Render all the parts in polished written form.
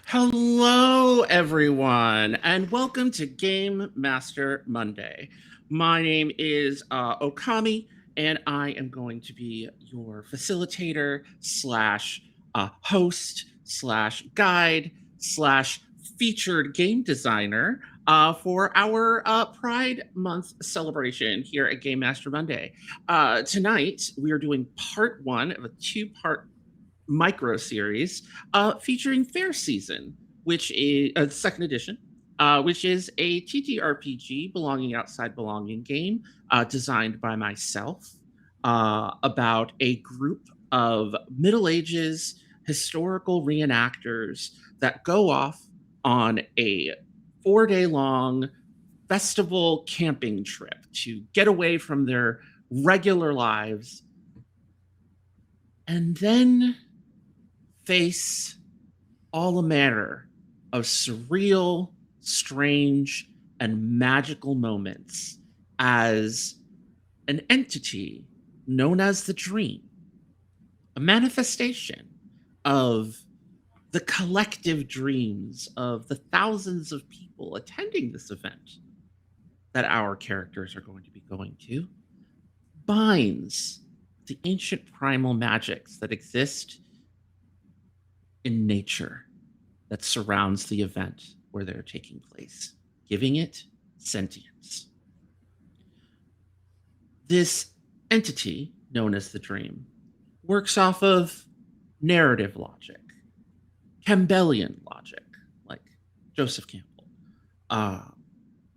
Hello, everyone, and welcome to Game Master Monday. My name is Okami, and I am going to be your facilitator slash host slash guide slash featured game designer for our Pride Month celebration here at Game Master Monday. Tonight, we are doing part one of a two-part micro series featuring Fair Season, which is a second edition, which is a TTRPG belonging outside belonging game designed by myself about a group of Middle Ages historical reenactors that go off on a 4 day long festival camping trip to get away from their regular lives and then face all manner of surreal, strange, and magical moments as an entity known as the dream, a manifestation of the collective dreams of the thousands of people attending this event that our characters are going to be going to, binds the ancient primal magics that exist in nature that surrounds the event where they're taking place, giving it sentience. This entity, known as the dream, works off of narrative logic, Campbellian logic, like Joseph Campbell. Uh,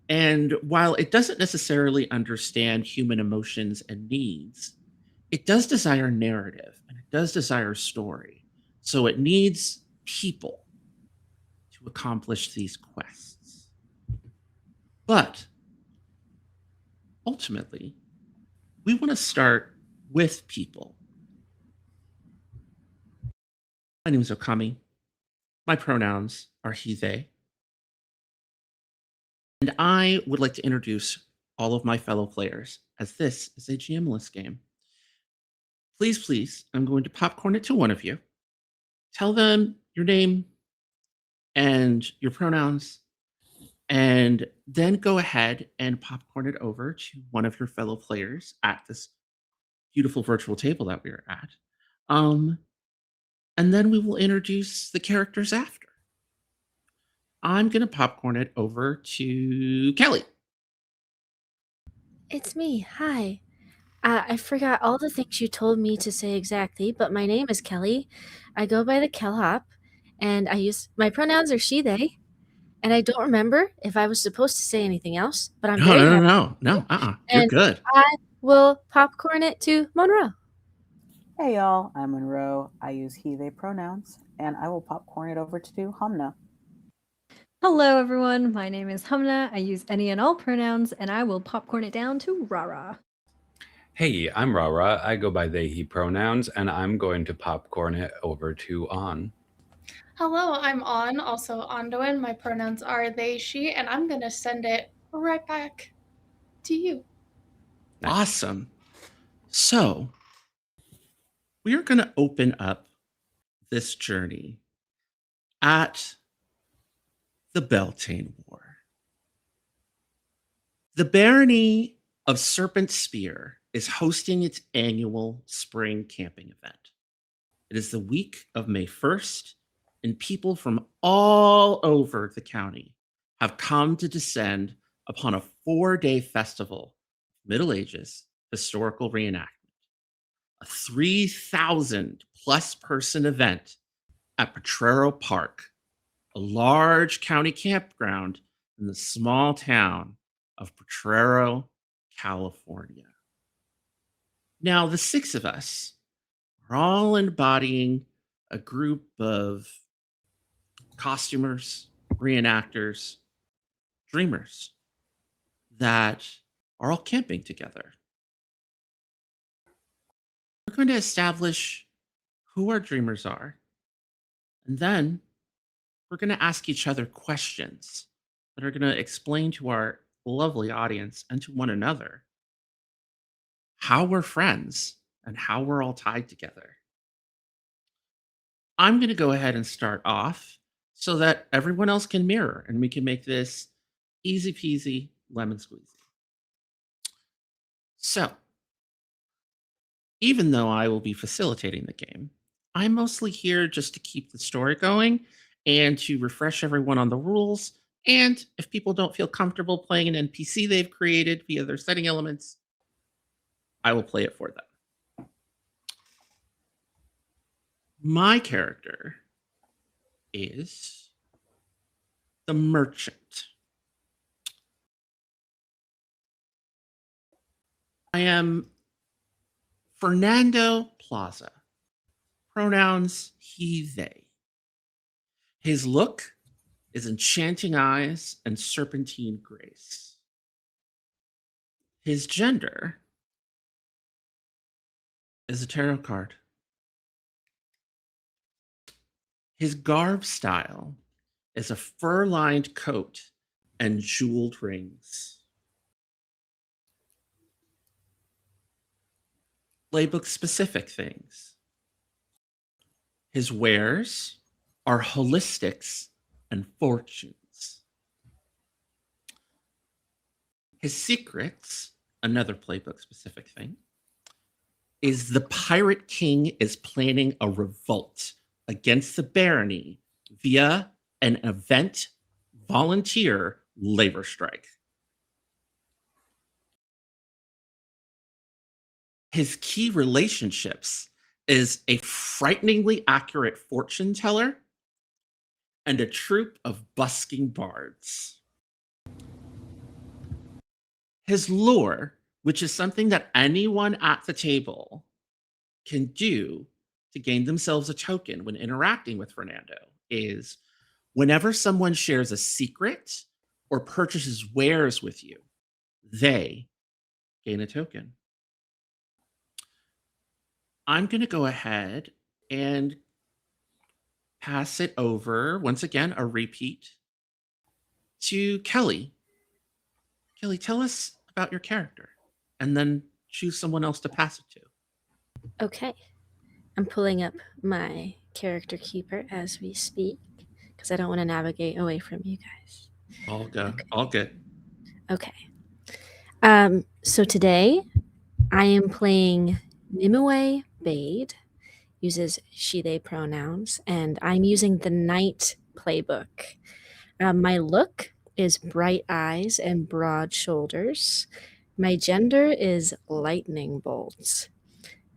and while it doesn't necessarily understand human emotions and needs, it does desire narrative and it does desire story. So it needs people to accomplish these quests. But ultimately, we want to start with people. My name is Okami. My pronouns are he, they. And I would like to introduce all of my fellow players, as this is a GM-less game. Please, I'm going to popcorn it to one of you. Tell them your name and your pronouns, and then go ahead and popcorn it over to one of your fellow players at this beautiful virtual table that we are at. Um, and then we will introduce the characters after. I'm going to popcorn it over to Kelly. It's me. Hi. I forgot all the things you told me to say exactly, but my name is Kelly. I go by the Kellhop, and I use my pronouns are she, they, and I don't remember if I was supposed to say anything else, but I'm No, very no, no, happy no, to, no. You're and good. I will popcorn it to Monroe. Hey y'all, I'm Monroe. I use he, they pronouns, and I will popcorn it over to Hamna. Hello, everyone. My name is Humna. I use any and all pronouns, and I will popcorn it down to Rara. Hey, I'm Rara. I go by they, he pronouns, and I'm going to popcorn it over to On. Hello, I'm On, also Ondoin. My pronouns are they, she, and I'm going to send it right back to you. Nice. Awesome. So, we are going to open up this journey at the Beltane War. The Barony of Serpent Spear is hosting its annual spring camping event. It is the week of May 1st, and people from all over the county have come to descend upon a 4 day festival of Middle Ages historical reenactment, a 3,000 plus person event at Potrero Park, a large county campground in the small town of Potrero, California. Now, the six of us are all embodying a group of costumers, reenactors, dreamers that are all camping together. We're going to establish who our dreamers are, and then we're going to ask each other questions that are going to explain to our lovely audience and to one another how we're friends and how we're all tied together. I'm going to go ahead and start off. so that everyone else can mirror and we can make this easy peasy lemon squeezy. So, even though I will be facilitating the game, I'm mostly here just to keep the story going and to refresh everyone on the rules. And if people don't feel comfortable playing an NPC they've created via their setting elements, I will play it for them. My character is the merchant. I am Fernando Plaza. Pronouns he, they. His look is enchanting eyes and serpentine grace. His gender is a tarot card. His garb style is a fur lined coat and jeweled rings. Playbook specific things. His wares are holistics and fortunes. His secrets, another playbook specific thing, is the Pirate King is planning a revolt against the barony via an event volunteer labor strike. His key relationships is a frighteningly accurate fortune teller and a troupe of busking bards. His lure, which is something that anyone at the table can do to gain themselves a token when interacting with Fernando, is whenever someone shares a secret or purchases wares with you, they gain a token. I'm going to go ahead and pass it over, once again, a repeat, to Kelly. Kelly, tell us about your character, and then choose someone else to pass it to. Okay. I'm pulling up my character keeper as we speak because I don't want to navigate away from you guys. All good. Okay. All good. Okay. So today I am playing Nimue Bade, uses she, they pronouns, and I'm using the Knight playbook. My look is bright eyes and broad shoulders. My gender is lightning bolts.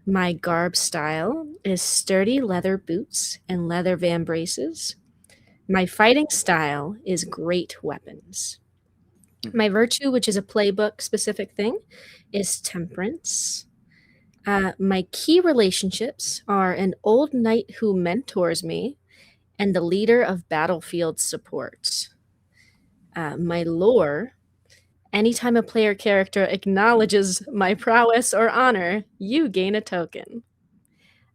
My garb style is sturdy leather boots and leather vambraces. My fighting style is great weapons. My virtue, which is a playbook specific thing, is temperance. My key relationships are an old knight who mentors me and the leader of battlefield support. My lore, anytime a player character acknowledges my prowess or honor, you gain a token.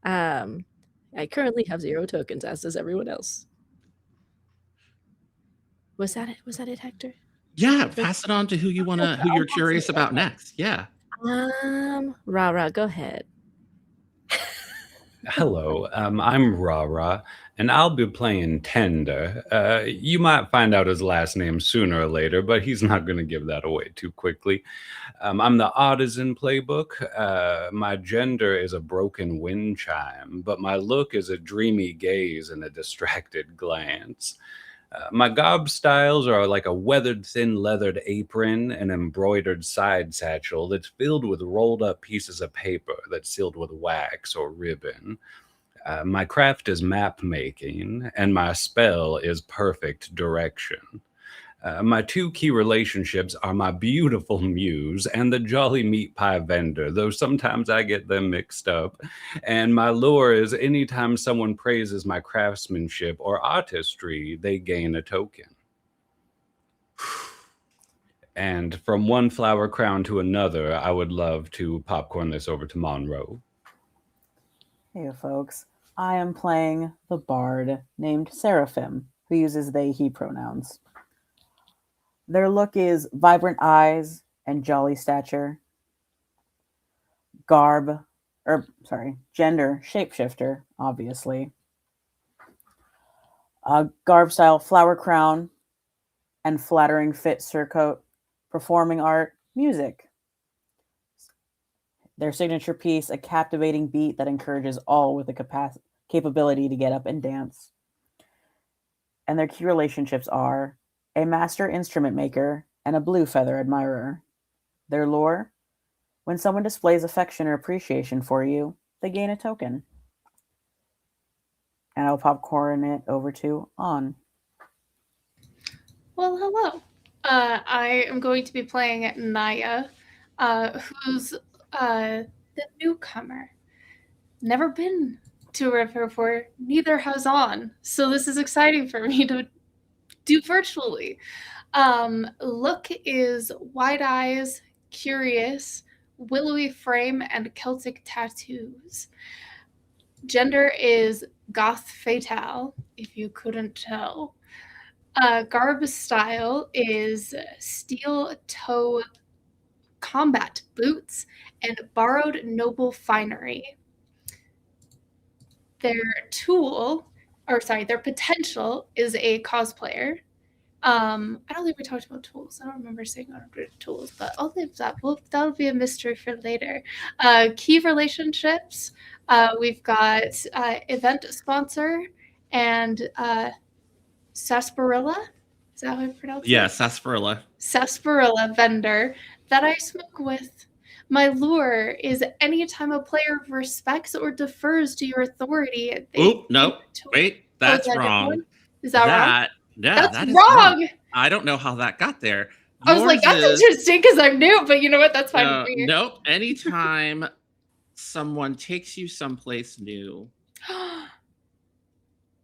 I currently have 0 tokens, as does everyone else. Was that it? Was that it, Hector? Yeah, pass it on to who you're curious about next. Yeah. Rara, go ahead. Hello, I'm Rara, and I'll be playing Tender. You might find out his last name sooner or later, but he's not going to give that away too quickly. I'm the artisan playbook. My gender is a broken wind chime, but my look is a dreamy gaze and a distracted glance. My garb styles are like a weathered thin leathered apron, an embroidered side satchel that's filled with rolled up pieces of paper that's sealed with wax or ribbon. My craft is map making, and my spell is perfect direction. My 2 key relationships are my beautiful muse and the jolly meat pie vendor, though sometimes I get them mixed up. And my lure is anytime someone praises my craftsmanship or artistry, they gain a token. And from one flower crown to another, I would love to popcorn this over to Monroe. Hey, folks. I am playing the bard named Seraphim, who uses they, he pronouns. Their look is vibrant eyes and jolly stature. Gender, shapeshifter, obviously. Garb style flower crown and flattering fit surcoat, performing art, music. Their signature piece, a captivating beat that encourages all with the capability to get up and dance. And their key relationships are a master instrument maker and a blue feather admirer. Their lore, when someone displays affection or appreciation for you, they gain a token. And I'll popcorn it over to On. Well, hello. I am going to be playing Naya, who's the newcomer. Never been to a river before, neither has On. So this is exciting for me to do virtually. Look is wide eyes, curious, willowy frame, and Celtic tattoos. Gender is goth fatale, if you couldn't tell. Garb style is steel toe combat boots and borrowed noble finery. Their their potential is a cosplayer. I don't think we talked about tools. I don't remember saying I don't tools, but I'll leave that. That'll be a mystery for later. Key relationships. We've got event sponsor and sarsaparilla. Is that how I pronounce it? Yeah, sarsaparilla. Sarsaparilla vendor that I smoke with. My lure is anytime a player respects or defers to your authority. Oop, nope. Wait, that's wrong. Is that wrong? Yeah, that's wrong. I don't know how that got there. I was like, that's interesting because I'm new, but you know what? That's fine with me. Nope. Anytime someone takes you someplace new. Oh,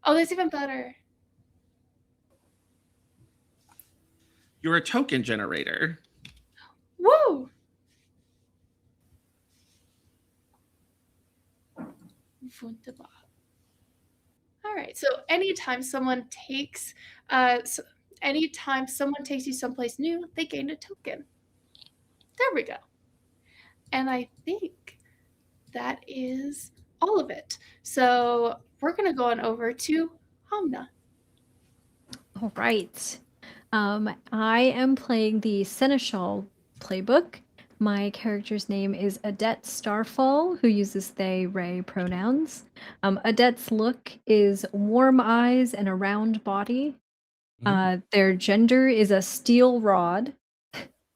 that's even better. You're a token generator. Woo! Wunderbar. All right. So anytime someone takes you someplace new, they gain a token. There we go. And I think that is all of it. So we're going to go on over to Hamna. All right. I am playing the Seneschal playbook. My character's name is Adette Starfall, who uses they, Ray pronouns. Adette's look is warm eyes and a round body. Their gender is a steel rod.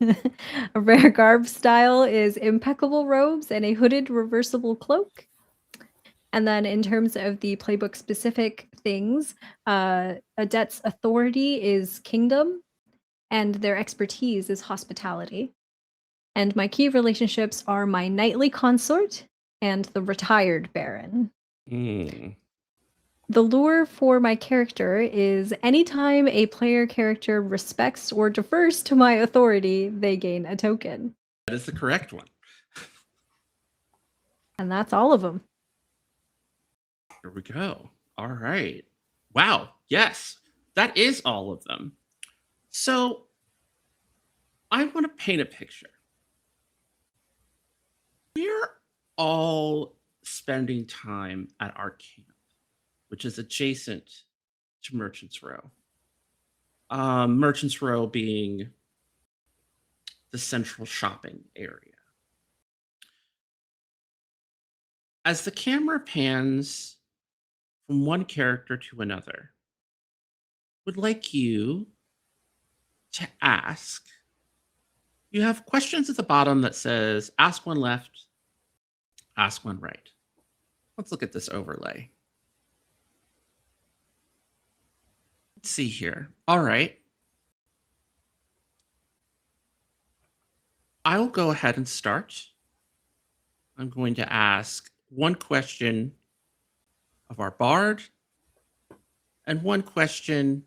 A rare garb style is impeccable robes and a hooded reversible cloak. And then in terms of the playbook specific things, Adette's authority is kingdom, and their expertise is hospitality. And my key relationships are my knightly consort and the retired baron. The lure for my character is anytime a player character respects or defers to my authority, they gain a token. That is the correct one. And that's all of them. Here we go. All right. Wow. Yes, that is all of them. So I want to paint a picture. We're all spending time at our camp, which is adjacent to Merchant's Row. Merchant's Row being the central shopping area. As the camera pans from one character to another, would like you to ask. You have questions at the bottom that says, ask one left, ask one right. Let's look at this overlay. Let's see here. All right. I'll go ahead and start. I'm going to ask one question of our bard and one question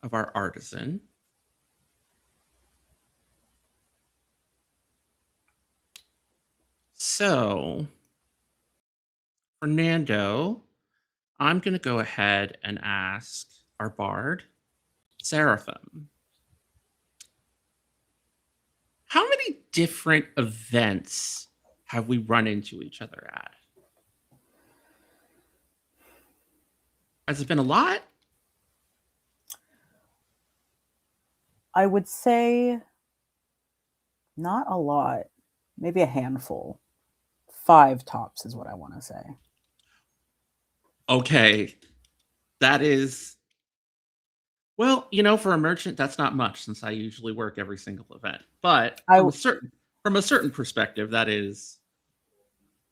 of our artisan. So, Fernando, I'm going to go ahead and ask our bard, Seraphim. How many different events have we run into each other at? Has it been a lot? I would say not a lot, maybe a handful. 5 tops is what I want to say. Okay, that is well, for a merchant, that's not much since I usually work every single event. But I from a certain perspective, that is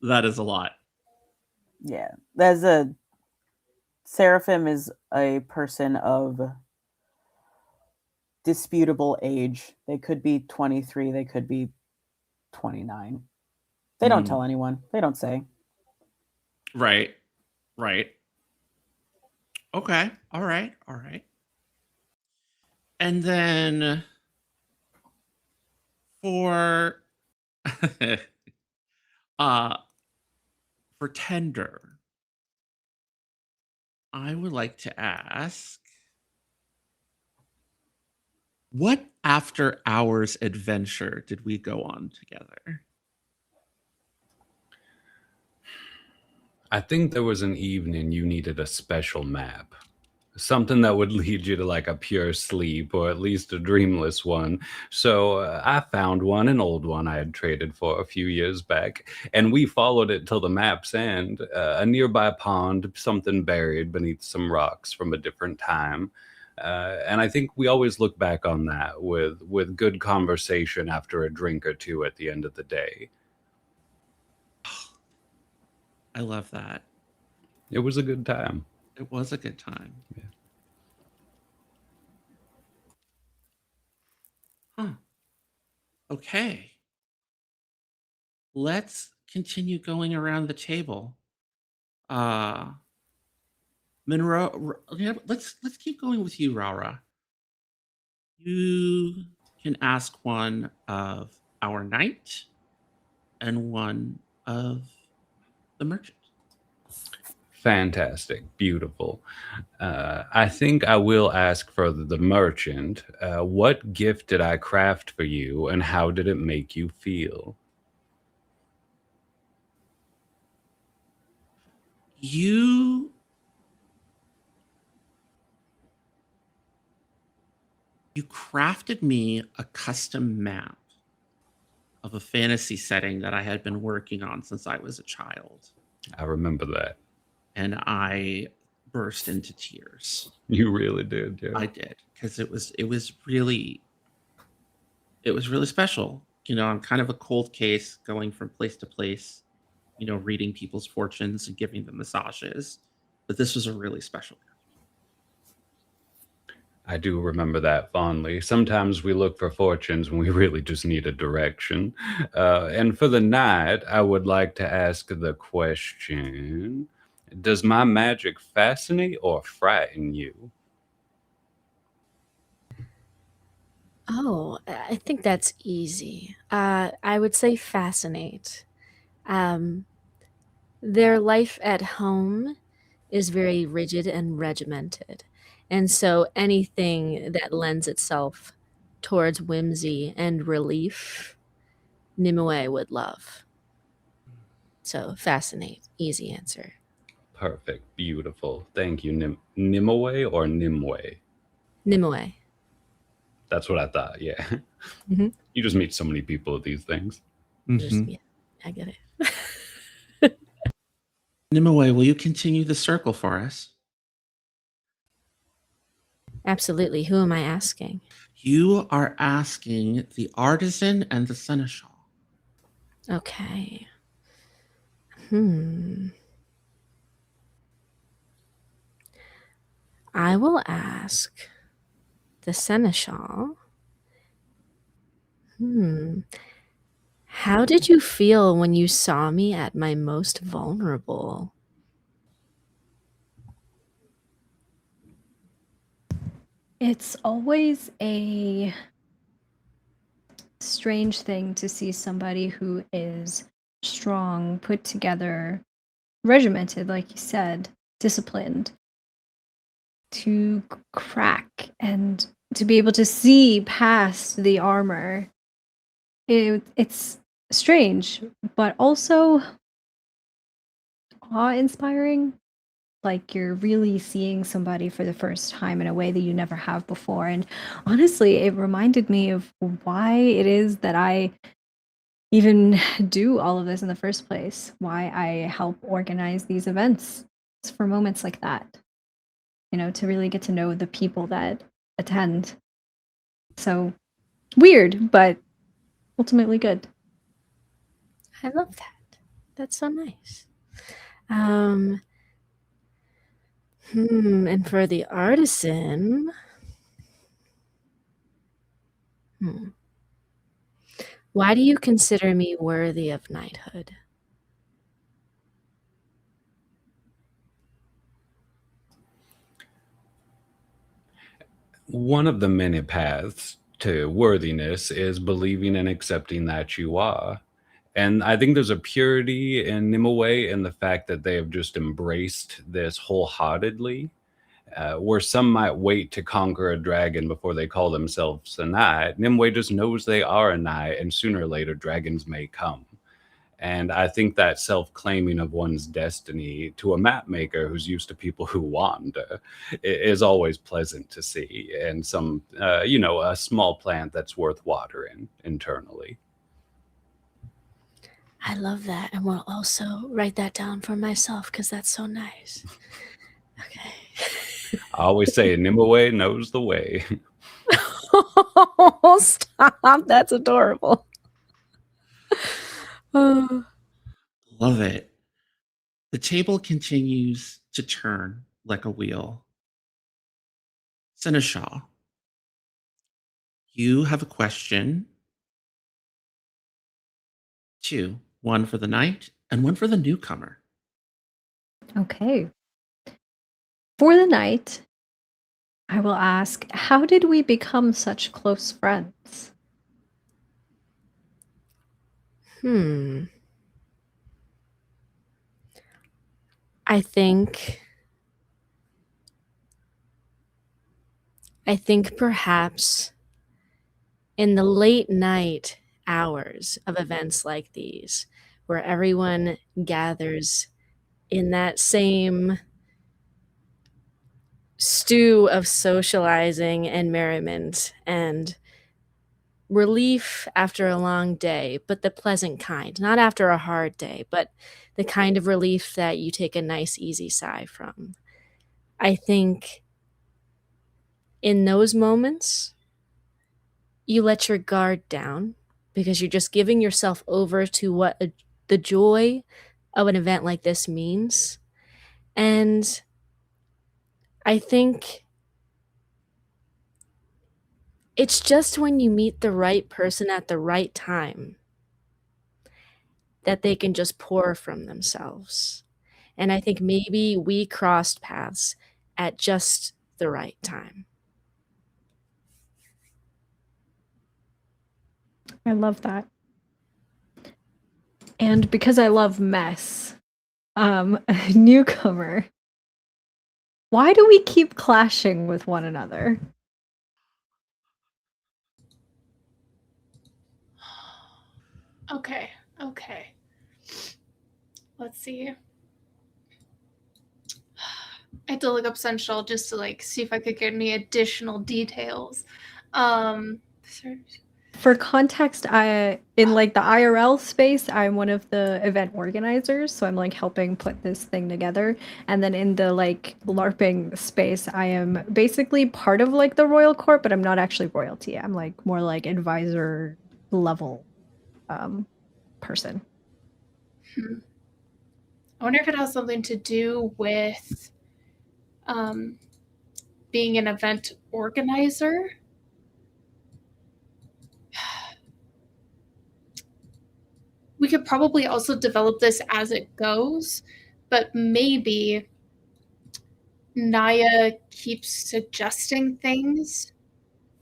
a lot. yeah, there's a Seraphim is a person of disputable age. They could be 23, they could be 29. They don't tell anyone. They don't say. Right. Right. Okay. All right. All right. And then for uh for tender, I would like to ask, what after hours adventure did we go on together? I think there was an evening you needed a special map. Something that would lead you to like a pure sleep or at least a dreamless one. So I found one, an old one I had traded for a few years back, and we followed it till the map's end. A nearby pond, something buried beneath some rocks from a different time. And I think we always look back on that with good conversation after a drink or two at the end of the day. I love that. It was a good time. It was a good time. Yeah. Huh. Okay. Let's continue going around the table. Monroe, let's keep going with you, Rara. You can ask one of our knight and one of the merchant. Fantastic, beautiful. I think I will ask for the merchant. What gift did I craft for you, and how did it make you feel? You crafted me a custom map of a fantasy setting that I had been working on since I was a child. I remember that. And I burst into tears. You really did, yeah. I did, because it was really special. I'm kind of a cold case, going from place to place, reading people's fortunes and giving them massages. But this was a really special gift. I do remember that fondly. Sometimes we look for fortunes when we really just need a direction. And for the night, I would like to ask the question, does my magic fascinate or frighten you? Oh, I think that's easy. I would say fascinate. Their life at home is very rigid and regimented. And so anything that lends itself towards whimsy and relief, Nimue would love. So fascinate, easy answer. Perfect, beautiful. Thank you. Nimue or Nimue? Nimue. That's what I thought, yeah. Mhm. You just meet so many people at these things. Yeah, I get it. Nimue, will you continue the circle for us? Absolutely. Who am I asking? You are asking the artisan and the seneschal. Okay. I will ask the seneschal. How did you feel when you saw me at my most vulnerable? It's always a strange thing to see somebody who is strong, put together, regimented, like you said, disciplined, to crack and to be able to see past the armor. It's strange, but also awe-inspiring. like you're really seeing somebody for the first time in a way that you never have before. And honestly, it reminded me of why it is that I even do all of this in the first place, why I help organize these events. It's for moments like that, to really get to know the people that attend. So weird, but ultimately good. I love that. That's so nice. And for the artisan, why do you consider me worthy of knighthood? One of the many paths to worthiness is believing and accepting that you are. And I think there's a purity in Nimue in the fact that they have just embraced this wholeheartedly, where some might wait to conquer a dragon before they call themselves a knight. Nimue just knows they are a knight, and sooner or later, dragons may come. And I think that self-claiming of one's destiny to a map maker who's used to people who wander is always pleasant to see. And a small plant that's worth watering internally. I love that, and will also write that down for myself because that's so nice. Okay. I always say Nimue knows the way. Oh, stop. That's adorable. Oh. Love it. The table continues to turn like a wheel. Seneschal, you have a question. 2, one for the knight and one for the newcomer. Okay. For the night, I will ask, how did we become such close friends? I think perhaps in the late night hours of events like these, where everyone gathers in that same stew of socializing and merriment and relief after a long day, but the pleasant kind, not after a hard day, but the kind of relief that you take a nice, easy sigh from. I think in those moments, you let your guard down because you're just giving yourself over to what the joy of an event like this means. And I think it's just when you meet the right person at the right time that they can just pour from themselves. And I think maybe we crossed paths at just the right time. I love that. And because I love mess, a newcomer, why do we keep clashing with one another? Okay. Let's see. I had to look up Sensual just to see if I could get any additional details. For context, in the IRL space, I'm one of the event organizers, so I'm helping put this thing together. And then in the LARPing space, I am basically part of the royal court, but I'm not actually royalty. I'm more advisor level person. I wonder if it has something to do with being an event organizer. We could probably also develop this as it goes, but maybe Naya keeps suggesting things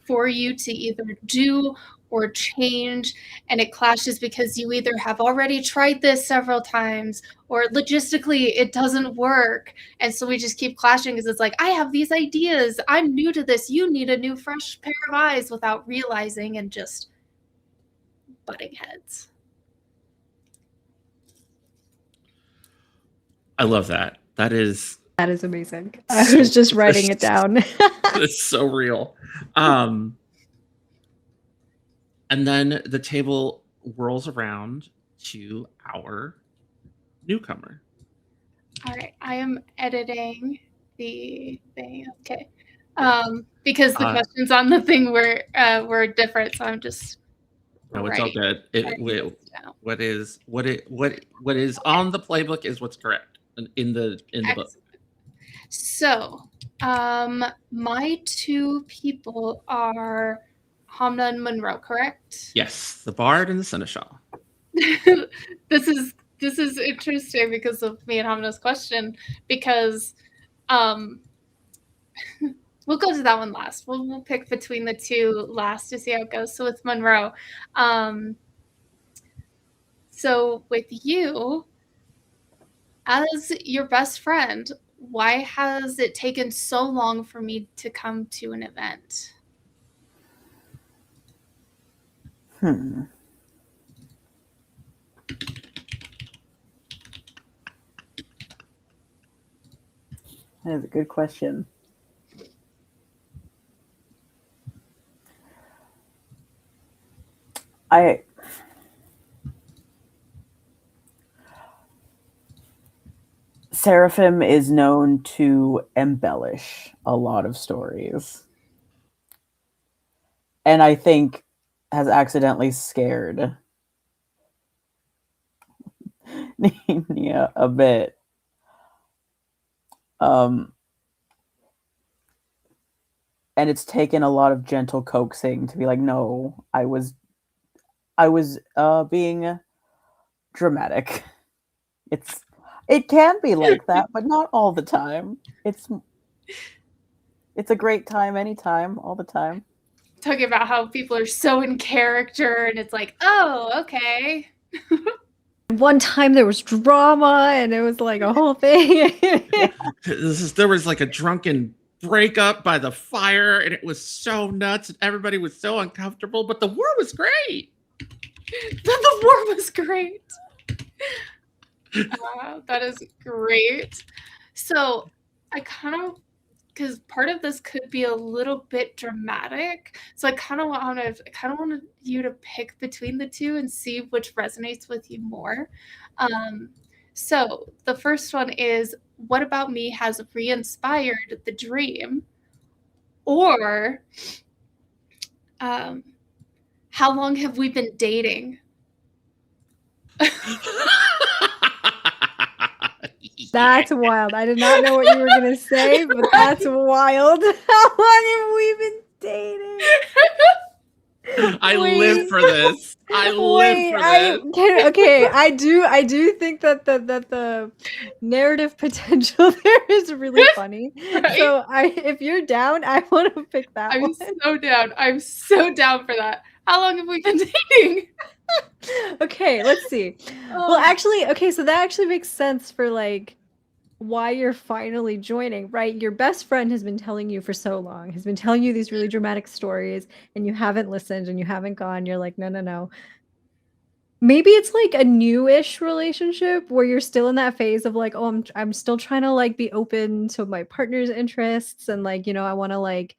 for you to either do or change, and it clashes because you either have already tried this several times or logistically it doesn't work. And so we just keep clashing because it's I have these ideas. I'm new to this. You need a new fresh pair of eyes without realizing and just butting heads. I love that. That is That is amazing. I was just writing it down. It's so real. And then the table whirls around to our newcomer. All right, I am editing the thing. Okay, because the questions on the thing were different, so I'm just. No, it's all good. What is on the playbook is what's correct in the book. So, my two people are Hamna and Monroe, correct? Yes, the bard and the seneschal. This is interesting because of me and Hamna's question, because we'll go to that one last. We'll pick between the two last to see how it goes. So with Monroe, so with you, as your best friend, why has it taken so long for me to come to an event? That is a good question. Seraphim is known to embellish a lot of stories. And I think has accidentally scared Nia a bit. And it's taken a lot of gentle coaxing to be like, no, I was being dramatic. It can be like that, but not all the time. It's a great time anytime, all the time. Talking about how people are so in character, and it's like, oh, okay. One time there was drama, and it was like a whole thing. There was like a drunken breakup by the fire, and it was so nuts, and everybody was so uncomfortable. But the war was great. The war was great. Wow, that is great. So I kind of, because part of this could be a little bit dramatic, so I kind of wanted you to pick between the two and see which resonates with you more. So the first one is, what about me has re-inspired the dream? Or how long have we been dating? That's wild. I did not know what you were going to say, but that's wild. How long have we been dating? I live for this. I do think that the narrative potential there is really funny. Right? So if you're down, I want to pick that one. I'm so down for that. How long have we been dating? Okay, let's see. Well, actually, okay, so that actually makes sense for like why you're finally joining, right? Your best friend has been telling you for so long, has been telling you these really dramatic stories, and you haven't listened and you haven't gone. You're like, no. Maybe it's like a newish relationship where you're still in that phase of like, oh, I'm still trying to like be open to my partner's interests, and like, you know, I want to like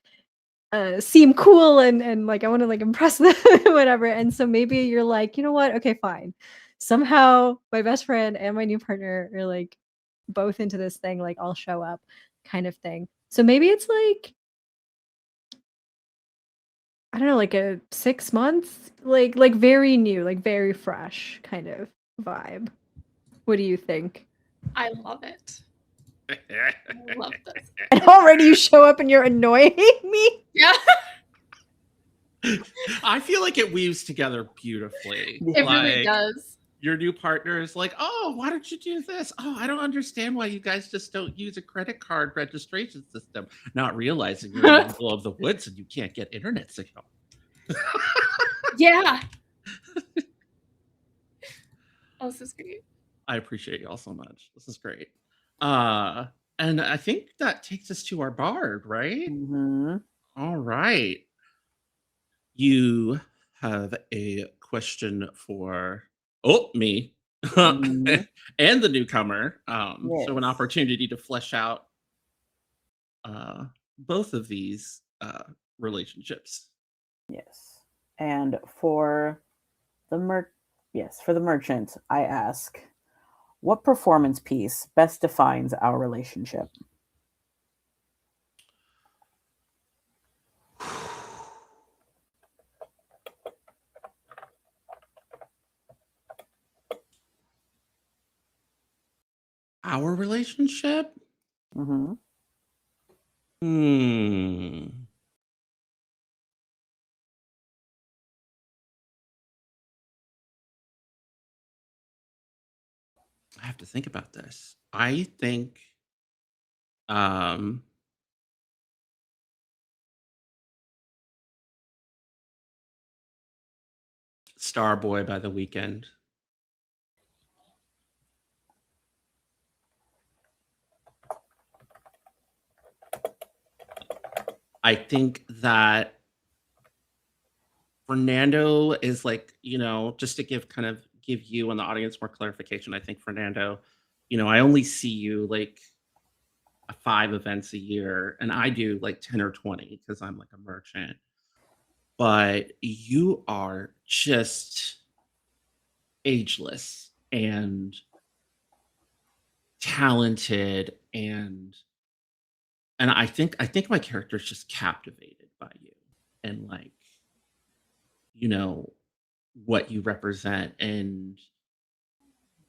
seem cool and like I want to like impress them, whatever. And so maybe you're like, you know what? Okay, fine. Somehow my best friend and my new partner are like both into this thing, like I'll show up kind of thing. So maybe it's like, I don't know, like a 6 months, like very new, like very fresh kind of vibe. What do you think? I love it. I love this. And already you show up and you're annoying me. Yeah. I feel like it weaves together beautifully. It really does. Your new partner is like, oh, why don't you do this? Oh, I don't understand why you guys just don't use a credit card registration system. Not realizing you're in the middle of the woods and you can't get internet signal. Yeah. Oh, this is great. I appreciate y'all so much. This is great. And I think that takes us to our bard, right? Mm-hmm. All right. You have a question for me. Mhm. and the newcomer. So an Yes. opportunity to flesh out both of these relationships. Yes. And for the yes, for the merchant, I ask, what performance piece best defines our relationship? Our relationship? Hmm. Hmm. I have to think about this. I think um Starboy by the weekend. I think that Fernando is like, just to give you and the audience more clarification, I think Fernando, I only see you like 5 events a year, and I do like 10 or 20 because I'm like a merchant. But you are just ageless and talented, and I think my character is just captivated by you and like, you know, what you represent, and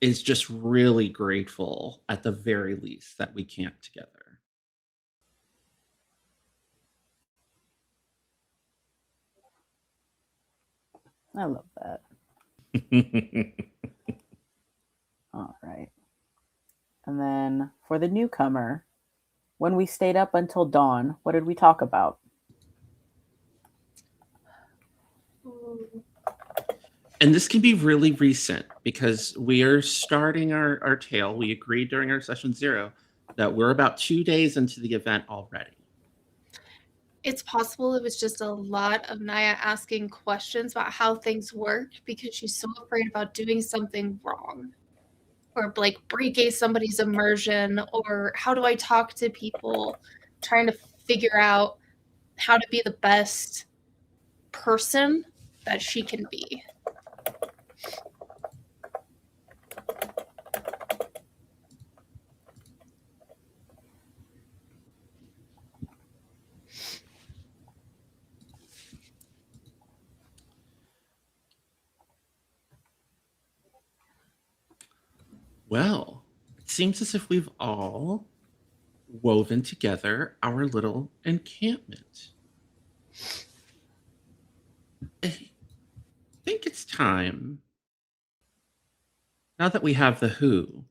is just really grateful at the very least that we camp together. I love that. All right. And then for the newcomer, when we stayed up until dawn, what did we talk about? Ooh. And this can be really recent because we are starting our tale. We agreed during our session 0 that we're about 2 days into the event already. It's possible it was just a lot of Naya asking questions about how things work because she's so afraid about doing something wrong or like breaking somebody's immersion, or how do I talk to people, trying to figure out how to be the best person that she can be. Well, it seems as if we've all woven together our little encampment. I think it's time, now that we have the who,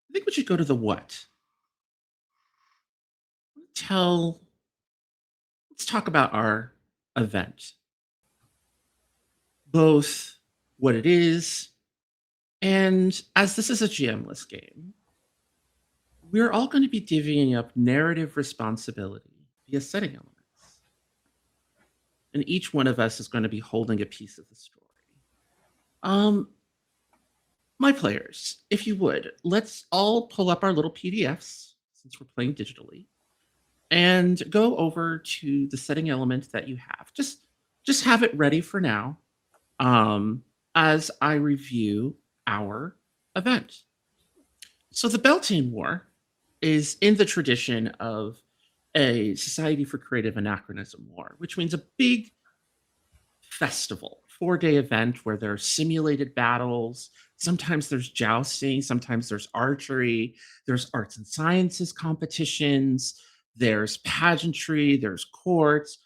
I think we should go to the what. Tell, let's talk about our event, both what it is, and as this is a GM-less game, we're all going to be divvying up narrative responsibility via setting elements. And each one of us is going to be holding a piece of the story. Um, my players, if you would, let's all pull up our little PDFs since we're playing digitally and go over to the setting element that you have. Just have it ready for now, um, as I review our event. So the Beltane War is in the tradition of a Society for Creative Anachronism War, which means a big festival, 4-day event where there are simulated battles. Sometimes there's jousting, sometimes there's archery, there's arts and sciences competitions, there's pageantry, there's courts.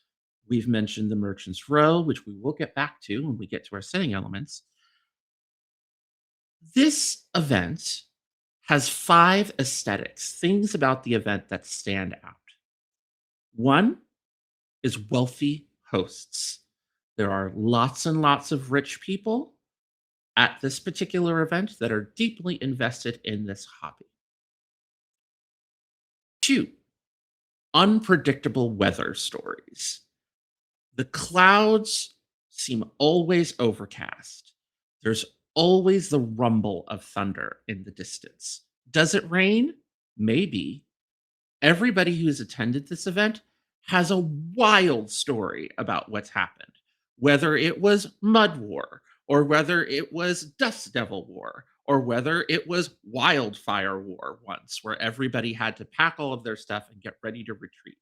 We've mentioned the Merchant's Row, which we will get back to when we get to our setting elements. This event has 5 aesthetics, things about the event that stand out. One is wealthy hosts. There are lots and lots of rich people at this particular event that are deeply invested in this hobby. 2, unpredictable weather stories. The clouds seem always overcast. There's always the rumble of thunder in the distance. Does it rain? Maybe. Everybody who's attended this event has a wild story about what's happened, whether it was Mud War, or whether it was Dust Devil War, or whether it was Wildfire War once, where everybody had to pack all of their stuff and get ready to retreat.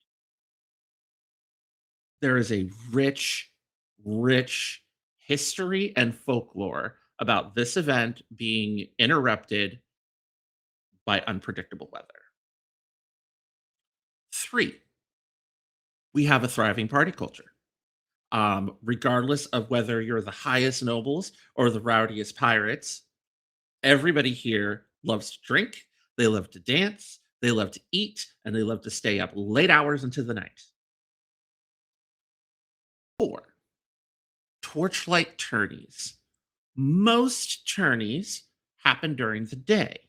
There is a rich, rich history and folklore about this event being interrupted by unpredictable weather. 3, we have a thriving party culture. Regardless of whether you're the highest nobles or the rowdiest pirates, everybody here loves to drink, they love to dance, they love to eat, and they love to stay up late hours into the night. 4, torchlight tourneys. Most tourneys happen during the day.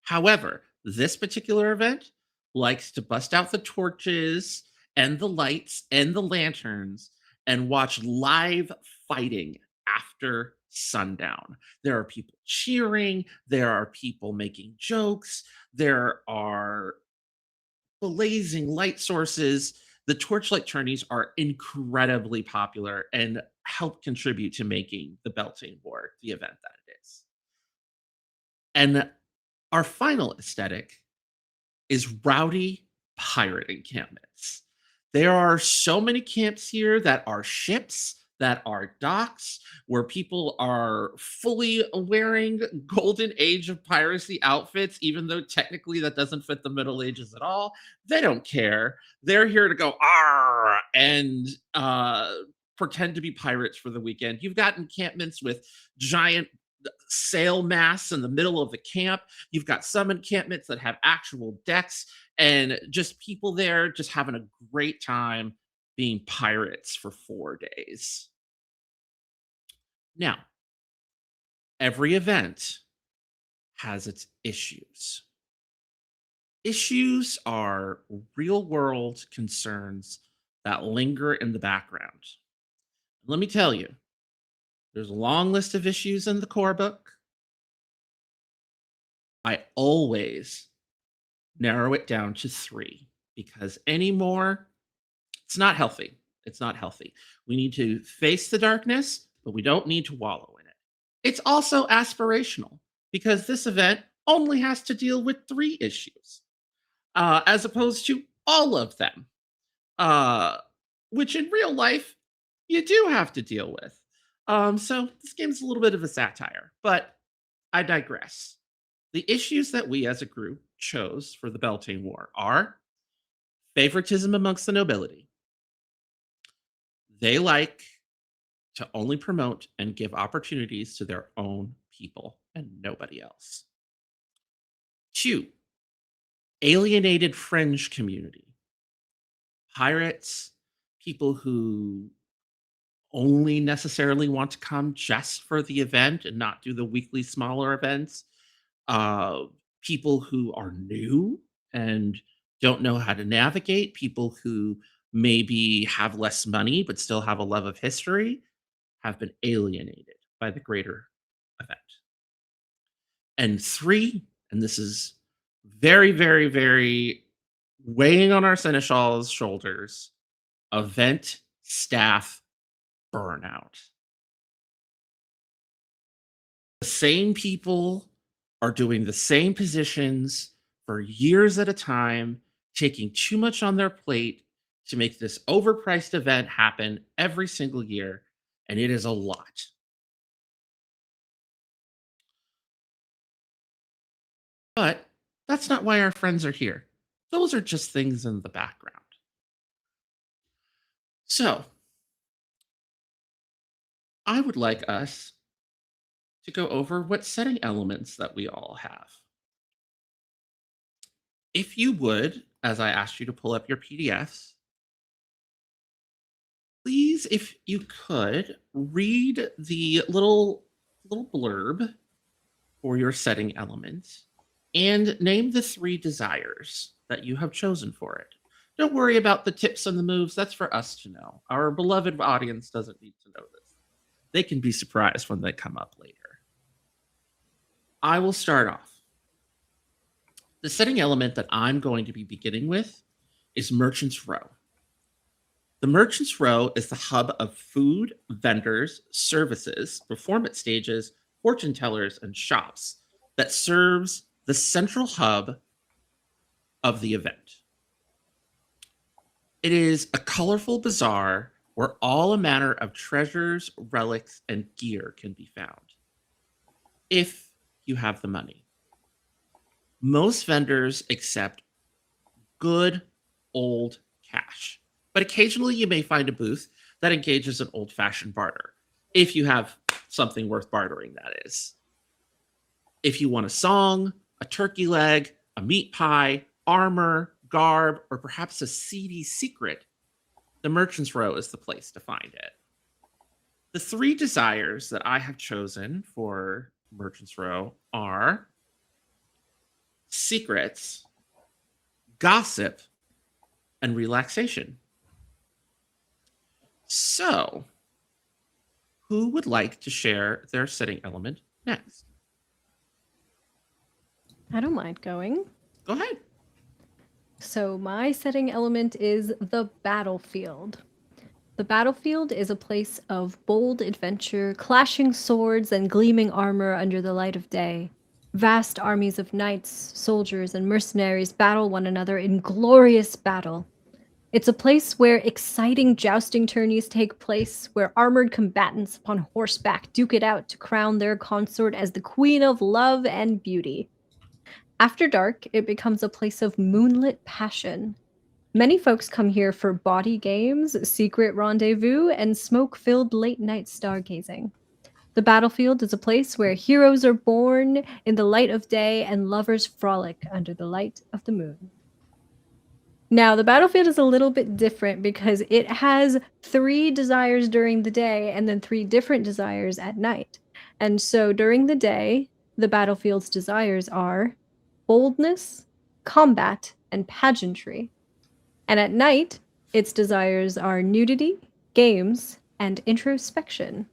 However, this particular event likes to bust out the torches and the lights and the lanterns and watch live fighting after sundown. There are people cheering, there are people making jokes, there are blazing light sources. The torchlight tourneys are incredibly popular and help contribute to making the Beltane War the event that it is. And our final aesthetic is rowdy pirate encampments. There are so many camps here that are ships, that are docks, where people are fully wearing golden age of piracy outfits, even though technically that doesn't fit the Middle Ages at all. They don't care. They're here to go "arr" and pretend to be pirates for the weekend. You've got encampments with giant sail masts in the middle of the camp. You've got some encampments that have actual decks and just people there just having a great time being pirates for 4 days. Now, every event has its issues. Issues are real world concerns that linger in the background. Let me tell you, there's a long list of issues in the core book. I always narrow it down to 3 because any more, it's not healthy. It's not healthy. We need to face the darkness, but we don't need to wallow in it. It's also aspirational because this event only has to deal with 3 issues, as opposed to all of them, which in real life you do have to deal with. So this game's a little bit of a satire, but I digress. The issues that we as a group chose for the Beltane War are favoritism amongst the nobility. They like to only promote and give opportunities to their own people and nobody else. 2, alienated fringe community. Pirates, people who only necessarily want to come just for the event and not do the weekly smaller events. People who are new and don't know how to navigate, people who maybe have less money but still have a love of history, have been alienated by the greater event. And 3, and this is very, very, very weighing on our seneschal's shoulders, event staff burnout. The same people are doing the same positions for years at a time, taking too much on their plate to make this overpriced event happen every single year, and it is a lot. But that's not why our friends are here. Those are just things in the background. So, I would like us to go over what setting elements that we all have. If you would, as I asked you to pull up your PDFs, please, if you could, read the little blurb for your setting element and name the 3 desires that you have chosen for it. Don't worry about the tips and the moves. That's for us to know. Our beloved audience doesn't need to know this. They can be surprised when they come up later. I will start off. The setting element that I'm going to be beginning with is Merchant's Row. The Merchant's Row is the hub of food, vendors, services, performance stages, fortune tellers, and shops that serves the central hub of the event. It is a colorful bazaar where all manner of treasures, relics, and gear can be found if you have the money. Most vendors accept good old cash, but occasionally you may find a booth that engages in old fashioned barter, if you have something worth bartering, that is. If you want a song, a turkey leg, a meat pie, armor, garb, or perhaps a seedy secret, the Merchant's Row is the place to find it. The three desires that I have chosen for Merchant's Row are secrets, gossip, and relaxation. So, who would like to share their setting element next? I don't mind going. Go ahead. So my setting element is the battlefield. The battlefield is a place of bold adventure, clashing swords and gleaming armor under the light of day. Vast armies of knights, soldiers, and mercenaries battle one another in glorious battle. It's a place where exciting jousting tourneys take place, where armored combatants upon horseback duke it out to crown their consort as the queen of love and beauty. After dark, it becomes a place of moonlit passion. Many folks come here for bawdy games, secret rendezvous, and smoke-filled late-night stargazing. The battlefield is a place where heroes are born in the light of day and lovers frolic under the light of the moon. Now, the battlefield is a little bit different because it has 3 desires during the day and then 3 different desires at night. And so during the day, the battlefield's desires are boldness, combat, and pageantry. And at night, its desires are nudity, games, and introspection.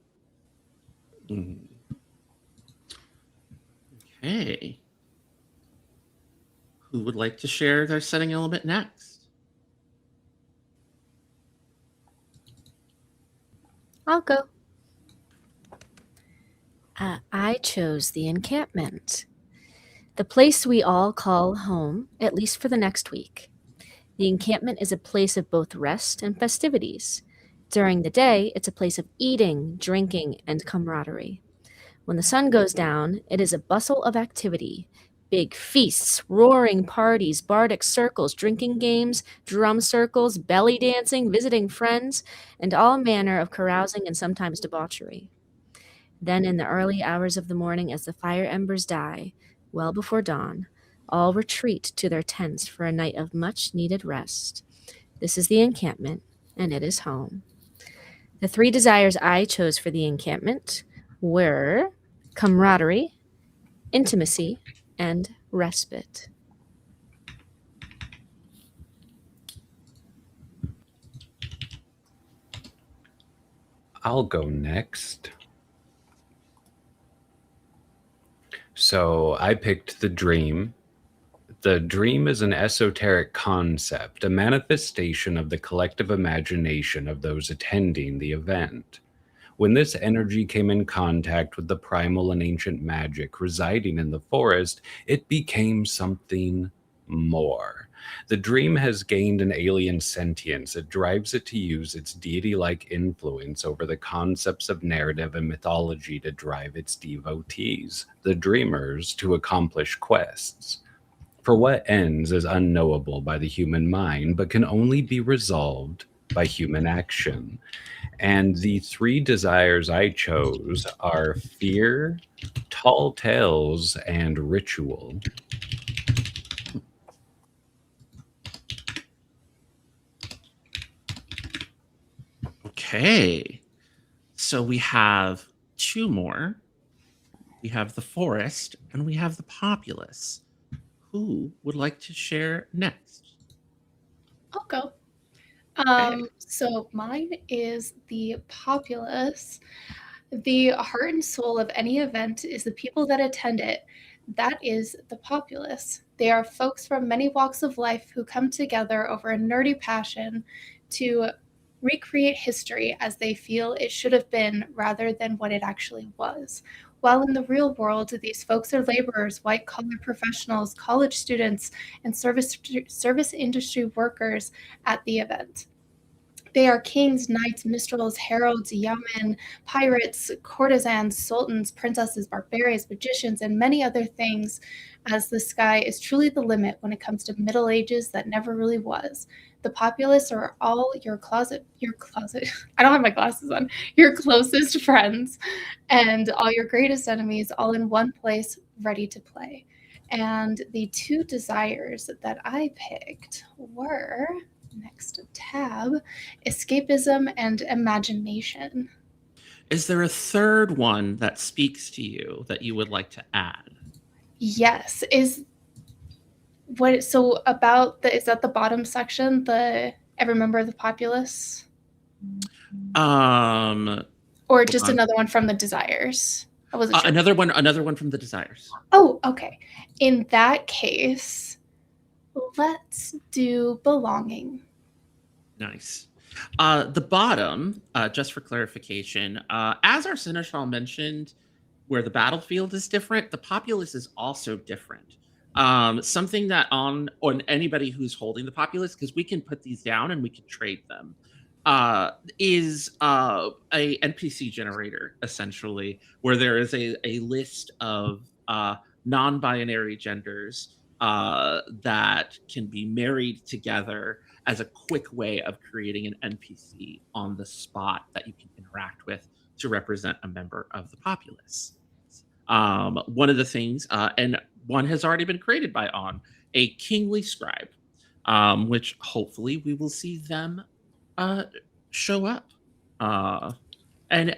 Okay. Who would like to share their setting element next? I'll go. I chose the encampment, the place we all call home, at least for the next week. The encampment is a place of both rest and festivities. During the day, it's a place of eating, drinking, and camaraderie. When the sun goes down, it is a bustle of activity. Big feasts, roaring parties, bardic circles, drinking games, drum circles, belly dancing, visiting friends, and all manner of carousing and sometimes debauchery. Then in the early hours of the morning, as the fire embers die, well before dawn, all retreat to their tents for a night of much-needed rest. This is the encampment, and it is home. The 3 desires I chose for the encampment were camaraderie, intimacy, and respite. I'll go next. So I picked the dream. The dream is an esoteric concept, a manifestation of the collective imagination of those attending the event. When this energy came in contact with the primal and ancient magic residing in the forest, it became something more. The dream has gained an alien sentience. It drives it to use its deity-like influence over the concepts of narrative and mythology to drive its devotees, the dreamers, to accomplish quests. For what ends is unknowable by the human mind, but can only be resolved by human action. And the 3 desires I chose are fear, tall tales, and ritual. Okay. So we have 2 more. We have the forest and we have the populace. Who would like to share next? I'll go. Okay. So mine is the populace. The heart and soul of any event is the people that attend it. That is the populace. They are folks from many walks of life who come together over a nerdy passion to recreate history as they feel it should have been rather than what it actually was. While in the real world, these folks are laborers, white-collar professionals, college students, and service industry workers at the event. They are kings, knights, minstrels, heralds, yeomen, pirates, courtesans, sultans, princesses, barbarians, magicians, and many other things, as the sky is truly the limit when it comes to Middle Ages that never really was. The populace are all your closet, I don't have my glasses on, your closest friends, and all your greatest enemies all in one place, ready to play. And the two desires that I picked were, next tab, escapism and imagination. Is there a third one that speaks to you that you would like to add? Yes. Is that the bottom section, the every member of the populace? Or just another one from the desires? I wasn't sure. Another one from the desires. Oh, okay. In that case, let's do belonging. Nice. The bottom, just for clarification, as our seneschal mentioned, where the battlefield is different, the populace is also different. Something that on anybody who's holding the populace, because we can put these down and we can trade them, is a NPC generator, essentially, where there is a list of non-binary genders that can be married together as a quick way of creating an NPC on the spot that you can interact with to represent a member of the populace. One of the things, and one has already been created by a kingly scribe, which hopefully we will see them show up. And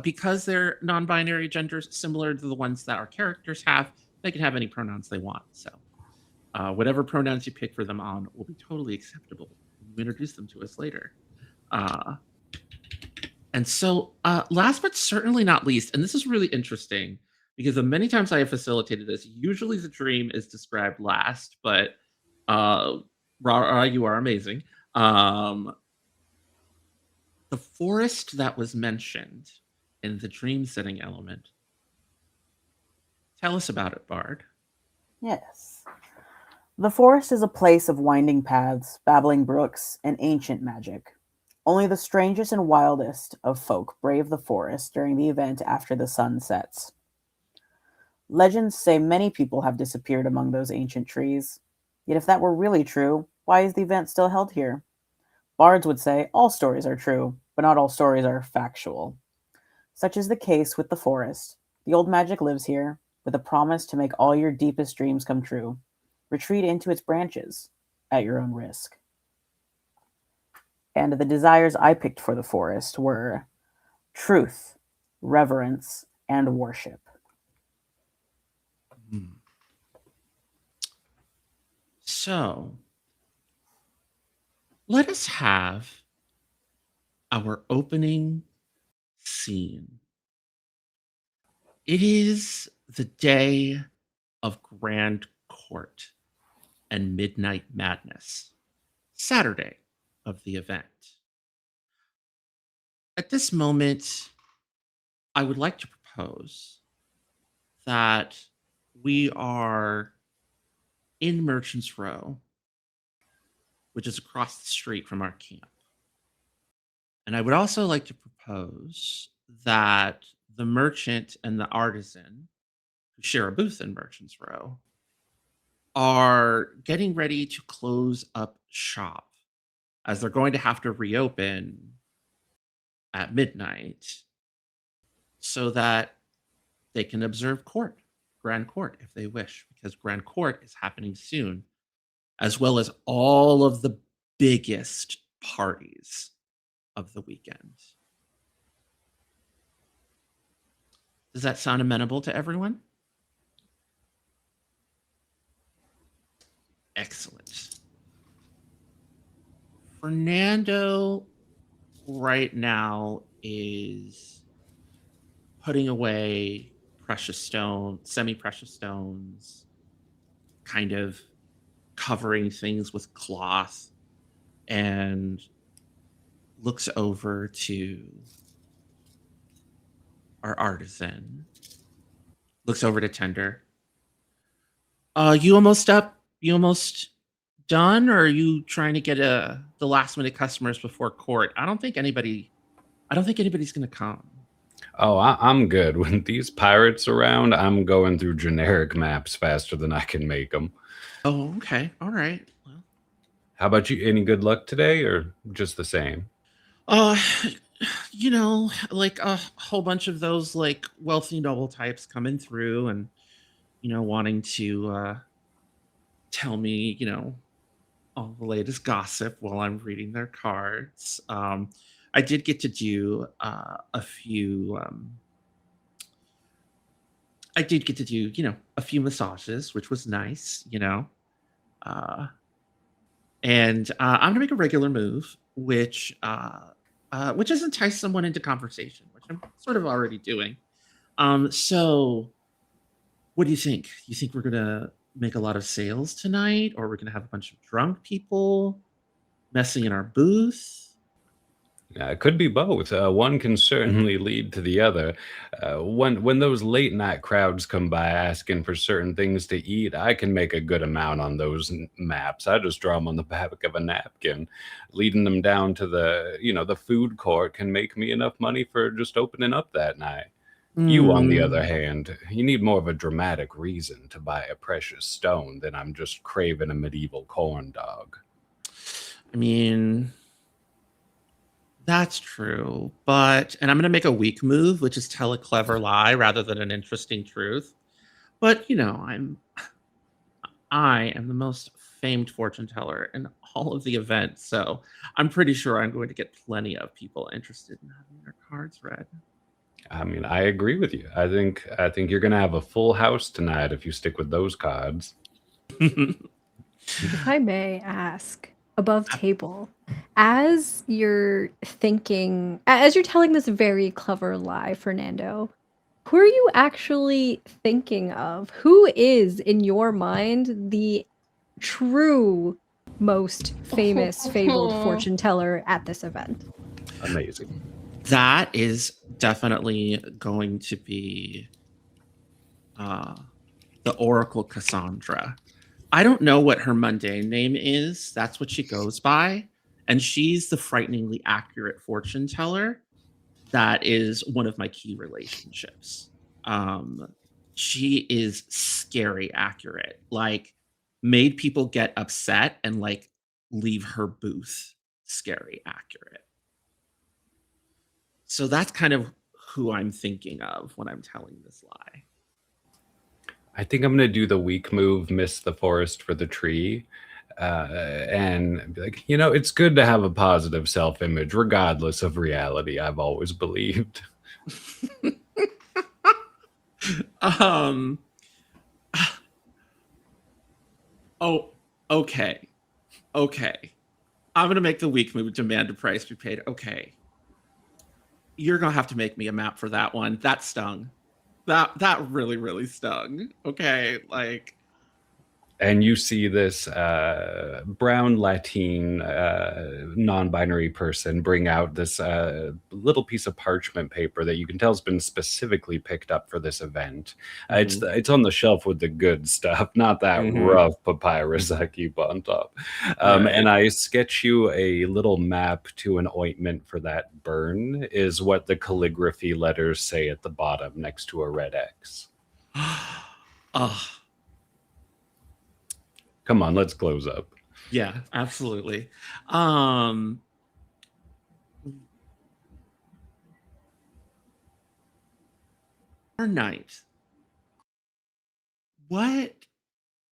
because they're non-binary genders similar to the ones that our characters have, they can have any pronouns they want. So whatever pronouns you pick for them will be totally acceptable. You introduce them to us later. And so, last but certainly not least, and this is really interesting because the many times I have facilitated this, usually the dream is described last, but Ra, you are amazing. The forest that was mentioned in the dream setting element. Tell us about it, Bard. Yes. The forest is a place of winding paths, babbling brooks, and ancient magic. Only the strangest and wildest of folk brave the forest during the event after the sun sets. Legends say many people have disappeared among those ancient trees. Yet if that were really true, why is the event still held here? Bards would say all stories are true, but not all stories are factual. Such is the case with the forest. The old magic lives here, with a promise to make all your deepest dreams come true. Retreat into its branches, at your own risk. And the desires I picked for the forest were truth, reverence, and worship. So, let us have our opening scene. It is the day of Grand Court and Midnight Madness, Saturday of the event. At this moment, I would like to propose that we are in Merchant's Row, which is across the street from our camp. And I would also like to propose that the merchant and the artisan who share a booth in Merchant's Row are getting ready to close up shop as they're going to have to reopen at midnight so that they can observe Grand Court, if they wish, because Grand Court is happening soon, as well as all of the biggest parties of the weekend. Does that sound amenable to everyone? Excellent. Fernando right now is putting away precious stone, semi-precious stones, kind of covering things with cloth, and looks over to our artisan, looks over to Tender. You almost up? You almost done, or are you trying to get the last minute customers before court? I don't think anybody's gonna come. Oh, I'm good. When these pirates around, I'm going through generic maps faster than I can make them. Oh, okay. All right. Well, How about you? Any good luck today, or just the same? uh, like a whole bunch of those like wealthy noble types coming through and wanting to tell me, all the latest gossip while I'm reading their cards. I did get to do a few. I did get to do, a few massages, which was nice, uh, and I'm gonna make a regular move, which is entice someone into conversation, which I'm sort of already doing. So what do you think? You think we're gonna make a lot of sales tonight, or we're gonna have a bunch of drunk people messing in our booth? It could be both. One can certainly lead to the other. When those late night crowds come by asking for certain things to eat, I can make a good amount on those maps. I just draw them on the back of a napkin. Leading them down to the food court can make me enough money for just opening up that night. You, on the other hand, you need more of a dramatic reason to buy a precious stone than I'm just craving a medieval corn dog. I mean, that's true, and I'm going to make a weak move, which is tell a clever lie rather than an interesting truth. But I am the most famed fortune teller in all of the events, so I'm pretty sure I'm going to get plenty of people interested in having their cards read. I mean, I agree with you. I think you're gonna have a full house tonight if you stick with those cards. If I may ask, above table, as you're telling this very clever lie, Fernando, who are you actually thinking of? Who is, in your mind, the true most famous, fabled fortune teller at this event? Amazing. That is definitely going to be the Oracle Cassandra. I don't know what her mundane name is. That's what she goes by. And she's the frighteningly accurate fortune teller. That is one of my key relationships. She is scary accurate. Like, made people get upset and like leave her booth scary accurate. So that's kind of who I'm thinking of when I'm telling this lie. I think I'm gonna do the weak move, miss the forest for the tree, and be like, it's good to have a positive self-image, regardless of reality. I've always believed. um. Oh, okay. Okay. I'm going to make the weak move, demand a price be paid. Okay. You're going to have to make me a map for that one. That stung. That really, really stung. Okay. Like, And you see this brown Latin non-binary person bring out this little piece of parchment paper that you can tell has been specifically picked up for this event. It's on the shelf with the good stuff, not that rough papyrus I keep on top. Right. And I sketch you a little map to an ointment for that burn, is what the calligraphy letters say at the bottom next to a red X. Come on, let's close up. Yeah, absolutely. Our night. What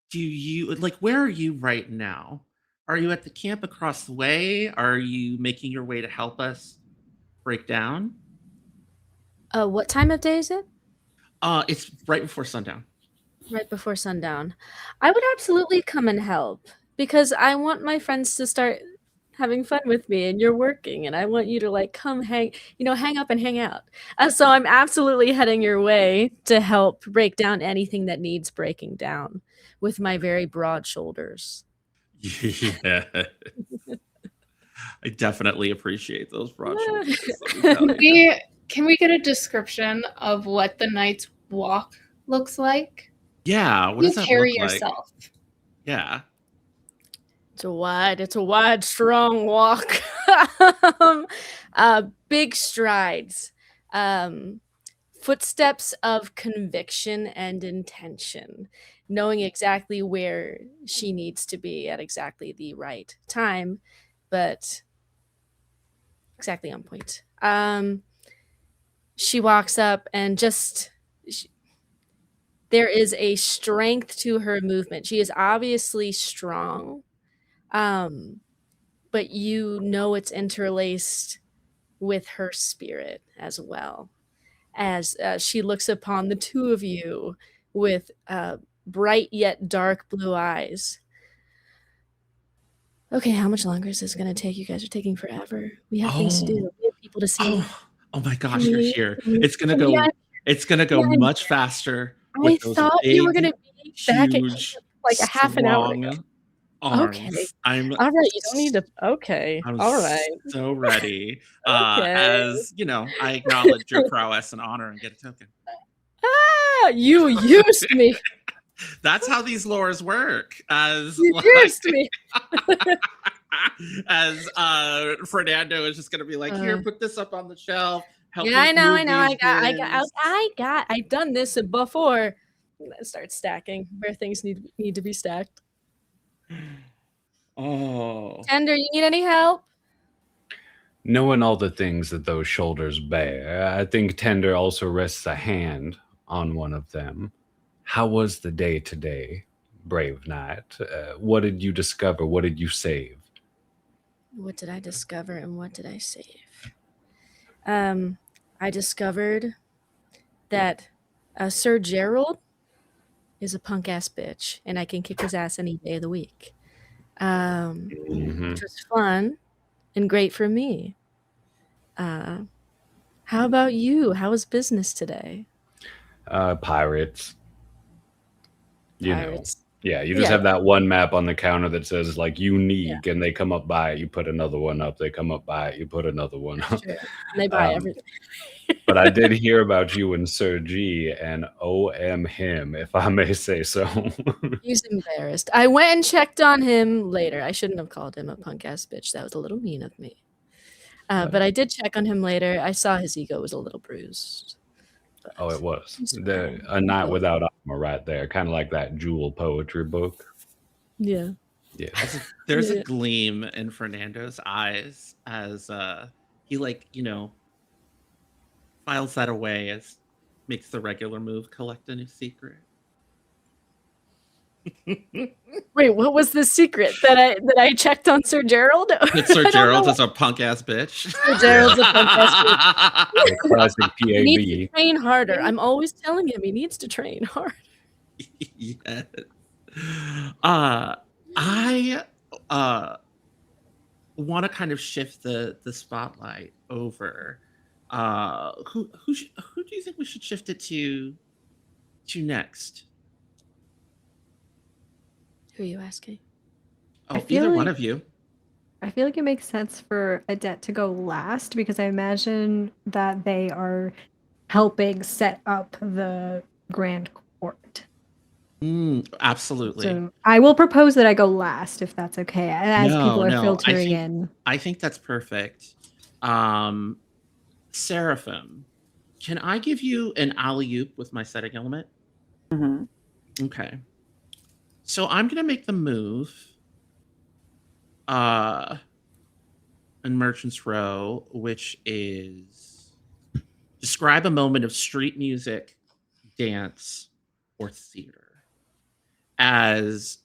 do you like? Where are you right now? Are you at the camp across the way? Are you making your way to help us break down? What time of day is it? It's right before sundown. Right before sundown. I would absolutely come and help because I want my friends to start having fun with me, and you're working, and I want you to like come hang up and hang out. So I'm absolutely heading your way to help break down anything that needs breaking down with my very broad shoulders. Yeah. I definitely appreciate those broad shoulders. Let me tell you. Can we get a description of what the night's walk looks like? Yeah, what You does that carry look like? yourself. Yeah. It's a wide, strong walk. Big strides. Footsteps of conviction and intention, knowing exactly where she needs to be at exactly the right time, but exactly on point. She walks up and there is a strength to her movement. She is obviously strong, but you know it's interlaced with her spirit as well, as she looks upon the two of you with bright yet dark blue eyes. Okay, how much longer is this going to take? You guys are taking forever. We have things to do. We have people to see. Oh my gosh, you're here. It's gonna can we go. add- It's gonna go Yeah. much faster I with those thought we were big, going to be back at huge, camp like a half an hour ago. strong arms. Okay. I'm All right, you don't need to. Okay. I'm All right. so ready. Okay. As you know, I acknowledge your prowess and honor and get a token. Ah, you used me. That's how these lores work. As You used me. as Fernando is just gonna be like, here, put this up on the shelf. Help Yeah, me I know. move these bins." I've done this before. Start stacking where things need to be stacked. Oh. Tender, you need any help? Knowing all the things that those shoulders bear, I think Tender also rests a hand on one of them. How was the day today, brave knight? What did you discover? What did you save? What did I discover and what did I save? I discovered that Sir Gerald is a punk ass bitch, and I can kick his ass any day of the week. Which was fun and great for me. How about you? How was business today? Pirates. You Pirates. know. Yeah, you just have that one map on the counter that says like unique, and they come up by it, you put another one up. They come up by it, you put another one up. Sure. They buy everything. But I did hear about you and Sir G, and OM him, if I may say so. He's embarrassed. I went and checked on him later. I shouldn't have called him a punk ass bitch. That was a little mean of me. But I did check on him later. I saw his ego was a little bruised. Oh, it was. A Knight Without Armor right there. Kind of like that Jewel poetry book. Yeah. Yeah. There's a gleam in Fernando's eyes as he files that away, as makes the regular move, collect a new secret. Wait, what was the secret that I checked on Sir Gerald? That Sir Gerald is a punk ass bitch. Sir Gerald's a punk ass bitch. Classic PAB. He needs to train harder. I'm always telling him he needs to train hard. Yes. I want to kind of shift the spotlight over. Who do you think we should shift it to next? Who are you asking? Oh, either one of you. I feel like it makes sense for Adet to go last because I imagine that they are helping set up the Grand Court. Absolutely. So I will propose that I go last if that's okay, as people are filtering in. I think that's perfect. Seraphim, can I give you an alley-oop with my setting element? Mm-hmm. Okay. So I'm gonna make the move in Merchant's Row, which is describe a moment of street music, dance, or theater. As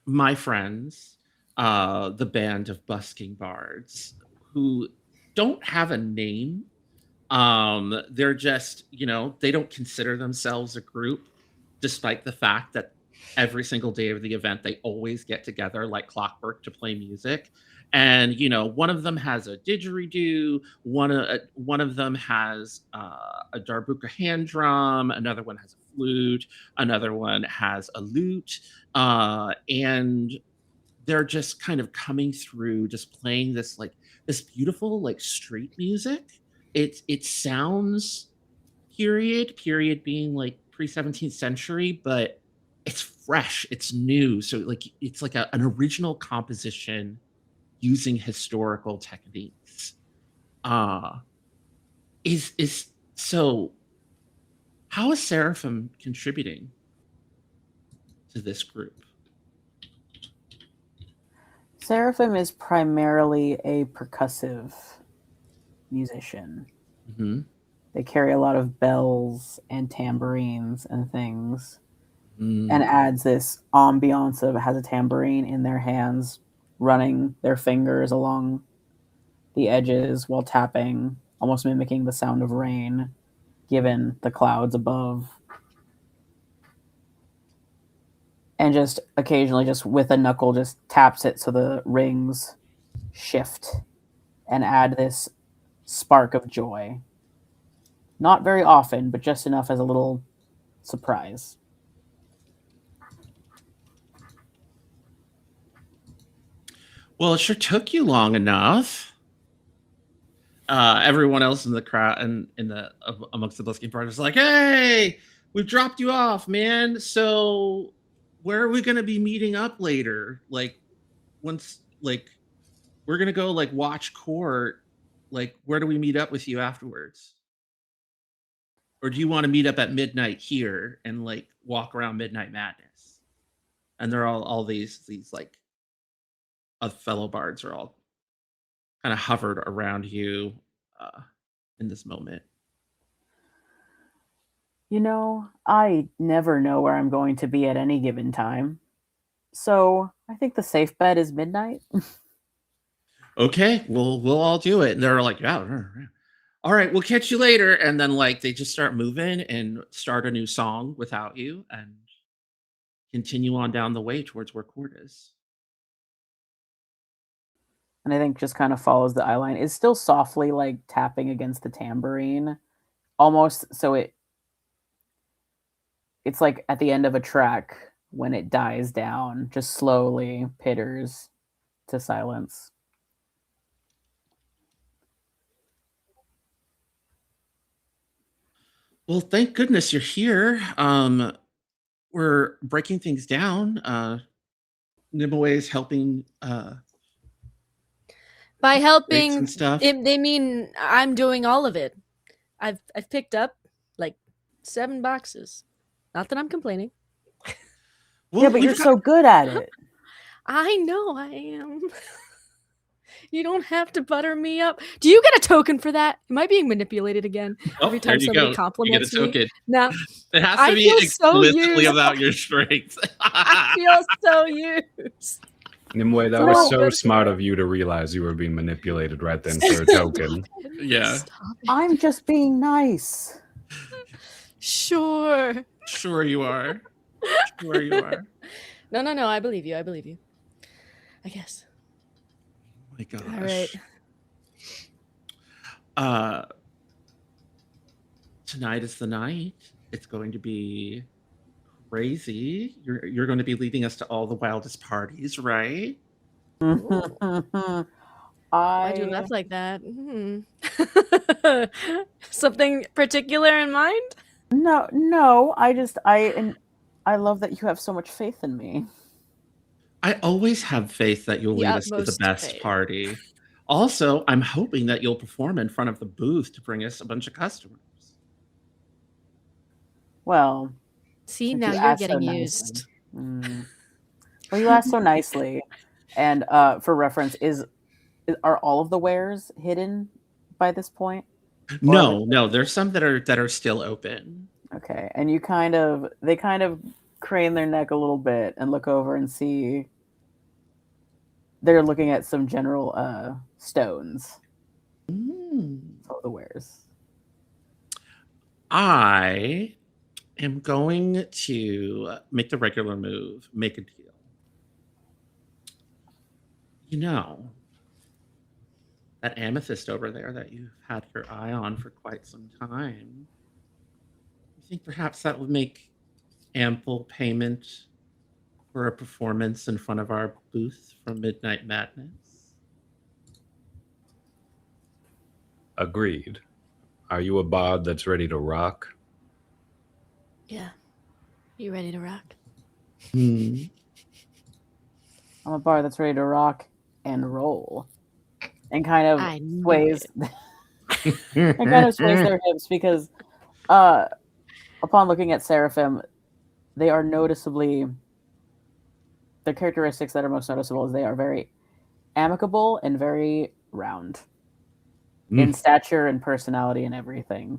my friends, the band of busking bards, who don't have a name, they're just, they don't consider themselves a group, despite the fact that every single day of the event, they always get together like clockwork to play music. And one of them has a didgeridoo, one of them has a darbuka hand drum, another one has a flute, another one has a lute, and they're just kind of coming through, just playing this beautiful like street music. It sounds period being like pre-17th century, but it's fresh, it's new, so like it's like an original composition using historical techniques. Uh is so how is Seraphim contributing to this group? Seraphim is primarily a percussive musician. Mm-hmm. They carry a lot of bells and tambourines and things, Mm. and adds this ambiance of has a tambourine in their hands, running their fingers along the edges while tapping, almost mimicking the sound of rain, given the clouds above. And just occasionally, just with a knuckle, just taps it so the rings shift and add this spark of joy. Not very often, but just enough as a little surprise. Well, it sure took you long enough. Everyone else in the crowd and amongst the busking party is like, "Hey, we've dropped you off, man. So where are we gonna be meeting up later? Like, once we're gonna go like watch court. Like, where do we meet up with you afterwards? Or do you want to meet up at midnight here and like walk around Midnight Madness?" And they're all these like fellow bards are all kind of hovered around you in this moment. I never know where I'm going to be at any given time. So I think the safe bet is midnight. Okay, we'll all do it. And they're like, "Yeah, all right, we'll catch you later." And then like they just start moving and start a new song without you and continue on down the way towards where court is. And I think just kind of follows the eye line. It's still softly like tapping against the tambourine, almost so it's like at the end of a track when it dies down, just slowly pitters to silence. Well, thank goodness you're here. We're breaking things down. Nimue is helping By and helping, stuff. they mean I'm doing all of it. I've picked up like 7 boxes. Not that I'm complaining. Well, Yeah, but you're so good at it. I know I am. You don't have to butter me up. Do you get a token for that? Am I being manipulated again? Every time somebody compliments you get a me? token. No. It has I to be feel so explicitly used. about your strengths. I feel so used. Nimue, that No, was so but- smart of you to realize you were being manipulated right then for a token. Yeah. Stop it. I'm just being nice. Sure. Sure you are. Sure you are. No. I believe you. I guess. Oh my gosh. All right. Tonight is the night. It's going to be crazy. You're going to be leading us to all the wildest parties, right? Why do you laugh like that? Something particular in mind? No. I love that you have so much faith in me. I always have faith that you'll The lead us to the utmost best faith. party. Also, I'm hoping that you'll perform in front of the booth to bring us a bunch of customers. Well, See, since now you you're asked so getting nicely. used. Well, you asked so nicely. And for reference, are all of the wares hidden by this point? No, there's some that are still open. Okay, and they kind of crane their neck a little bit and look over and see they're looking at some general stones. All the wares. I am going to make the regular move, make a deal. that amethyst over there that you've had your eye on for quite some time. You think perhaps that would make ample payment for a performance in front of our booth from Midnight Madness? Agreed. Are you a bard that's ready to rock? Yeah. You ready to rock? I'm a bar that's ready to rock and roll, and kind of I knew sways it. and kind of sways their hips because, upon looking at Seraphim, they are noticeably. The characteristics that are most noticeable is they are very amicable and very round in stature and personality and everything.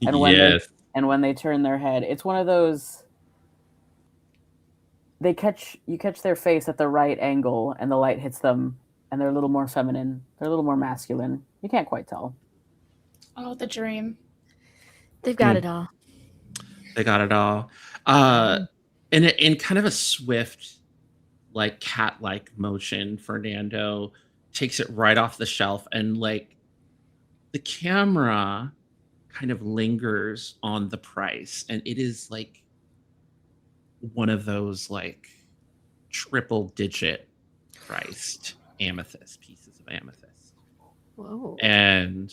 And Yes. when they turn their head, it's one of those. You catch their face at the right angle, and the light hits them, and they're a little more feminine. They're a little more masculine. You can't quite tell. Oh, the dream. They've got it all. They got it all. In kind of a swift, like cat-like motion, Fernando takes it right off the shelf, and like the camera kind of lingers on the price, and it is like one of those like triple digit priced amethyst pieces of amethyst. Whoa. And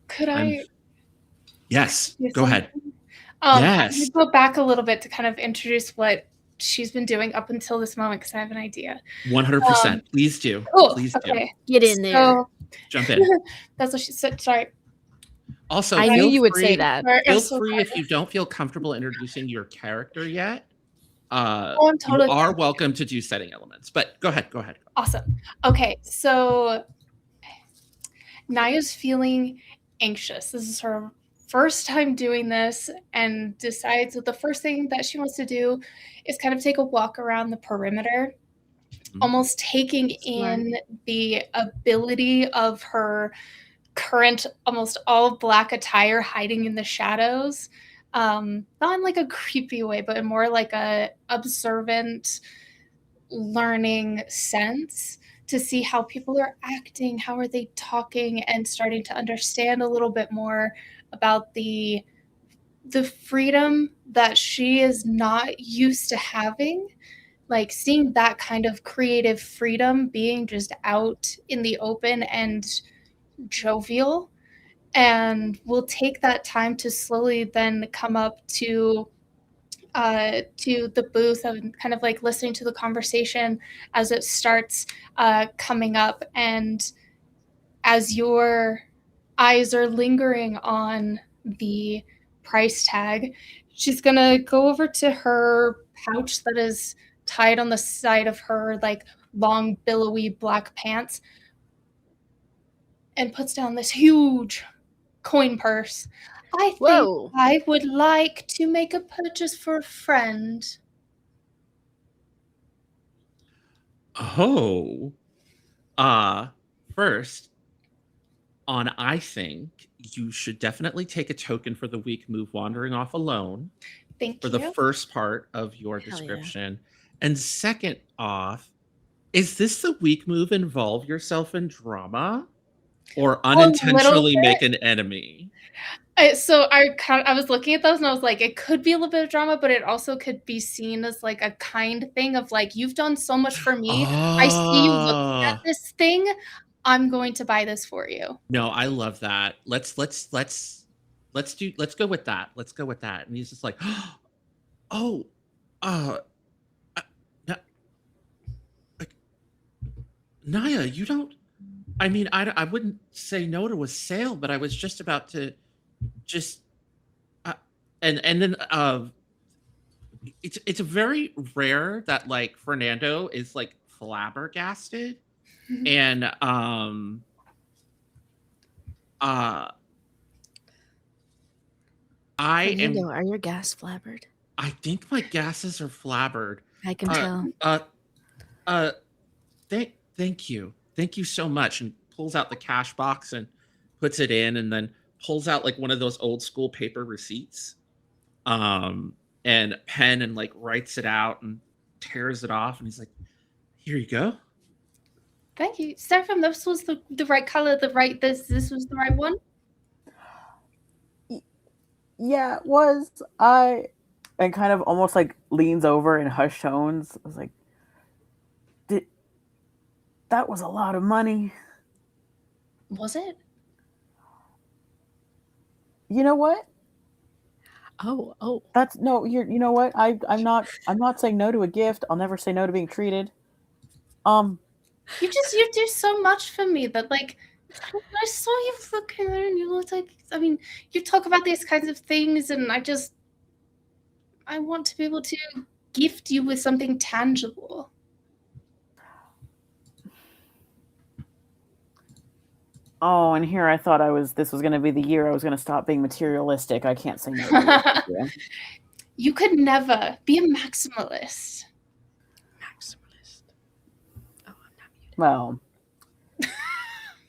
Could I? yes, say go ahead. something? Yes. I'm gonna go back a little bit to kind of introduce what she's been doing up until this moment because I have an idea. 100%. Please do. Oh, Please okay. Get in there. So, Jump in. that's what she said. Sorry. Also, I knew feel you would free- say that. Sorry, I'm Feel so free sorry. if you don't feel comfortable introducing your character yet. I'm totally you are fine. welcome to do setting elements, but go ahead. Awesome. Okay, so Naya's feeling anxious. This is her first time doing this and decides that the first thing that she wants to do is kind of take a walk around the perimeter, almost taking in the ability of her current almost all black attire hiding in the shadows. Not in like a creepy way, but in more like a observant learning sense to see how people are acting, how are they talking, and starting to understand a little bit more about the freedom that she is not used to having. Like seeing that kind of creative freedom being just out in the open and jovial. And we'll take that time to slowly then come up to the booth and kind of like listening to the conversation as it starts coming up. And as your eyes are lingering on the price tag, she's gonna go over to her pouch that is tied on the side of her like long billowy black pants and puts down this huge coin purse. I think Whoa. I would like to make a purchase for a friend. Oh. First, I think you should definitely take a token for the weak move wandering off alone Thank for you. the first part of your Hell yeah. description. And second off, is this the weak move involve yourself in drama or unintentionally make an enemy? So I was looking at those and I was like, it could be a little bit of drama, but it also could be seen as like a kind thing of like, you've done so much for me. I see you looking at this thing. I'm going to buy this for you. No, I love that. Let's go with that. Let's go with that. And he's just like, oh, Naya, you don't. I mean, I wouldn't say no to a sale, but I was just about to, and then it's very rare that like Fernando is like flabbergasted, and Fernando, are your gas flabbered? I think my gases are flabbered. I can tell. Thank you so much, and pulls out the cash box and puts it in, and then pulls out like one of those old school paper receipts, and a pen, and like writes it out and tears it off, and he's like, here you go. Thank you. Seraphim, this was the right color, this was the right one? Yeah, it was. And kind of almost like leans over in hushed tones. I was like, that was a lot of money. Was it? You know what? Oh. That's no, you know what? I'm not saying no to a gift. I'll never say no to being treated. You do so much for me that, like, I saw you looking there and you looked like, I mean, you talk about these kinds of things and I want to be able to gift you with something tangible. Oh, and here I thought this was going to be the year I was going to stop being materialistic. I can't say no to it. You could never be a maximalist. Oh, I'm not muted. Well,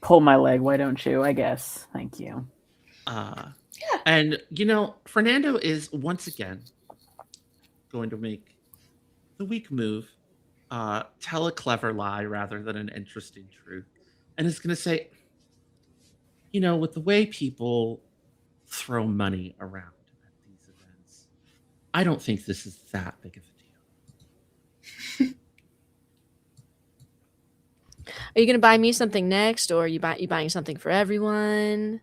pull my leg, why don't you? I guess. Thank you. Yeah. And, Fernando is once again going to make the weak move, tell a clever lie rather than an interesting truth. And is going to say, with the way people throw money around at these events, I don't think this is that big of a deal. Are you gonna buy me something next, or you buying something for everyone,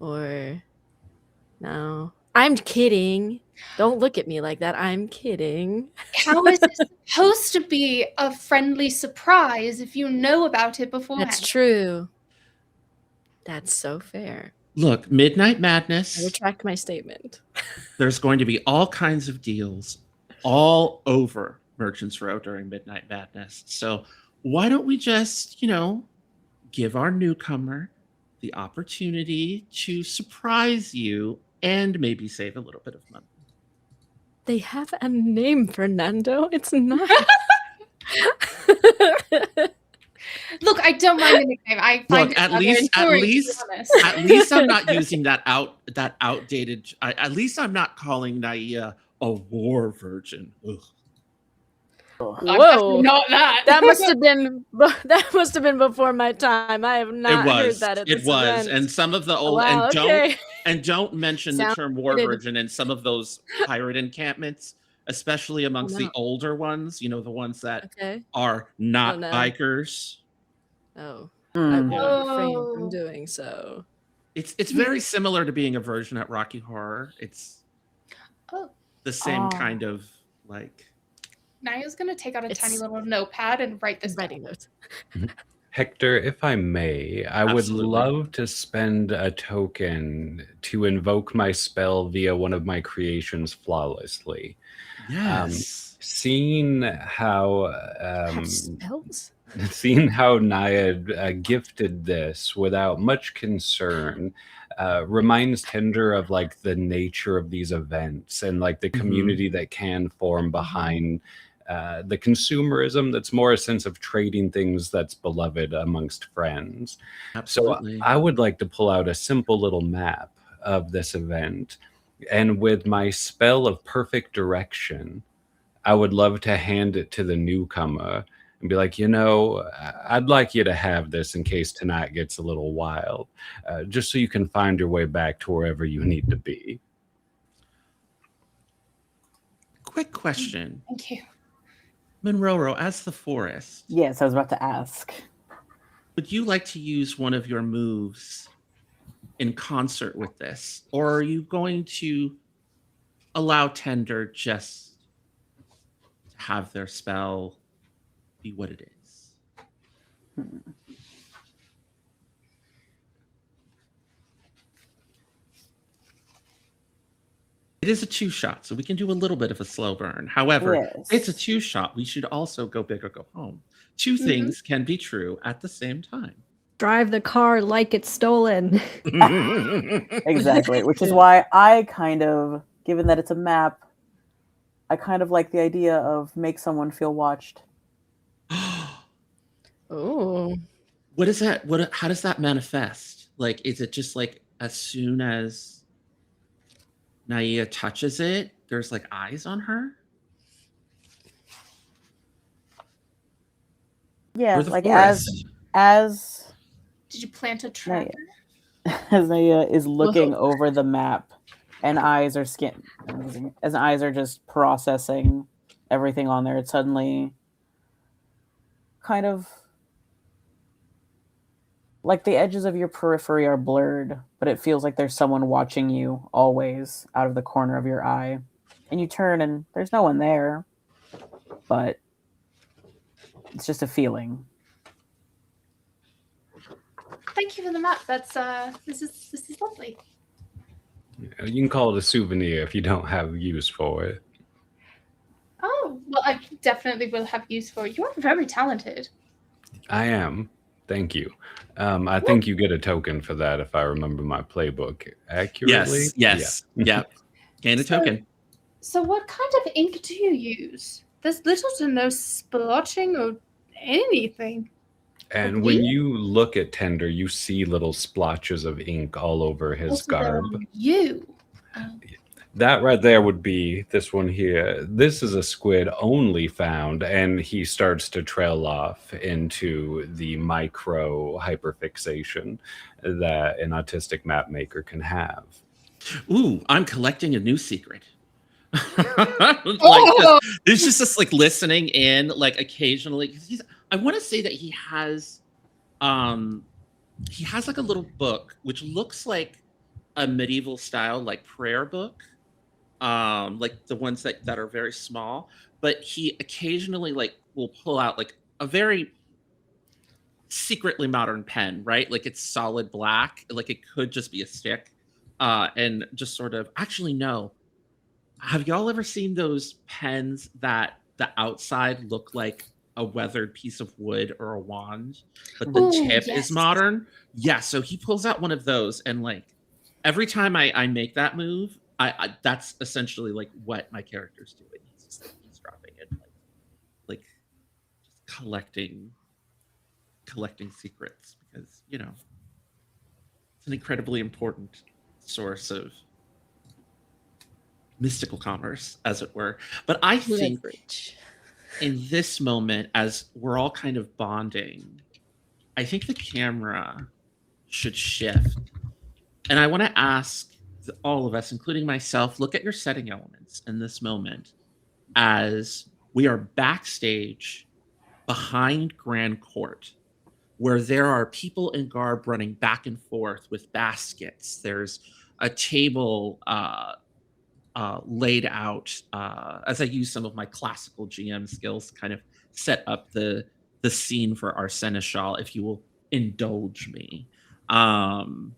or no? I'm kidding. Don't look at me like that. I'm kidding. How is it supposed to be a friendly surprise if you know about it beforehand? That's true. That's so fair. Look, Midnight I Madness, retract my statement. there's going to be all kinds of deals all over Merchants Row during Midnight Madness. So why don't we just, give our newcomer the opportunity to surprise you and maybe save a little bit of money? They have a name, Fernando. It's not. Look, I don't mind the nickname. I find Look, it at rather least enduring, to be honest. at least I'm not using that outdated. At least I'm not calling Naia a war virgin. Ugh. I'm definitely not that. That must have been before my time. I have not heard that at this event. And some of the old Wow, okay. don't mention the term war Sounded- virgin in some of those pirate encampments, especially amongst the older ones. The ones that are not bikers. Oh, I will refrain Oh. from doing so. It's very similar to being a virgin at Rocky Horror. It's the same kind of like. Naia's gonna take out a tiny little notepad and write this writing down. notes. Hector, if I may, I Absolutely. would love to spend a token to invoke my spell via one of my creations flawlessly. Yes. Seeing how Have spells? seeing how Naya gifted this without much concern reminds Tender of like the nature of these events and like the community that can form behind the consumerism that's more a sense of trading things that's beloved amongst friends. Absolutely. So I would like to pull out a simple little map of this event, and with my spell of perfect direction, I would love to hand it to the newcomer and be like, I'd like you to have this in case tonight gets a little wild, just so you can find your way back to wherever you need to be. Quick question. Thank you. Monroe, as the forest. Yes, I was about to ask. Would you like to use one of your moves in concert with this? Or are you going to allow Tender just to have their spell be what it is? It is a 2-shot, so we can do a little bit of a slow burn. However, it's a 2-shot. We should also go big or go home. Two things can be true at the same time. Drive the car like it's stolen. Exactly, which is why I kind of, given that it's a map, I kind of like the idea of make someone feel watched. Oh. What is that? How does that manifest? Like, is it just like as soon as Naia touches it, there's like eyes on her? Yeah, Or the like forest? as Did you plant a Naya, tracker? as Naya is looking Whoa. over the map, and eyes are as eyes are just processing everything on there. It suddenly kind of like the edges of your periphery are blurred, but it feels like there's someone watching you always out of the corner of your eye. And you turn and there's no one there, but it's just a feeling. Thank you for the map. That's this is lovely. You can call it a souvenir if you don't have use for it. Oh, well, I definitely will have use for it. You are very talented. I am. Thank you. I think you get a token for that if I remember my playbook accurately. Yes. Yep. Gain a token. So what kind of ink do you use? There's little to no splotching or anything. And Like when ink? you look at Tender, you see little splotches of ink all over his Also, they're garb. on you. That right there would be this one here. This is a squid only found, and he starts to trail off into the micro hyperfixation that an autistic map maker can have. Ooh, I'm collecting a new secret. Oh! There's just this like listening in, like occasionally. 'Cause I want to say that he has like a little book which looks like a medieval style like prayer book, like the ones that are very small, but he occasionally like will pull out like a very secretly modern pen, right? Like it's solid black, like it could just be a stick, and just sort of actually no. Have y'all ever seen those pens that the outside look like a weathered piece of wood or a wand, but the Ooh, tip is yes. modern? Yeah, so he pulls out one of those, and like every time I make that move, I that's essentially like what my character's doing. He's just like eavesdropping and like just collecting secrets because it's an incredibly important source of mystical commerce, as it were. But I think Leverage. in this moment, as we're all kind of bonding, I think the camera should shift. And I want to ask all of us, including myself, look at your setting elements in this moment as we are backstage behind Grand Court, where there are people in garb running back and forth with baskets. There's a table laid out as I use some of my classical GM skills to kind of set up the scene for our seneschal, if you will indulge me. And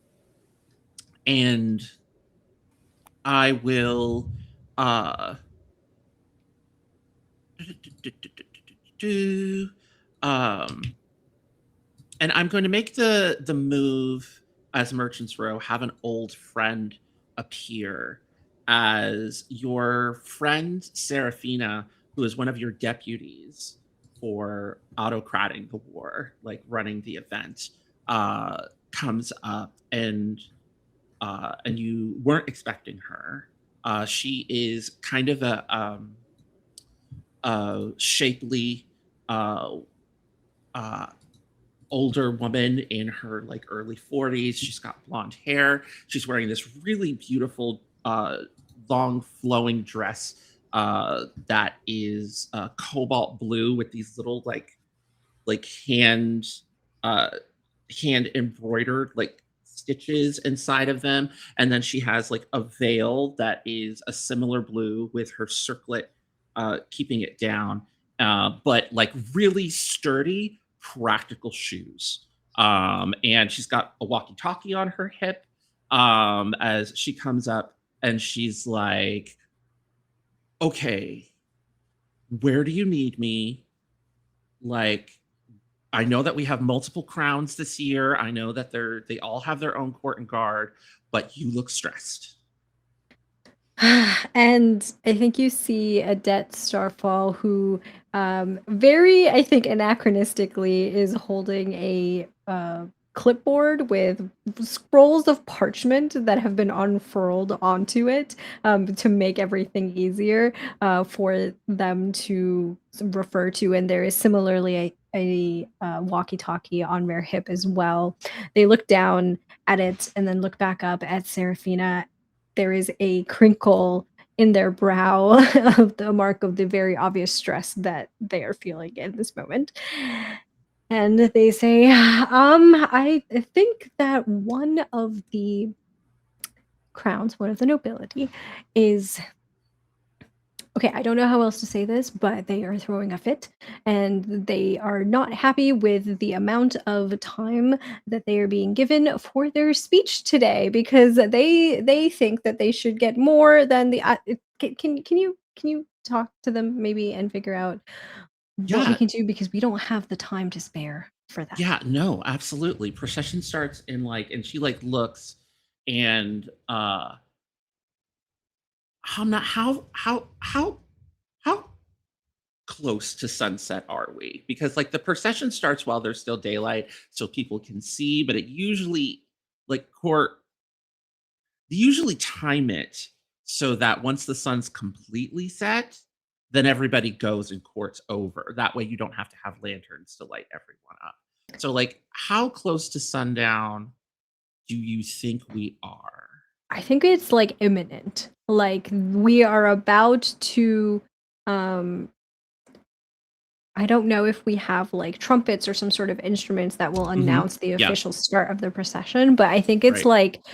I will and I'm going to make the move as Merchant's Row, have an old friend appear as your friend Seraphina, who is one of your deputies for autocrating the war, like running the event, comes up and you weren't expecting her. She is kind of a shapely uh, older woman in her like early 40s. She's got blonde hair. She's wearing this really beautiful long flowing dress that is cobalt blue with these little like uh hand embroidered like stitches inside of them, and then she has like a veil that is a similar blue with her circlet keeping it down, but like really sturdy practical shoes, and she's got a walkie-talkie on her hip as she comes up and she's like, okay, where do you need me? Like, I know that we have multiple crowns this year. I know that they all have their own court and guard, but you look stressed. And I think you see Adet Starfall, who very, I think, anachronistically is holding a clipboard with scrolls of parchment that have been unfurled onto it to make everything easier for them to refer to. And there is similarly a walkie-talkie on their hip as well. They look down at it and then look back up at Seraphina. There is a crinkle in their brow of the mark of the very obvious stress that they are feeling in this moment. And they say, I think that one of the crowns, one of the nobility, is okay. I don't know how else to say this, but they are throwing a fit and they are not happy with the amount of time that they are being given for their speech today because they think that they should get more than the can you talk to them maybe and figure out what we Yeah, can do because we don't have the time to spare for that. yeah, no, absolutely. Procession starts in like, and she like looks, and how close to sunset are we? Because like the procession starts while there's still daylight, so people can see, but it usually like court they usually time it so that once the sun's completely set, then everybody goes and court's over. That way you don't have to have lanterns to light everyone up. So like how close to sundown do you think we are? I think it's like imminent. Like we are about to um I don't know if we have like trumpets or some sort of instruments that will announce the Yeah, official start of the procession, but I think it's right. like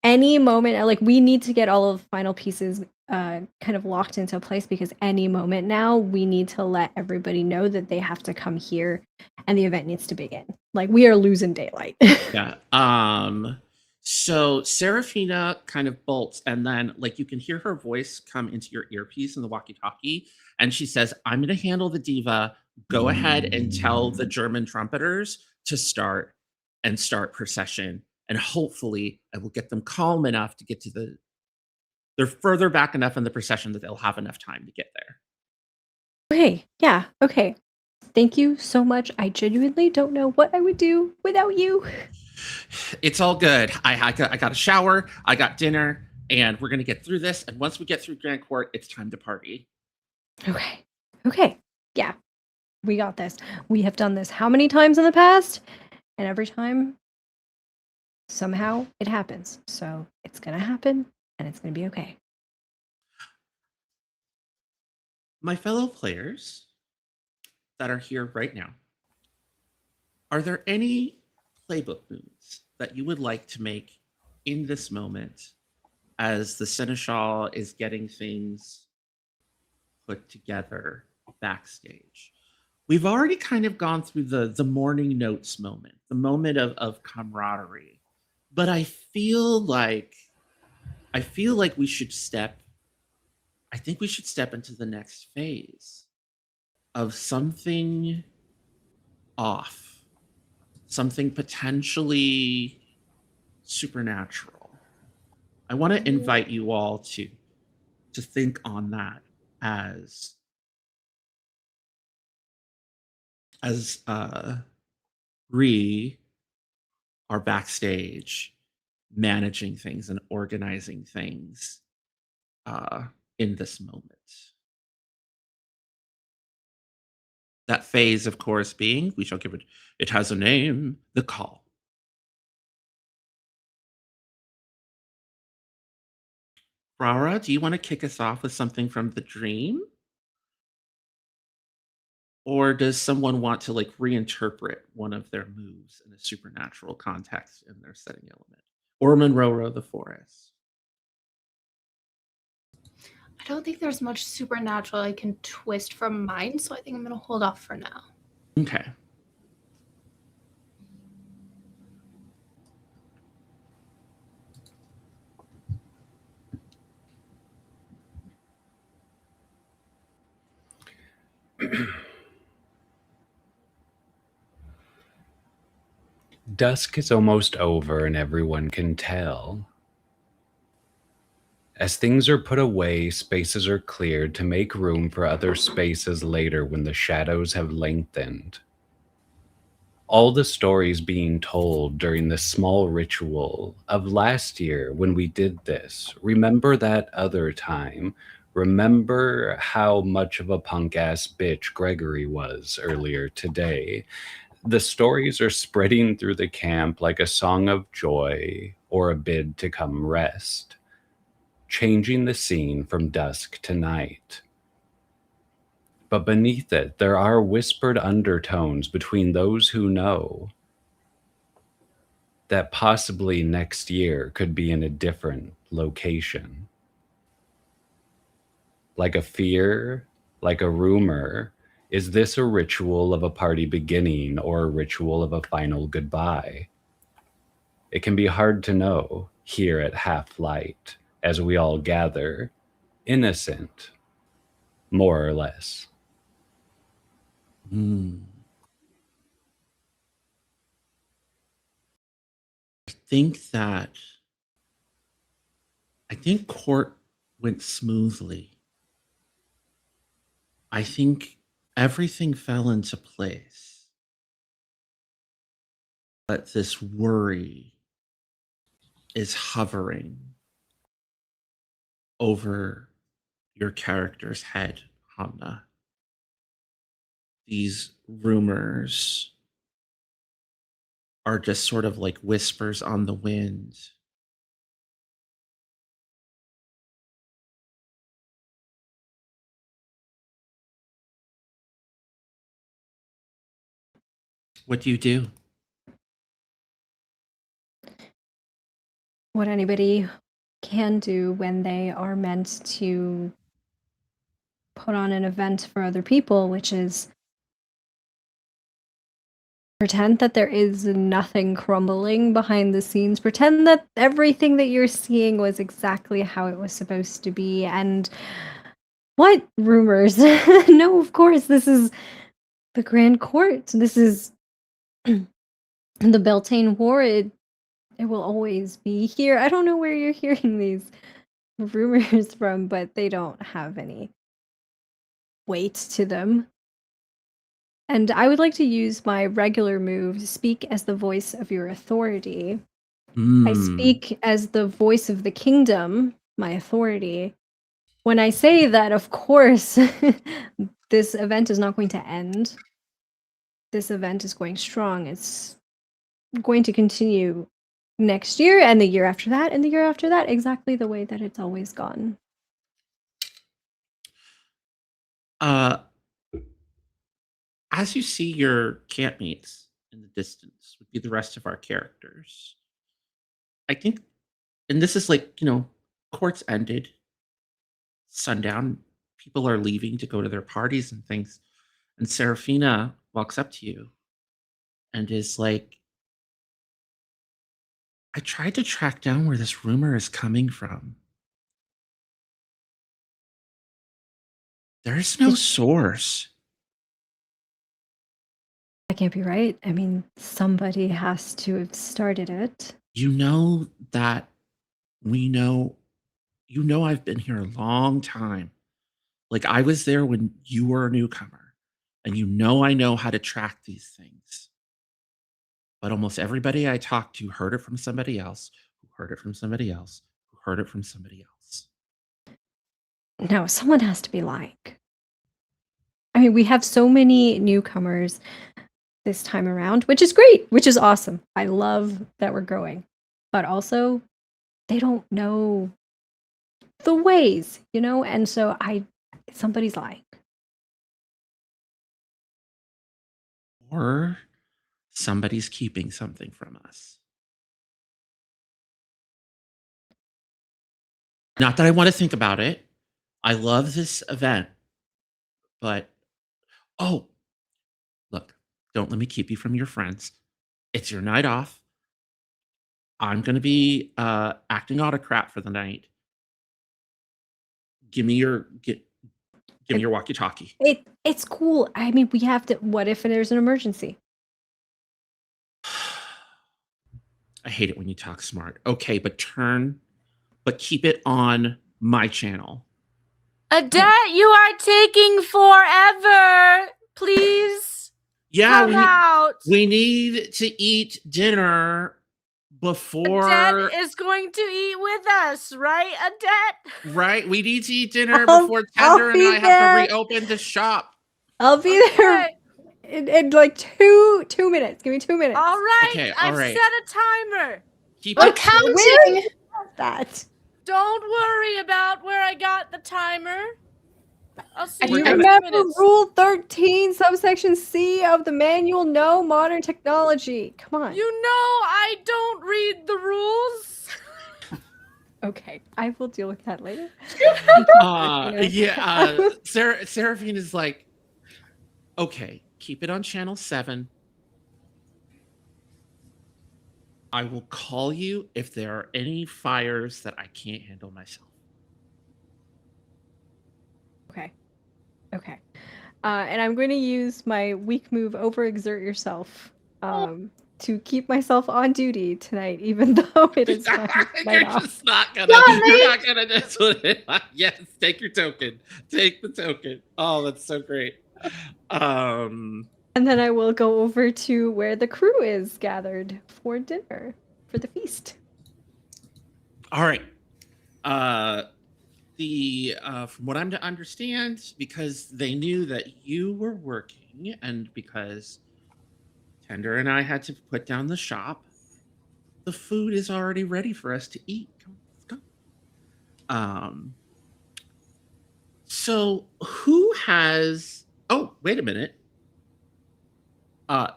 any moment like we need to get all of the final pieces kind of locked into place because any moment now we need to let everybody know that they have to come here and the event needs to begin. Like we are losing daylight. Yeah. So Serafina kind of bolts, and then like you can hear her voice come into your earpiece in the walkie-talkie, and she says, "I'm going to handle the diva. Go ahead and tell the German trumpeters to start procession, and hopefully I will get them calm enough to get to the. They're further back enough in the procession that they'll have enough time to get there." Okay, yeah, okay. Thank you so much. I genuinely don't know what I would do without you. It's all good. I got a shower, I got dinner, and we're gonna get through this. And once we get through Grand Court, it's time to party. Okay. Okay. Yeah. We got this. We have done this how many times in the past? And every time, somehow, it happens. So it's going to happen and it's going to be okay. My fellow players that are here right now, are there any playbook moves that you would like to make in this moment as the Seneschal is getting things put together backstage? We've already kind of gone through the morning notes moment, the moment of camaraderie, but I feel like we should step. I think we should step into the next phase of something off, something potentially supernatural. I want to invite you all to think on that as we are backstage managing things and organizing things in this moment. That phase, of course, being, we shall give it, it has a name, the call. Rara, do you want to kick us off with something from the dream? Or does someone want to like reinterpret one of their moves in a supernatural context in their setting element? Or Monroe the Forest? I don't think there's much supernatural I can twist from mine, so I think I'm going to hold off for now. Okay. Dusk is almost over and everyone can tell. As things are put away, spaces are cleared to make room for other spaces later when the shadows have lengthened. All the stories being told during this small ritual of last year when we did this, remember that other time, Remember how much of a punk-ass bitch Gregory was earlier today? The stories are spreading through the camp like a song of joy or a bid to come rest, changing the scene from dusk to night. But beneath it, there are whispered undertones between those who know that possibly next year could be in a different location. Like a fear, like a rumor, is this a ritual of a party beginning or a ritual of a final goodbye? It can be hard to know here at Half Light as we all gather, innocent, more or less. I think court went smoothly. I think everything fell into place. But this worry is hovering over your character's head, Hamna. These rumors are just sort of like whispers on the wind. What do you do? What anybody can do when they are meant to put on an event for other people, which is pretend that there is nothing crumbling behind the scenes. Pretend that everything that you're seeing was exactly how it was supposed to be. And what rumors? No, of course, this is the Grand Court. This is the Beltane War. It will always be here. I don't know where you're hearing these rumors from, but they don't have any weight to them. And I would like to use my regular move to speak as the voice of your authority. I speak as the voice of the kingdom, my authority. When I say that, of course, this event is not going to end. This event is going strong. It's going to continue next year and the year after that and the year after that, exactly the way that it's always gone. As you see your campmates in the distance would be the rest of our characters. I think, and this is like, courts ended, sundown, people are leaving to go to their parties and things. And Serafina walks up to you and is like, I tried to track down where this rumor is coming from. There's no source. That can't be right. I mean, somebody has to have started it. You know that I've been here a long time. Like I was there when you were a newcomer, and I know how to track these things. But almost everybody I talked to heard it from somebody else, who heard it from somebody else, who heard it from somebody else. No, someone has to be lying. I mean, we have so many newcomers this time around, which is great, which is awesome. I love that we're growing. But also, they don't know the ways, and so somebody's lying. Or somebody's keeping something from us. Not that I want to think about it. I love this event, but look, don't let me keep you from your friends. It's your night off. I'm going to be acting autocrat for the night. Give me your walkie-talkie. It's cool. I mean, we have to. What if there's an emergency? I hate it when you talk smart. Okay, but keep it on my channel. Adette, you are taking forever. Please Yeah, come out. we need to eat dinner before is going to eat with us, right, Adet? right, we need to eat dinner I'll before Tender and be I have there. to reopen the shop. I'll be there in like 2 minutes. Give me 2 minutes. All right, Okay, I've all right. set a timer. Keep I'm it. counting. That. Don't worry about where I got the timer. I'll see And We're you you in gonna- 2 remember minutes. Rule 13, subsection C of the manual, no modern technology. Come on. You know I don't read the rules. Okay, I will deal with that later. Seraphine is like, okay, keep it on channel 7. I will call you if there are any fires that I can't handle myself. Okay. And I'm going to use my weak move, overexert yourself, to keep myself on duty tonight, even though it is my You're night off. just not gonna. You're not gonna just put it. Yes, take your token. Take the token. Oh, that's so great. And then I will go over to where the crew is gathered for dinner, for the feast. All right. From what I'm to understand, because they knew that you were working, and because Tender and I had to put down the shop, the food is already ready for us to eat. Come on, let's go. So who has? Oh, wait a minute.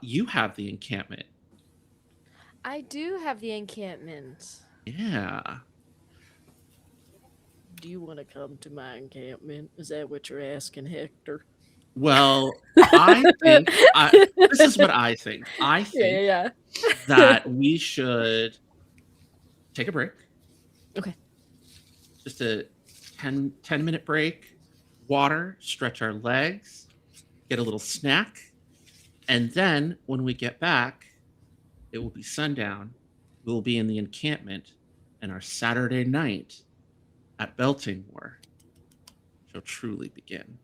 You have the encampment. I do have the encampment. Yeah. Do you want to come to my encampment? Is that what you're asking, Hector? Well, I think this is what I think. I think Yeah. that we should take a break. Okay. Just a 10-minute break, water, stretch our legs, get a little snack. And then when we get back, it will be sundown. We will be in the encampment, and our Saturday night at Beltane shall truly begin.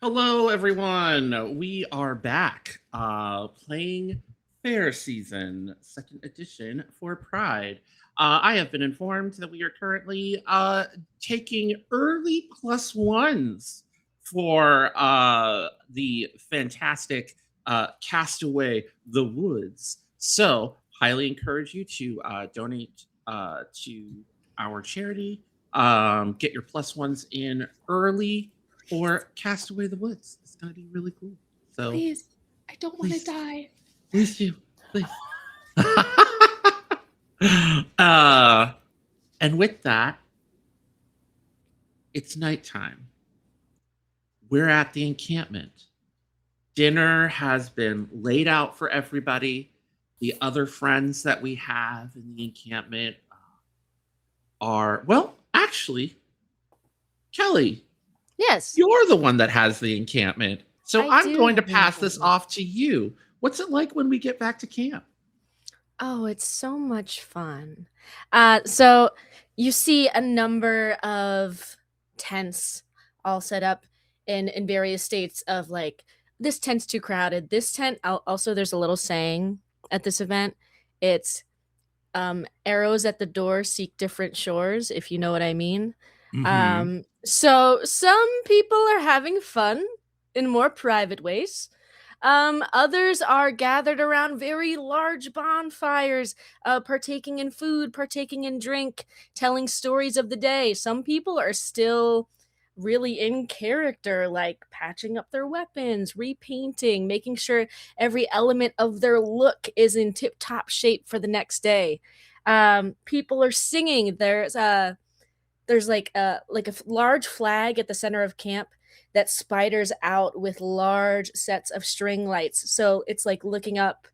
Hello, everyone. We are back playing Fair Season, second edition for Pride. I have been informed that we are currently taking early plus ones for the fantastic Castaway The Woods. So, highly encourage you to donate to our charity. Get your plus ones in early or Castaway the Woods. It's gonna be really cool. So Please, I don't want to Please. die. please do, please. uh, and with that, it's nighttime. We're at the encampment. Dinner has been laid out for everybody. The other friends that we have in the encampment are, well, actually, Kelly, Yes. you're the one that has the encampment. So I I'm do going to have the pass this encampment. off to you. What's it like when we get back to camp? Oh, it's so much fun. So you see a number of tents all set up in various states of like, this tent's too crowded. This tent, also there's a little saying at this event. It's arrows at the door seek different shores, if you know what I mean. So some people are having fun in more private ways. Others are gathered around very large bonfires, partaking in food, partaking in drink, telling stories of the day. Some people are still really in character, like patching up their weapons, repainting, making sure every element of their look is in tip-top shape for the next day. People are singing. There's like a large flag at the center of camp that spiders out with large sets of string lights. So it's like looking up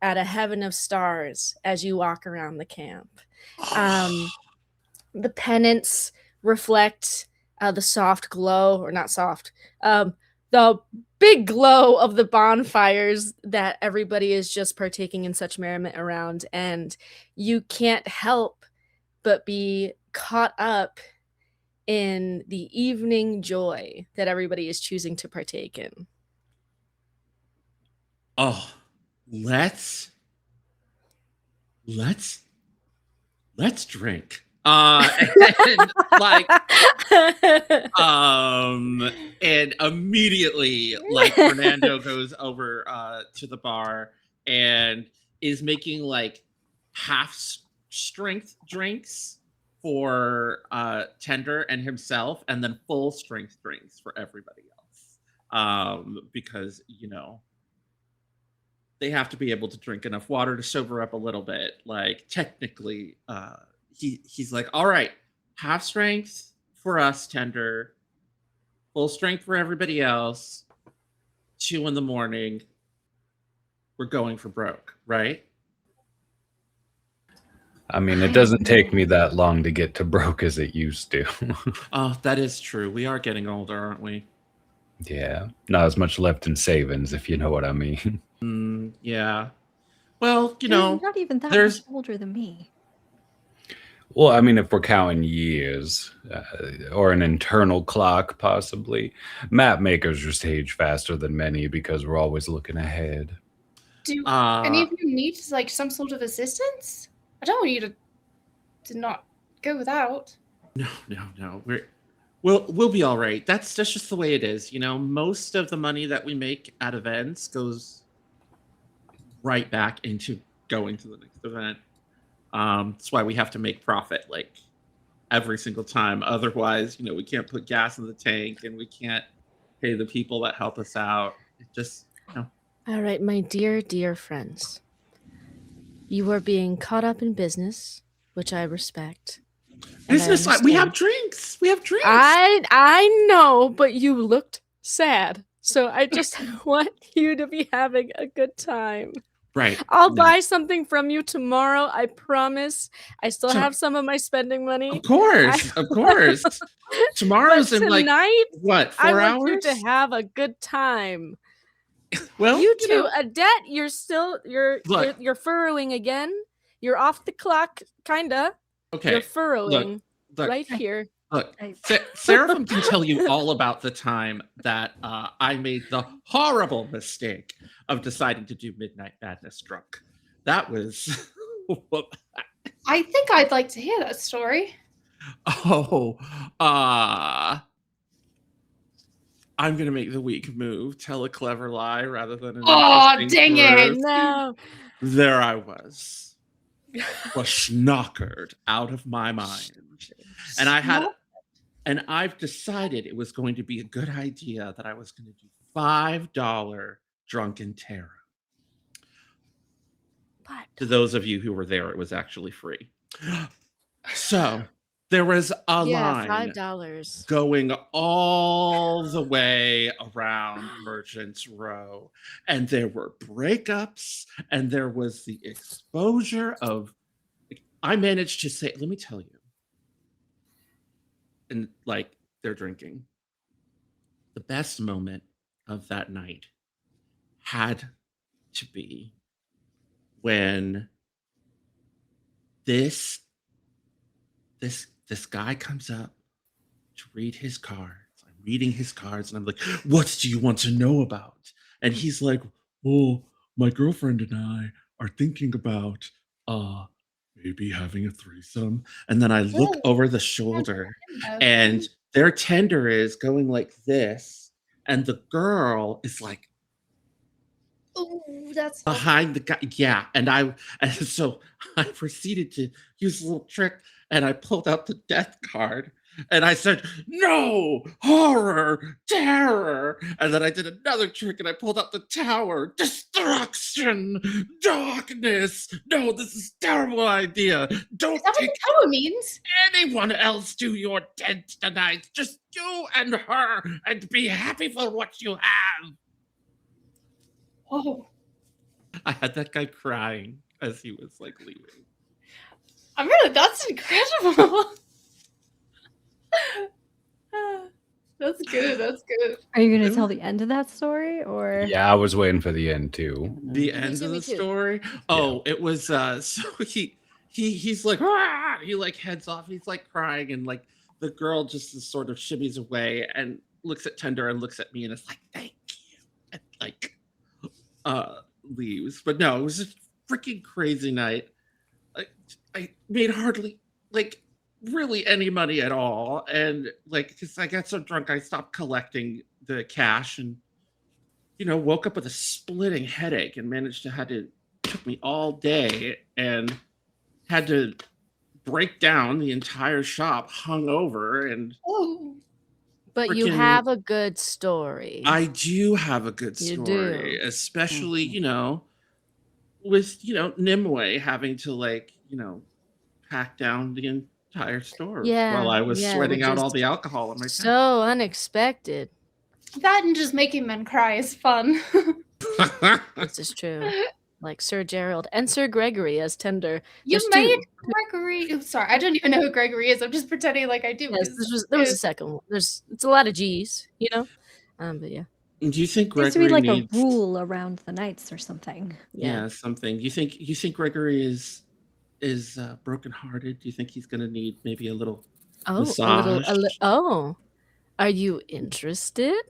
at a heaven of stars as you walk around the camp. The pennants reflect the soft glow, or not soft, the big glow of the bonfires that everybody is just partaking in such merriment around. And you can't help but be caught up in the evening joy that everybody is choosing to partake in. Oh, let's drink. And like and immediately like Fernando goes over to the bar and is making like half strength drinks for Tender and himself, and then full strength drinks for everybody else. Because they have to be able to drink enough water to sober up a little bit. Like technically, he's like, all right, half strength for us, Tender, full strength for everybody else. 2 a.m, we're going for broke, right? I mean, it doesn't take me that long to get to broke as it used to. Oh, that is true. We are getting older, aren't we? Yeah, not as much left in savings, if you know what I mean. Yeah. Well, You're not even that there's- much older than me. Well, I mean, if we're counting years, or an internal clock, possibly. Map makers just age faster than many because we're always looking ahead. Do any of you need like some sort of assistance? I don't want you to not go without. No. We'll be all right. That's just the way it is. Most of the money that we make at events goes right back into going to the next event. That's why we have to make profit like every single time. Otherwise, we can't put gas in the tank and we can't pay the people that help us out. It just, All right, my dear friends. You are being caught up in business, which I respect. and I business. We have understand. drinks. We have drinks. I know, but you looked sad. So I just want you to be having a good time. Right. I'll No. buy something from you tomorrow. I promise. I still So- have some of my spending money. Of course. Of course. Tomorrow's But in like tonight, what, 4 I hours? want you to have a good time. Well, You too, Adette. You're still Look. you're furrowing again. You're off the clock, kinda. Okay. You're furrowing Look, right here. Look, Seraphim can tell you all about the time that I made the horrible mistake of deciding to do Midnight Madness drunk. That was... I think I'd like to hear that story. Oh, I'm gonna make the weak move, tell a clever lie rather than an Oh, interesting dang it. truth. No. There I was schnockered out of my mind. And I've decided it was going to be a good idea that I was going to do $5 drunken tarot. What? To those of you who were there, it was actually free. So there was a line $5. going all the way around Merchants Row, and there were breakups, and there was the exposure of... I managed to say, let me tell you, and like they're drinking. The best moment of that night had to be when this guy comes up to read his cards. I'm reading his cards and I'm like, what do you want to know about? And he's like, well, my girlfriend and I are thinking about maybe having a threesome. And then I look over the shoulder and their tender is going like this, and the girl is like, Oh, that's behind the guy. Yeah. And so I proceeded to use a little trick, and I pulled out the death card and I said, no, horror, terror. And then I did another trick and I pulled out the tower, destruction, darkness. No, this is a terrible idea. Don't Is that what take the tower means? anyone else to your tent tonight. Just you and her, and be happy for what you have. Oh, I had that guy crying as he was like leaving. that's incredible. That's good. That's good. Are you going to tell the end of that story, or? Yeah, I was waiting for the end too. The end of me the too. story. Oh, it was so he's like, "Ah!" He like heads off. He's like crying, and like the girl just sort of shimmies away and looks at Tender and looks at me and is like, thank you, and like leaves. But no, it was a freaking crazy night. I made hardly like really any money at all, and like because I got so drunk I stopped collecting the cash, and woke up with a splitting headache and took me all day, and had to break down the entire shop hungover. And Oh, But you have a good story. I do have a good You story, do. especially with Nimue having to pack down the entire store while I was sweating which out all is the alcohol in my tent. so unexpected. that and just making men cry is fun. This is true. Like Sir Gerald and Sir Gregory as Tender. You There's made two. Gregory. Sorry, I don't even know who Gregory is. I'm just pretending like I do. Yes, there was a second one. It's a lot of G's, but yeah. Do you think There used to Gregory be like needs a rule around the nights or something. Yeah, something. You think Gregory is brokenhearted? Do you think he's gonna need maybe a little massage? Oh, are you interested?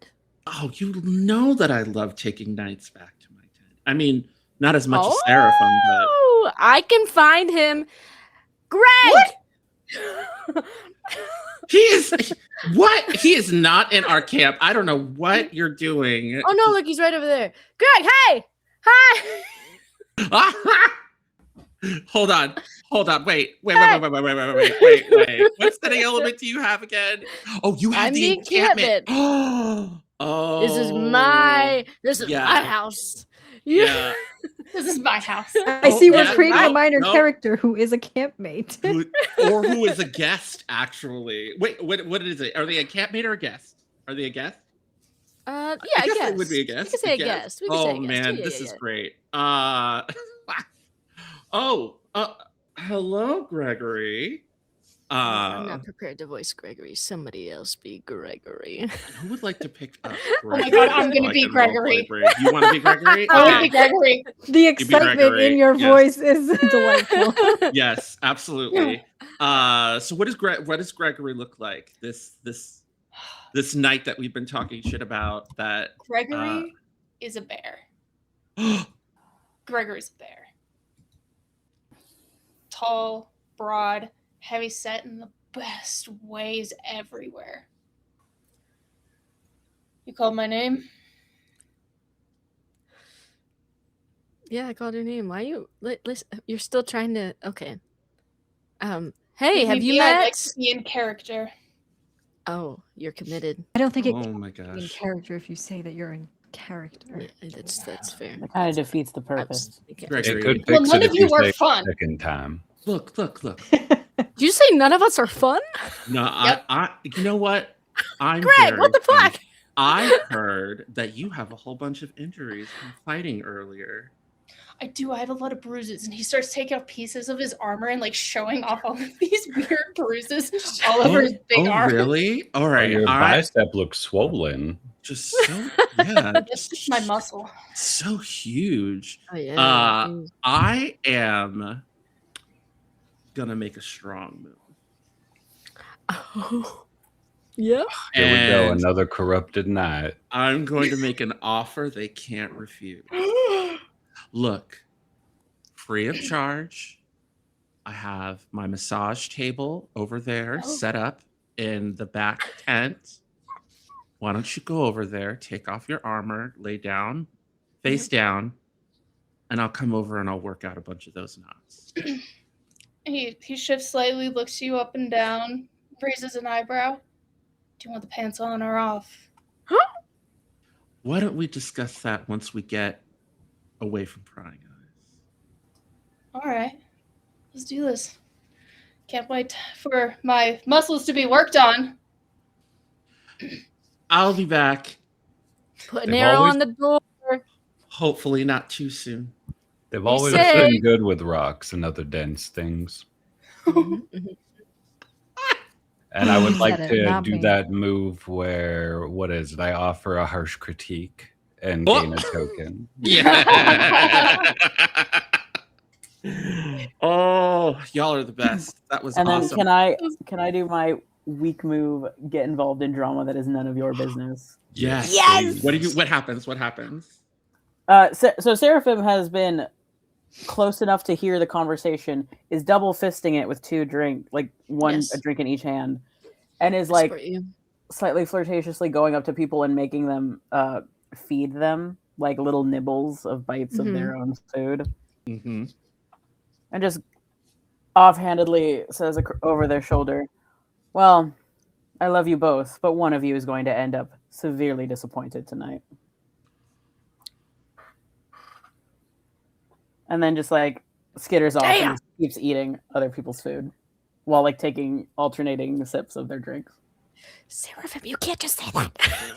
Oh, you know that I love taking nights back to my tent. I mean, not as much as Seraphim, but I can find him. Greg! he is what? He is not in our camp. I don't know what you're doing. Oh no, look, he's right over there. Greg, hey! Hi! Hold on. Wait. What's setting element do you have again? Oh, you have I'm the encampment. Oh, This is my Yeah. house. yeah. This is my house. I see we're yeah. creating a No, minor no. character who is a campmate. Who is a guest? Actually, wait. What is it? Are they a campmate or a guest? Are they a guest? Yeah, I guess guess. it would be a guest. We could say a guest. We could say a guest. Man, Yeah, this yeah, is yeah. great. Hello, Gregory. I'm not prepared to voice Gregory. Somebody else be Gregory. Who would like to pick up? Oh my God, I'm gonna so I be can roleplay Gregory. You want to be Gregory? I want to Okay. be Gregory. The excitement Gregory, in your yes. voice is delightful. Yes, absolutely. So what does Gregory look like? This night that we've been talking shit about. That Gregory is a bear. Gregory's a bear. Tall, broad, heavy set in the best ways everywhere. You called my name? Yeah, I called your name. Why you? Listen, you're still trying to. Okay. Hey, have you I'd met? like to be in character. Oh, you're committed. I don't think it Oh can my be in gosh. character if you say that you're in character. Yeah, that's fair. It kind of defeats the I was purpose. thinking- Gregory. It could Well, fix none it of if you you were say fun. second time. Look. Did you say none of us are fun? No, Yep. I you know what? I'm Greg, what the very- fuck? I heard that you have a whole bunch of injuries from fighting earlier. I do. I have a lot of bruises, and he starts taking off pieces of his armor and like showing off all of these weird bruises all over his big arm. Really? All Oh, right. your I bicep looks swollen. just so yeah, That's just my muscle. so huge. Oh yeah. I am gonna make a strong move. Oh. Yeah. Here we go, And another corrupted night. I'm going to make an offer they can't refuse. Look, free of charge. I have my massage table over there set up in the back tent. Why don't you go over there, take off your armor, lay down, face down, and I'll come over and I'll work out a bunch of those knots. He shifts slightly, looks you up and down, raises an eyebrow. Do you want the pants on or off? Why don't we discuss that once we get away from prying eyes? All right, let's do this. Can't wait for my muscles to be worked on. I'll be back. Put an They've arrow always- on the door. Hopefully not too soon. They've always say- been good with rocks and other dense things. And I would like Said it, to not do me. that move where, what is it? I offer a harsh critique and Oh! gain a token. Yeah. Oh, y'all are the best. That was And then awesome. can I do my weak move? Get involved in drama that is none of your business. Yes. Yes! What happens? What happens? So Seraphim has been close enough to hear the conversation. Is double fisting it with two drink, like one Yes. a drink in each hand, and is I like support you. slightly flirtatiously going up to people and making them feed them like little nibbles of bites of their own food, Mm-hmm. and just offhandedly says over their shoulder, "Well, I love you both, but one of you is going to end up severely disappointed tonight." And then just like skitters off Damn! and just keeps eating other people's food while like taking alternating sips of their drinks. Seraphim, you can't just say that.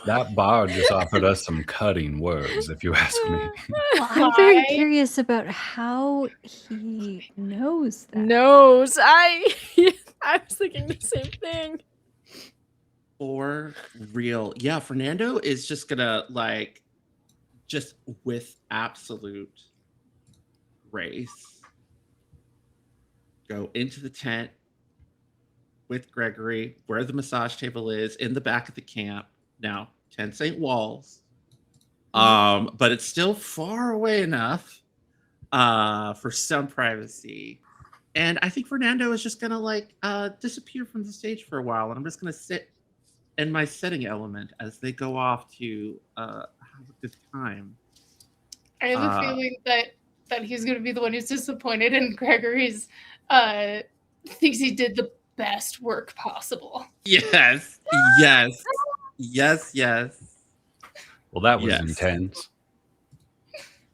That bard just offered us some cutting words, if you ask me. Well, I'm very Why? curious about how he knows that. Knows. I was thinking the same thing. For real. Yeah, Fernando is just gonna like just with absolute grace go into the tent with Gregory where the massage table is in the back of the camp. Now, tents ain't walls. But it's still far away enough for some privacy. And I think Fernando is just gonna like disappear from the stage for a while, and I'm just gonna sit in my setting element as they go off to have a good time. I have a feeling that he's going to be the one who's disappointed, and Gregory's thinks he did the best work possible. Yes, yes, yes, yes. Well, that was Yes. intense.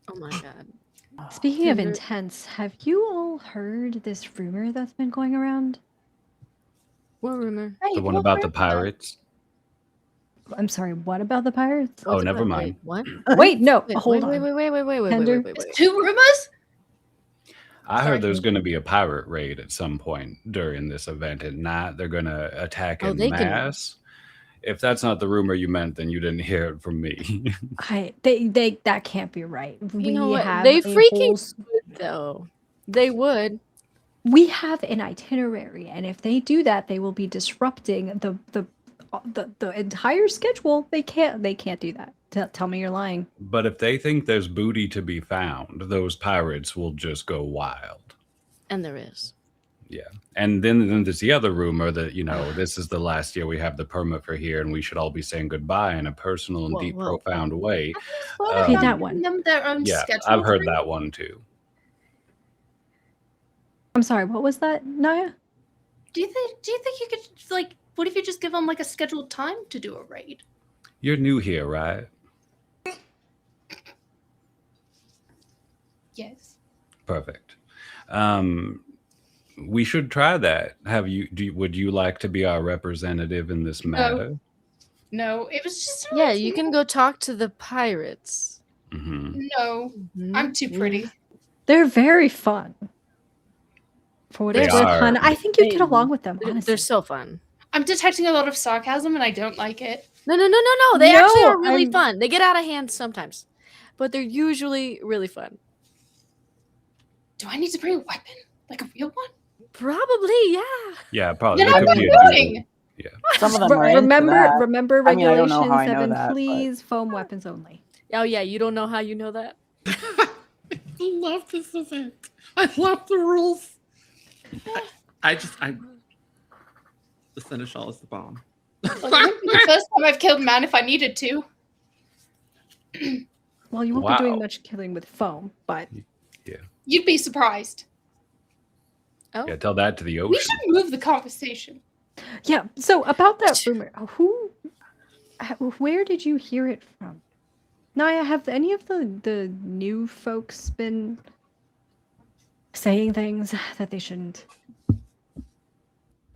Oh my god. Speaking of Tinder- intense, have you all heard this rumor that's been going around? What rumor? The one about the pirates. I'm sorry, what about the pirates? Oh, What's never about- mind. What? Wait, no, Wait, hold wait, on. wait, Tender? wait. Two rumors? I Sorry. heard there's going to be a pirate raid at some point during this event at night. They're going to attack Oh, en they can- mass. If that's not the rumor you meant, then you didn't hear it from me. They that can't be right. You know what? have They a freaking whole would, though. They would. we have an itinerary, and if they do that, they will be disrupting the entire schedule. They can't do that. Tell me you're lying. But if they think there's booty to be found, those pirates will just go wild. And there is. Yeah. And then there's the other rumor that, this is the last year we have the permit for here and we should all be saying goodbye in a personal and deep, profound way. Okay, that one. Them their own Yeah, schedule. I've heard that one too. I'm sorry, what was that, Naya? Do you think you could, like, what if you just give them, like, a scheduled time to do a raid? You're new here, right? Yes. Perfect. We should try that. Would you like to be our representative in this matter? No, it was just... Yeah, you can go talk to the pirates. Mm-hmm. No, I'm too pretty. They're very fun. For what it's worth, hun, I think you'd get along with them, honestly. They're so fun. I'm detecting a lot of sarcasm and I don't like it. No. They actually are really fun. They get out of hand sometimes, but they're usually really fun. Do I need to bring a weapon? Like a real one? Probably, yeah. Yeah, probably. Then I'm not going! Yeah. Some of them are remember I mean, I don't Regulation know how I know 7, that, please, foam weapons only. Oh, yeah, you don't know how you know that? I love this event. I love the rules. The Seneschal is the bomb. Like, it wouldn't be the first time I've killed man if I needed to. Well, you won't be doing much killing with foam, but... Yeah. You'd be surprised. Oh. Yeah, tell that to the ocean. We should move the conversation. Yeah, so about that rumor, where did you hear it from? Naya, have any of the new folks been saying things that they shouldn't?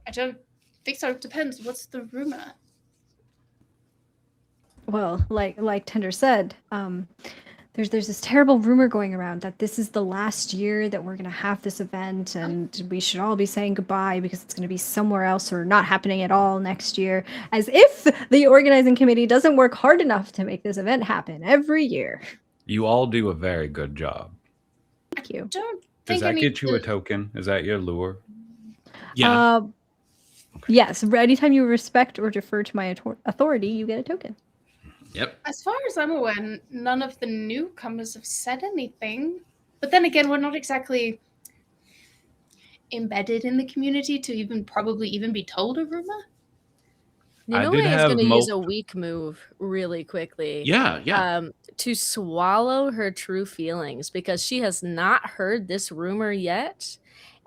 I don't think so. It depends. What's the rumor? Well, like Tender said, there's this terrible rumor going around that this is the last year that we're going to have this event and we should all be saying goodbye because it's going to be somewhere else or not happening at all next year, as if the organizing committee doesn't work hard enough to make this event happen every year. You all do a very good job. Thank you. Does that get you a token? Is that your lure? Yeah. Yes, anytime you respect or defer to my authority, you get a token. Yep. As far as I'm aware, none of the newcomers have said anything. But then again, we're not exactly embedded in the community to probably even be told a rumor. Ninoue is going to use a weak move really quickly. Yeah. To swallow her true feelings because she has not heard this rumor yet.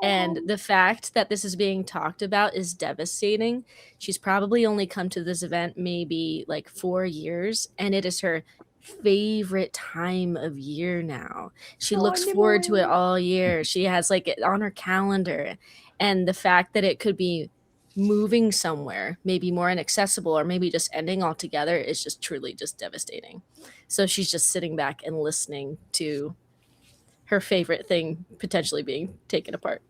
And the fact that this is being talked about is devastating. She's probably only come to this event maybe like 4 years, and it is her favorite time of year now. She looks forward to it all year. She has like it on her calendar. And the fact that it could be moving somewhere, maybe more inaccessible or maybe just ending altogether is just truly just devastating. So she's just sitting back and listening to her favorite thing potentially being taken apart.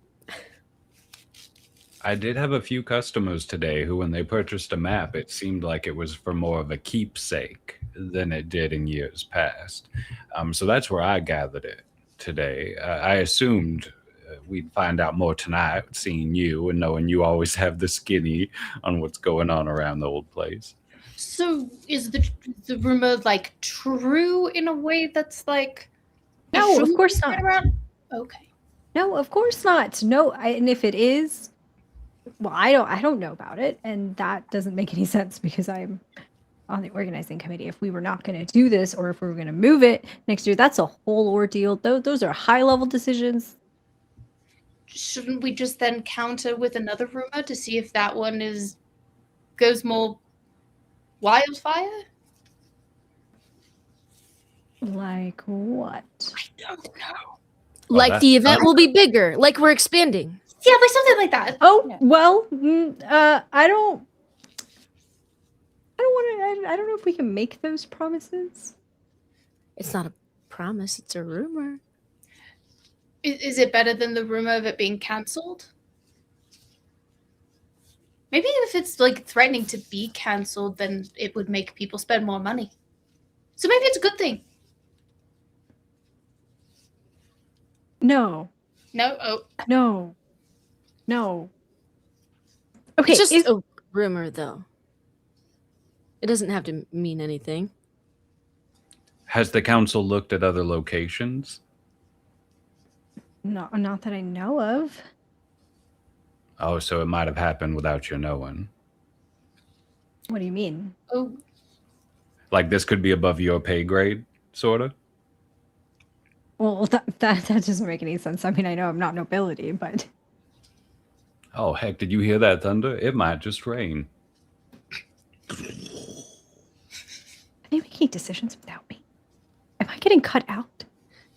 I did have a few customers today who, when they purchased a map, it seemed like it was for more of a keepsake than it did in years past. So that's where I gathered it today. I assumed we'd find out more tonight, seeing you and knowing you always have the skinny on what's going on around the old place. So is the rumor like true in a way that's like... No, of course not. Okay. No, of course not. No, and if it is, well, I don't know about it, and that doesn't make any sense because I'm on the organizing committee. If we were not going to do this, or if we were going to move it next year, that's a whole ordeal. Those are high-level decisions. Shouldn't we just then counter with another rumor to see if that one goes more wildfire? Like what? I don't know. Like the event will be bigger. Like we're expanding. Yeah, like something like that. Oh, well, I don't know if we can make those promises. It's not a promise, it's a rumor. Is it better than the rumor of it being cancelled? Maybe if it's like threatening to be cancelled, then it would make people spend more money. So maybe it's a good thing. No. No? Oh. No. No. Okay, It's just a rumor, though. It doesn't have to mean anything. Has the council looked at other locations? no, not that I know of. Oh, so it might have happened without your knowing. What do you mean? Oh, Like this could be above your pay grade, sort of? Well, that doesn't make any sense. I mean, I know I'm not nobility, but Oh, heck, did you hear that thunder? It might just rain. are you making decisions without me? Am I getting cut out?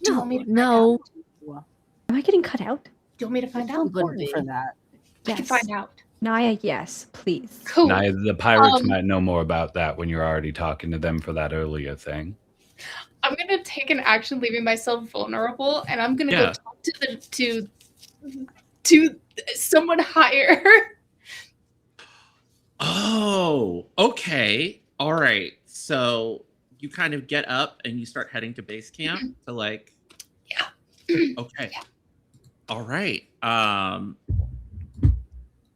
do you No, want me to find no. out? Am I getting cut out? Do you want me to find It's out? important be. for that. I can find out. Naya, yes, please. Cool. Now, the pirates Um, might know more about that when you're already talking to them for that earlier thing. I'm gonna take an action, leaving myself vulnerable, and I'm gonna Yeah. go talk to someone higher. Oh, okay. All right. So you kind of get up and you start heading to base camp to like. Yeah. Okay. Yeah. All right.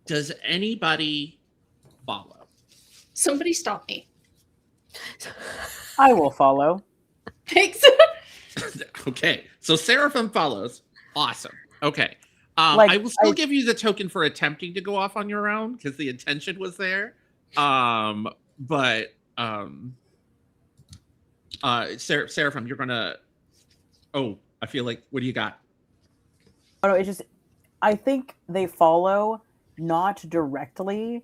Does anybody follow? Somebody stop me. I will follow. Thanks. Okay. So Seraphim follows. Awesome. Okay. Like, I will still I- give you the token for attempting to go off on your own because the intention was there. But Seraphim, you're gonna. Oh, I feel like. What do you got? Oh, no, it's just, I think they follow not directly,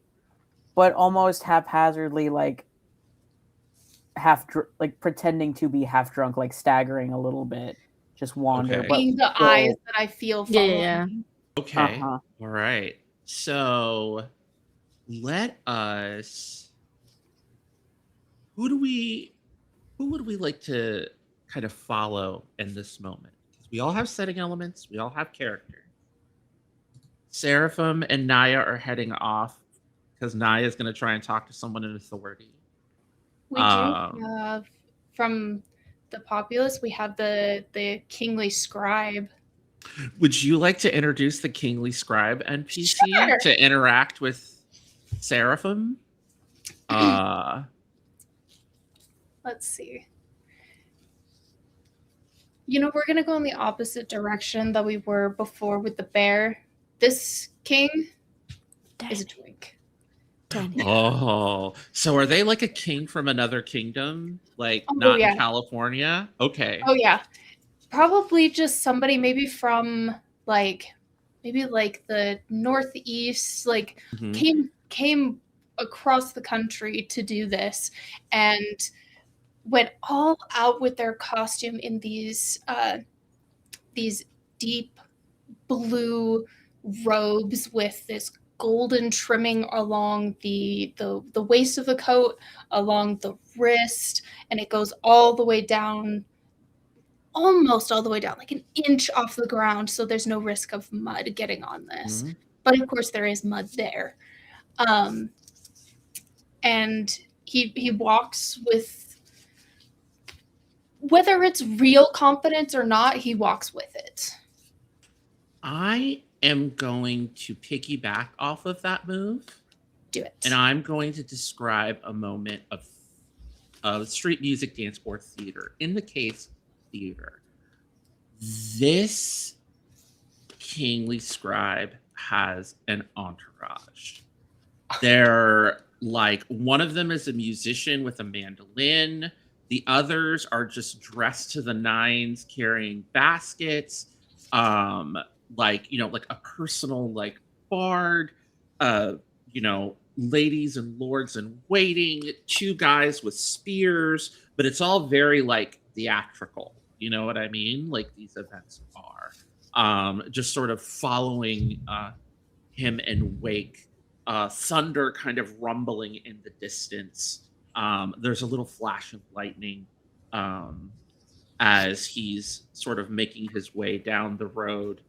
but almost haphazardly, like like pretending to be half drunk, like staggering a little bit, just wander. Okay. But Being the still- eyes that I feel Yeah, following. yeah. Okay. Uh-huh. All right. So let us. Who would we like to kind of follow in this moment? Because we all have setting elements. We all have character. Seraphim and Naya are heading off because Naya is going to try and talk to someone in authority. We do Um, have from the populace. We have the kingly scribe. Would you like to introduce the Kingly Scribe NPC Sure. to interact with Seraphim? Let's see. You know, we're gonna go in the opposite direction that we were before with the bear. This king is a twink. Tiny. Oh, so are they like a king from another kingdom? Like Oh, not yeah. in California? Okay. Oh yeah, probably just somebody maybe from maybe like the northeast, like Mhm. came across the country to do this, and went all out with their costume in these deep blue robes with this golden trimming along the waist of the coat, along the wrist, and it goes all the way down, almost all the way down, like an inch off the ground, so there's no risk of mud getting on this. Mhm. But of course there is mud there. And he walks with, whether it's real confidence or not, he walks with it. I am going to piggyback off of that move, Do it. and I'm going to describe a moment of street music, dance, or theater. In the case theater, this Kingly Scribe has an entourage. They're like, one of them is a musician with a mandolin. The others are just dressed to the nines, carrying baskets. Like a personal like bard. Ladies and lords in waiting. Two guys with spears, but it's all very like theatrical. You know what I mean? Like these events are. Just sort of following him in wake. Thunder kind of rumbling in the distance. There's a little flash of lightning as he's sort of making his way down the road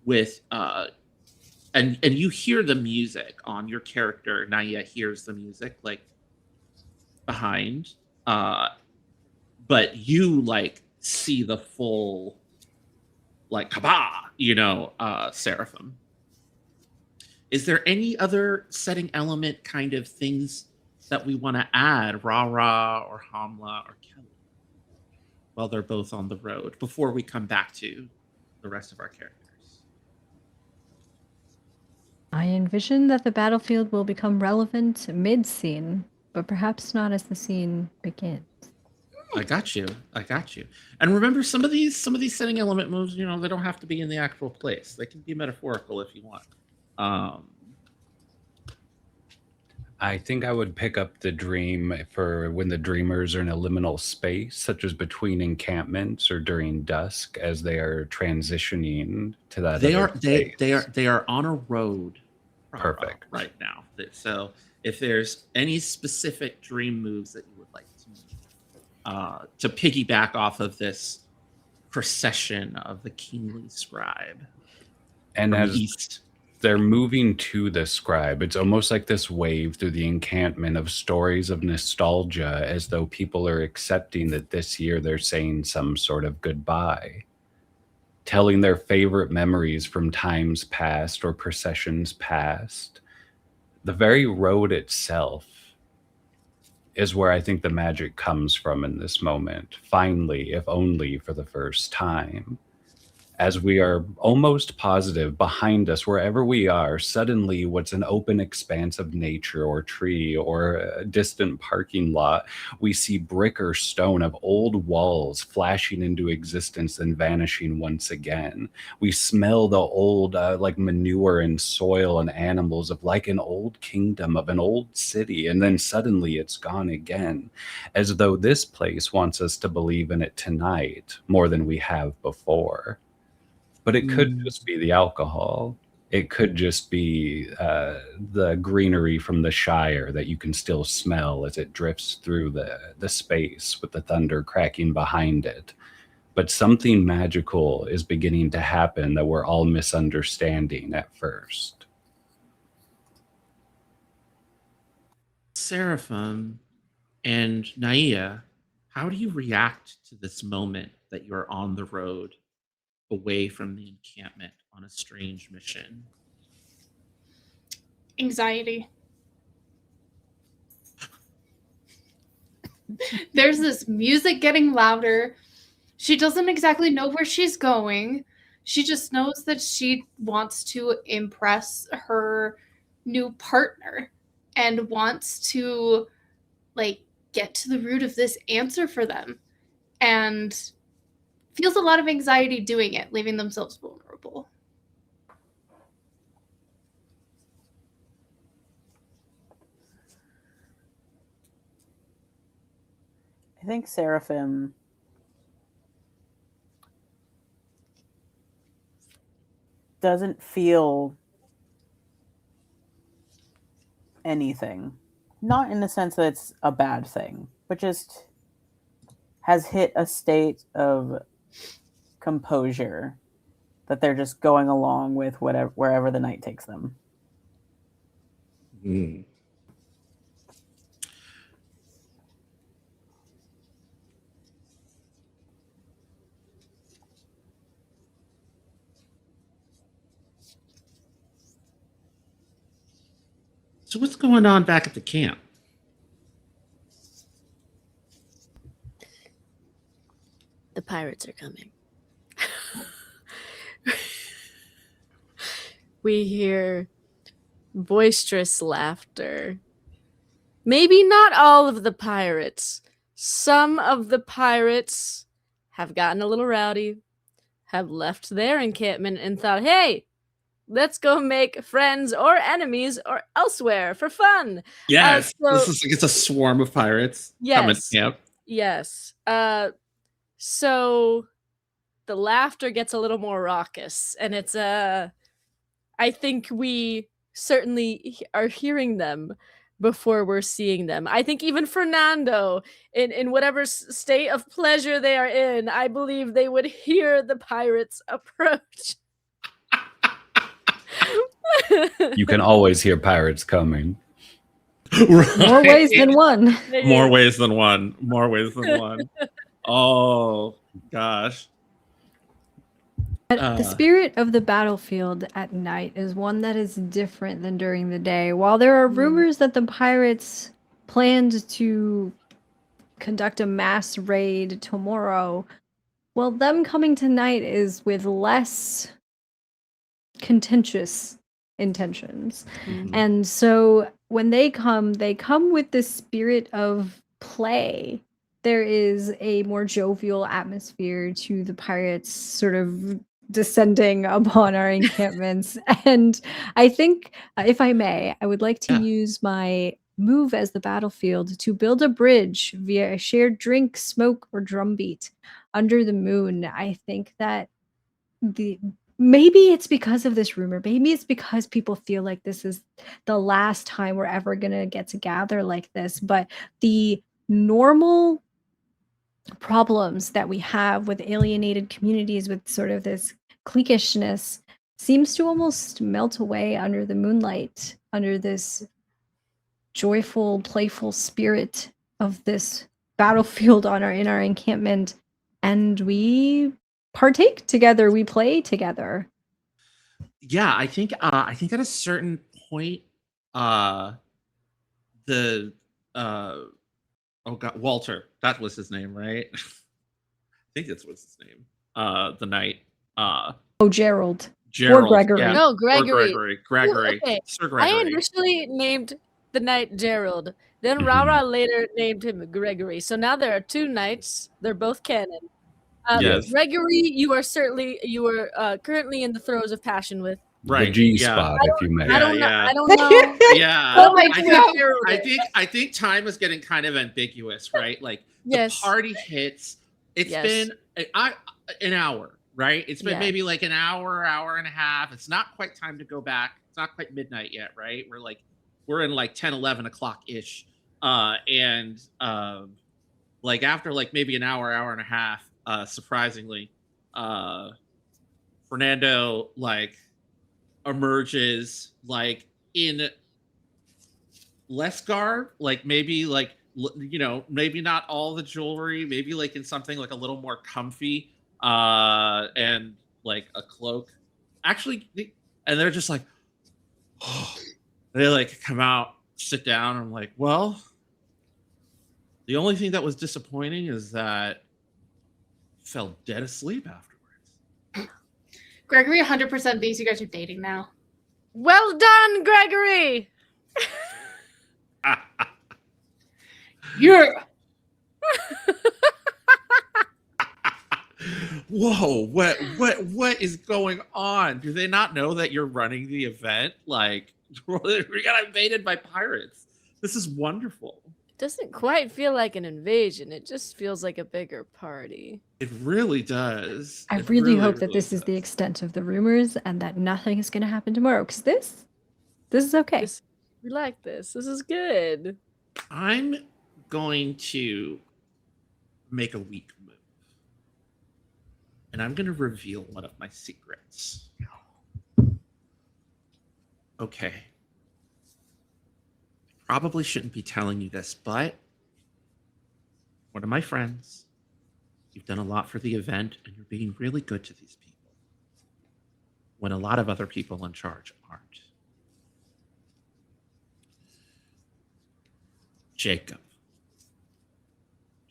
with and you hear the music on your character. Naya hears the music like behind, but you like see the full like kabah, seraphim. Is there any other setting element kind of things that we want to add, Rara or Hamla or Kelly, while they're both on the road before we come back to the rest of our characters? I envision that the battlefield will become relevant mid-scene, but perhaps not as the scene begins. I got you. And remember, some of these setting element moves, they don't have to be in the actual place. They can be metaphorical if you want. I think I would pick up the dream for when the dreamers are in a liminal space, such as between encampments or during dusk, as they are transitioning to that. They are on a road. Perfect. Right now. So if there's any specific dream moves that you would like to piggyback off of this procession of the kingly scribe, and as east. They're moving to the scribe, it's almost like this wave through the encampment of stories of nostalgia, as though people are accepting that this year they're saying some sort of goodbye, telling their favorite memories from times past or processions past. The very road itself is where I think the magic comes from in this moment, finally, if only for the first time. As we are almost positive behind us, wherever we are, suddenly what's an open expanse of nature or tree or a distant parking lot, we see brick or stone of old walls flashing into existence and vanishing once again. We smell the old like manure and soil and animals of like an old kingdom of an old city, and then suddenly it's gone again, as though this place wants us to believe in it tonight more than we have before. But it could just be the alcohol. It could just be the greenery from the Shire that you can still smell as it drifts through the space with the thunder cracking behind it. But something magical is beginning to happen that we're all misunderstanding at first. Seraphim and Naia, how do you react to this moment that you're on the road, away from the encampment on a strange mission? Anxiety. There's this music getting louder. She doesn't exactly know where she's going. She just knows that she wants to impress her new partner and wants to get to the root of this answer for them, and feels a lot of anxiety doing it, leaving themselves vulnerable. I think Seraphim doesn't feel anything. Not in the sense that it's a bad thing, but just has hit a state of composure that they're just going along with wherever the night takes them. So what's going on back at the camp? The pirates are coming. We hear boisterous laughter. Maybe not all of the pirates. Some of the pirates have gotten a little rowdy, have left their encampment and thought, hey, let's go make friends or enemies or elsewhere for fun. Yes, this is it's a swarm of pirates coming to camp. Yes. So the laughter gets a little more raucous, and it's I think we certainly are hearing them before we're seeing them. I think even Fernando, in whatever state of pleasure they are in, I believe they would hear the pirates approach. You can always hear pirates coming. Right. More ways than one. More ways than one. More ways than one. Oh, gosh. The spirit of the battlefield at night is one that is different than during the day. While there are rumors that the pirates planned to conduct a mass raid tomorrow, well, them coming tonight is with less contentious intentions. And so when they come with the spirit of play. There is a more jovial atmosphere to the pirates sort of descending upon our encampments. And I think, if I may, I would like to use my move as the battlefield to build a bridge via a shared drink, smoke, or drumbeat under the moon. I think that maybe it's because of this rumor. Maybe it's because people feel like this is the last time we're ever going to get to gather like this. But the normal problems that we have with alienated communities, with sort of this cliquishness, seems to almost melt away under the moonlight, under this joyful, playful spirit of this battlefield in our encampment. And we partake together, we play together. Yeah, I think at a certain point, Walter, that was his name, right? I think that's what's his name. The knight. Gerald. Gerald. Or Gregory. Yeah. No, Gregory. Or Gregory. Okay. Sir Gregory. I initially named the knight Gerald. Then Rara later named him Gregory. So now there are two knights. They're both canon. Yes. Gregory, you are currently in the throes of passion with. The G spot, if you may. I don't know. Yeah. Oh my God. I think time is getting kind of ambiguous, right? Like Yes. the party hits. It's been an hour, right? It's been maybe like an hour and a half. It's not quite time to go back. It's not quite midnight yet, right? We're in like 10, 11 o'clock ish. And like after like maybe an hour and a half, surprisingly, Fernando like emerges like in less garb, like maybe like maybe not all the jewelry, maybe like in something like a little more comfy, and like a cloak. Actually, and they're just like, oh, they like come out, sit down. I'm like, well, the only thing that was disappointing is that I fell dead asleep afterwards. Gregory 100% thinks you guys are dating now. Well done, Gregory. You're. Whoa! What is going on? Do they not know that you're running the event? Like, we got invaded by pirates. This is wonderful. It doesn't quite feel like an invasion. It just feels like a bigger party. It really does. I really hope that this is the extent of the rumors and that nothing is going to happen tomorrow, because this is okay. We like this. This is good. I'm going to make a weak move. And I'm going to reveal one of my secrets. Okay. Probably shouldn't be telling you this, but one of my friends, you've done a lot for the event, and you're being really good to these people when a lot of other people in charge aren't. Jacob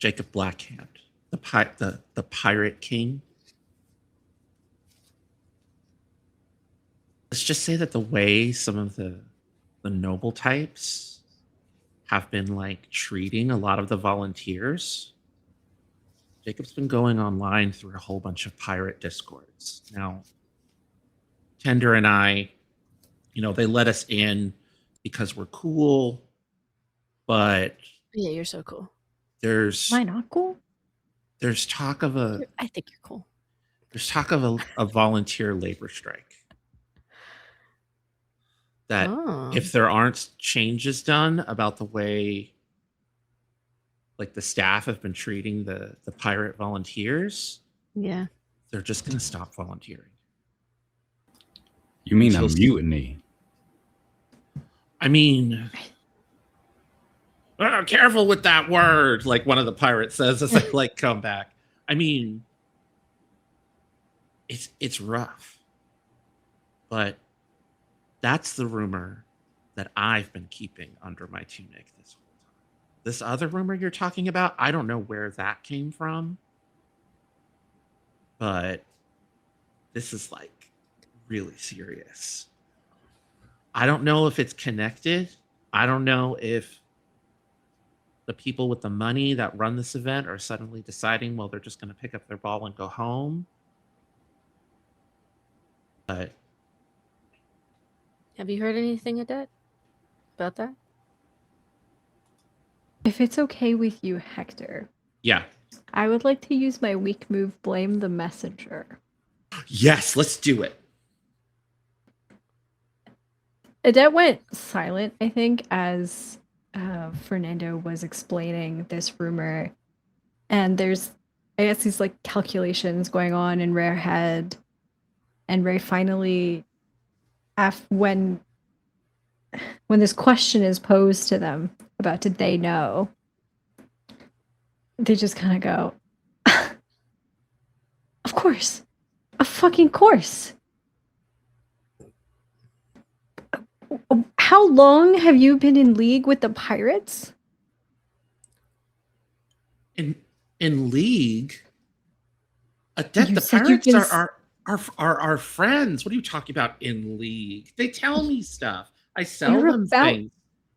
Blackhand, the pirate king. Let's just say that the way some of the noble types have been like treating a lot of the volunteers, Jacob's been going online through a whole bunch of pirate discords. Now, Tender and I, they let us in because we're cool, but Yeah, you're so cool. there's Am I not cool? there's talk of I think you're cool. there's talk of a volunteer labor strike. That if there aren't changes done about the way like the staff have been treating the pirate volunteers, Yeah. they're just going to stop volunteering. You mean a mutiny? I mean, careful with that word, like one of the pirates says as they like come back. I mean, it's rough. But that's the rumor that I've been keeping under my tunic this whole time. This other rumor you're talking about, I don't know where that came from, but this is like really serious. I don't know if it's connected. I don't know if the people with the money that run this event are suddenly deciding, well, they're just going to pick up their ball and go home. But Have you heard anything, Adette, about that? If it's okay with you, Hector, yeah. I would like to use my weak move, Blame the Messenger. Yes, let's do it. Adette went silent, I think, as Fernando was explaining this rumor. And there's, I guess, these like calculations going on in Rare Head. And Ray finally, when this question is posed to them about did they know, they just kind of go, of course. Of fucking course. How long have you been in league with the pirates? In league, Adette, You the said you've pirates been are our friends. What are you talking about in league? They tell me stuff. I sell They're them things.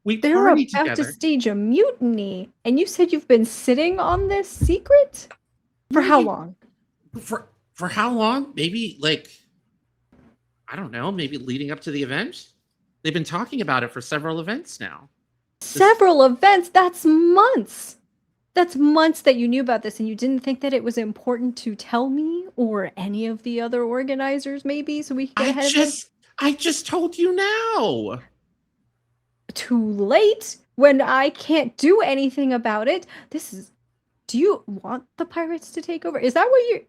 We They're party about together. to stage a mutiny, and you said you've been sitting on this secret? For how long? For how long? Maybe like, I don't know, maybe leading up to the event? They've been talking about it for several events now. Several events? That's months. That's months that you knew about this, and you didn't think that it was important to tell me or any of the other organizers, maybe, so we could get ahead of this? I just told you now. Too late when I can't do anything about it. Do you want the pirates to take over? Is that what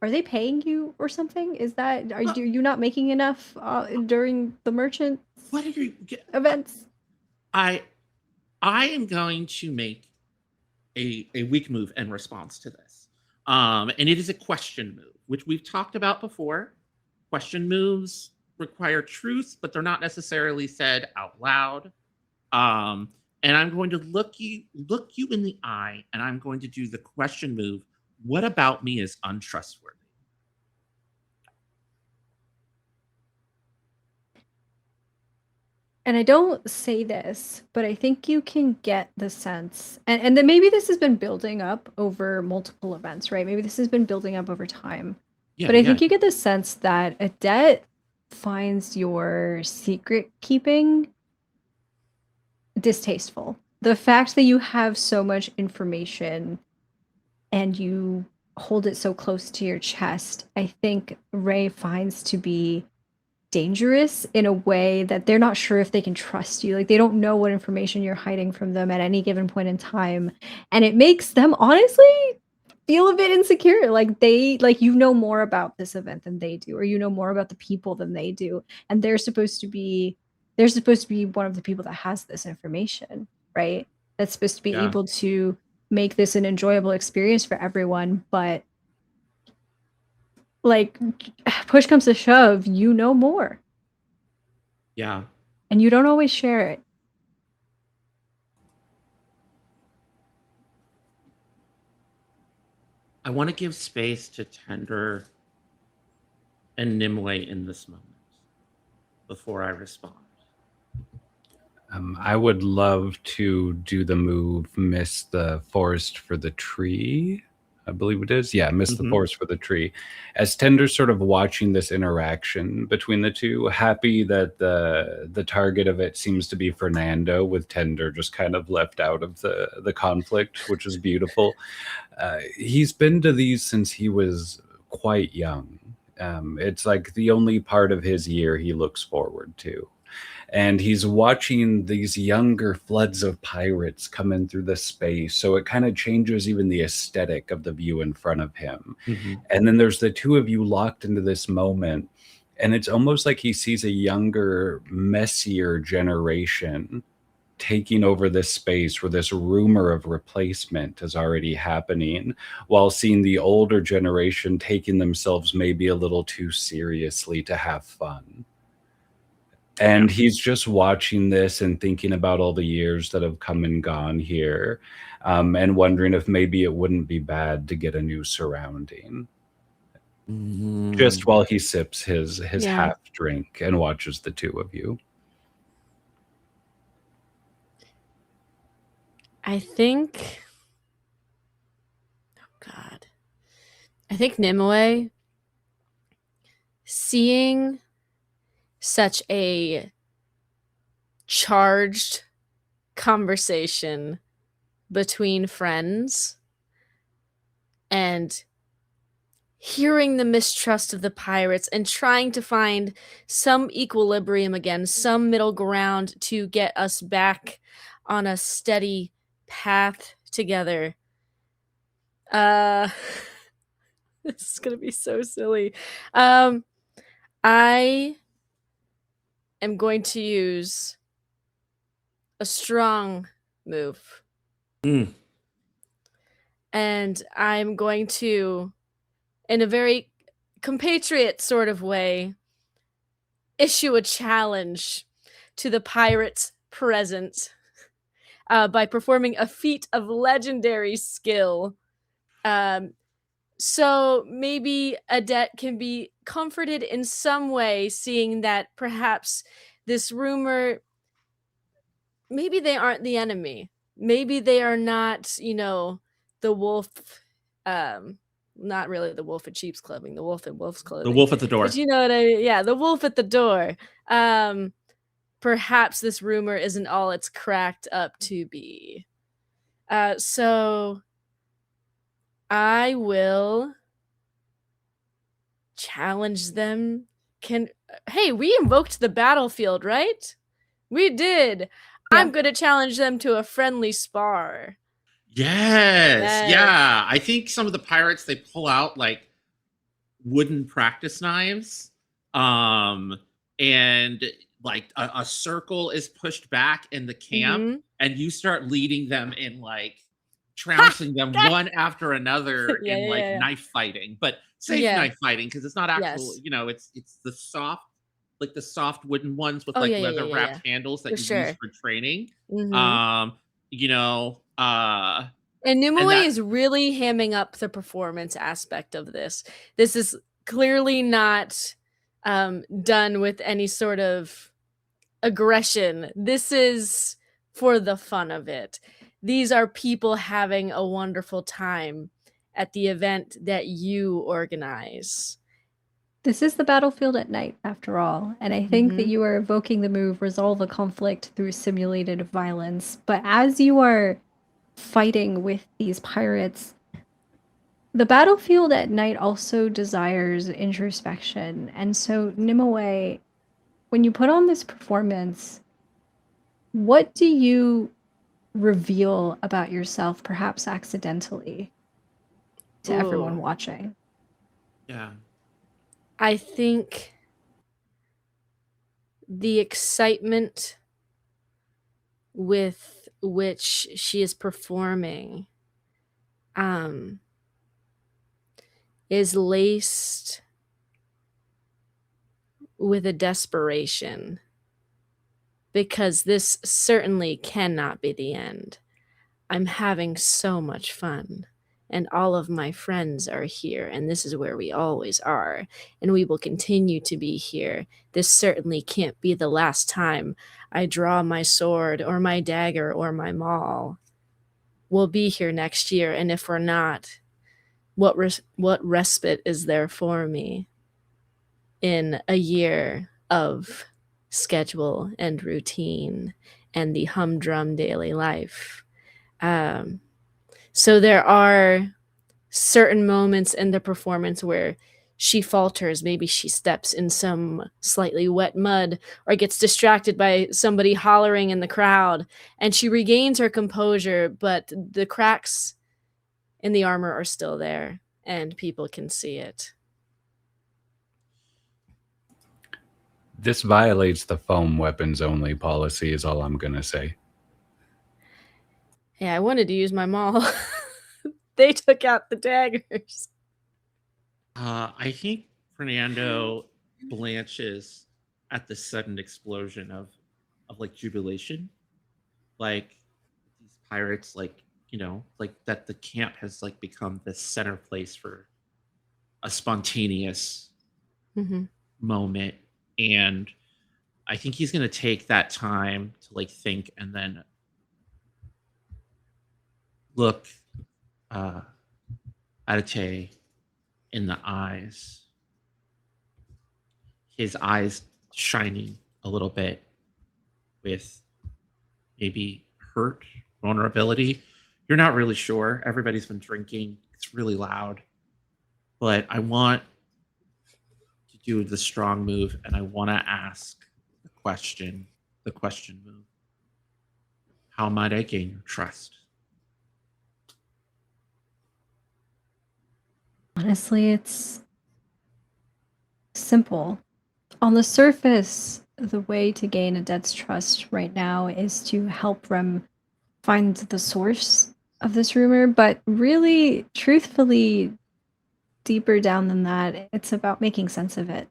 are they paying you or something? Is that, are you not making enough during the merchant events? I am going to make a weak move in response to this. And it is a question move, which we've talked about before. Question moves require truth, but they're not necessarily said out loud. And I'm going to look you in the eye, and I'm going to do the question move. What about me is untrustworthy? And I don't say this, but I think you can get the sense, and then maybe this has been building up over multiple events, right? Maybe this has been building up over time. Yeah, but I think you get the sense that Adette finds your secret keeping distasteful. The fact that you have so much information and you hold it so close to your chest, I think Ray finds to be dangerous in a way that they're not sure if they can trust you. Like, they don't know what information you're hiding from them at any given point in time. And it makes them honestly feel a bit insecure. Like, you know more about this event than they do, or you know more about the people than they do. And they're supposed to be one of the people that has this information, right? That's supposed to be able to make this an enjoyable experience for everyone. But like, push comes to shove, you know more. Yeah. And you don't always share it. I want to give space to Tender and Nimue in this moment before I respond. I would love to do the move, miss the forest for the tree. I believe it is. Yeah, miss the forest for the tree. As Tender's sort of watching this interaction between the two, happy that the target of it seems to be Fernando, with Tender just kind of left out of the conflict, which is beautiful. He's been to these since he was quite young. It's like the only part of his year he looks forward to. And he's watching these younger floods of pirates come in through the space. So it kind of changes even the aesthetic of the view in front of him. And then there's the two of you locked into this moment. And it's almost like he sees a younger, messier generation taking over this space where this rumor of replacement is already happening, while seeing the older generation taking themselves maybe a little too seriously to have fun. And he's just watching this and thinking about all the years that have come and gone here, and wondering if maybe it wouldn't be bad to get a new surrounding. Just while he sips his Yeah. half drink and watches the two of you. I think. Oh God. I think Nimue, seeing such a charged conversation between friends and hearing the mistrust of the pirates and trying to find some equilibrium again, some middle ground to get us back on a steady path together. This is gonna be so silly. I am going to use a strong move. And I'm going to, in a very compatriot sort of way, issue a challenge to the pirates present by performing a feat of legendary skill. So maybe Adet can be comforted in some way, seeing that perhaps this rumor, maybe they aren't the enemy. Maybe they are not, the wolf, not really the wolf in sheep's clothing, the wolf in wolf's clothing. The wolf at the door. But you know what I mean? Yeah, the wolf at the door. Perhaps this rumor isn't all it's cracked up to be. So I will challenge them. Hey, we invoked the battlefield, right? We did. Yeah. I'm going to challenge them to a friendly spar. Yes. Yeah. I think some of the pirates, they pull out like wooden practice knives. And like a circle is pushed back in the camp, and you start leading them in like trouncing them one after another in like knife fighting, but safe knife fighting, because it's not actual, it's the soft, like the soft wooden ones with leather wrapped handles that you use for training. And Nimue is really hamming up the performance aspect of this. This is clearly not done with any sort of aggression. This is for the fun of it. These are people having a wonderful time at the event that you organize. This is the battlefield at night, after all, and I think that you are evoking the move resolve a conflict through simulated violence. But as you are fighting with these pirates, the battlefield at night also desires introspection. And so, Nimue, when you put on this performance, what do you reveal about yourself, perhaps accidentally, to everyone watching? Yeah. I think the excitement with which she is performing is laced with a desperation, because this certainly cannot be the end. I'm having so much fun, and all of my friends are here, and this is where we always are, and we will continue to be here. This certainly can't be the last time I draw my sword or my dagger or my maul. We'll be here next year, and if we're not, what respite is there for me in a year of schedule and routine and the humdrum daily life? So there are certain moments in the performance where she falters. Maybe she steps in some slightly wet mud or gets distracted by somebody hollering in the crowd, and she regains her composure, but the cracks in the armor are still there, and people can see it. This violates the foam weapons only policy is all I'm going to say. Yeah, I wanted to use my maul. They took out the daggers. I think Fernando blanches at the sudden explosion of like jubilation, like these pirates, like like that the camp has like become the center place for a spontaneous Mm-hmm. moment, and I think he's gonna take that time to like think and then look Adate in the eyes, his eyes shining a little bit with maybe hurt, vulnerability. You're not really sure. Everybody's been drinking. It's really loud. But I want to do the strong move and I want to ask the question move. How might I gain your trust? Honestly, it's simple. On the surface, the way to gain Adette's trust right now is to help Rem find the source of this rumor, but really, truthfully, deeper down than that, it's about making sense of it.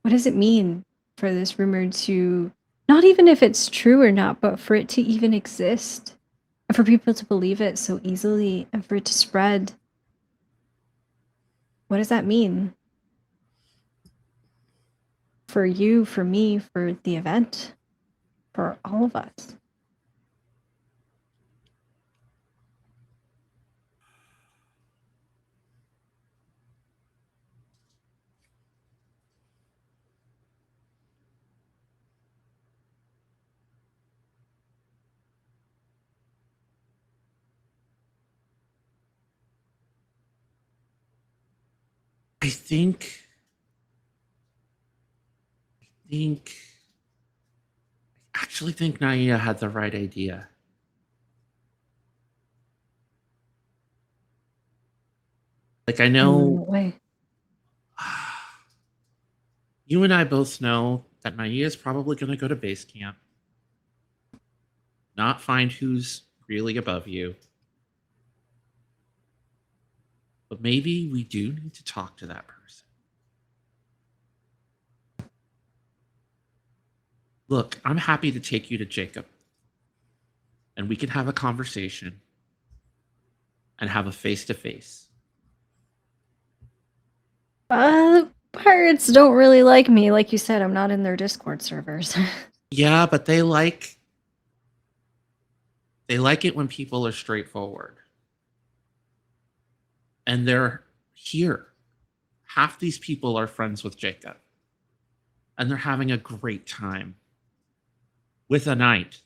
What does it mean for this rumor to, not even if it's true or not, but for it to even exist? And for people to believe it so easily and for it to spread? What does that mean? For you, for me, for the event, for all of us. I think I actually think Naya had the right idea. Like I know Way. you and I both know that Naya is probably going to go to base camp, not find who's really above you. But maybe we do need to talk to that person. Look, I'm happy to take you to Jacob. And we can have a conversation and have a face to face. Pirates don't really like me. Like you said, I'm not in their Discord servers. Yeah, but they like it when people are straightforward. And they're here. Half these people are friends with Jacob. And they're having a great time with a knight.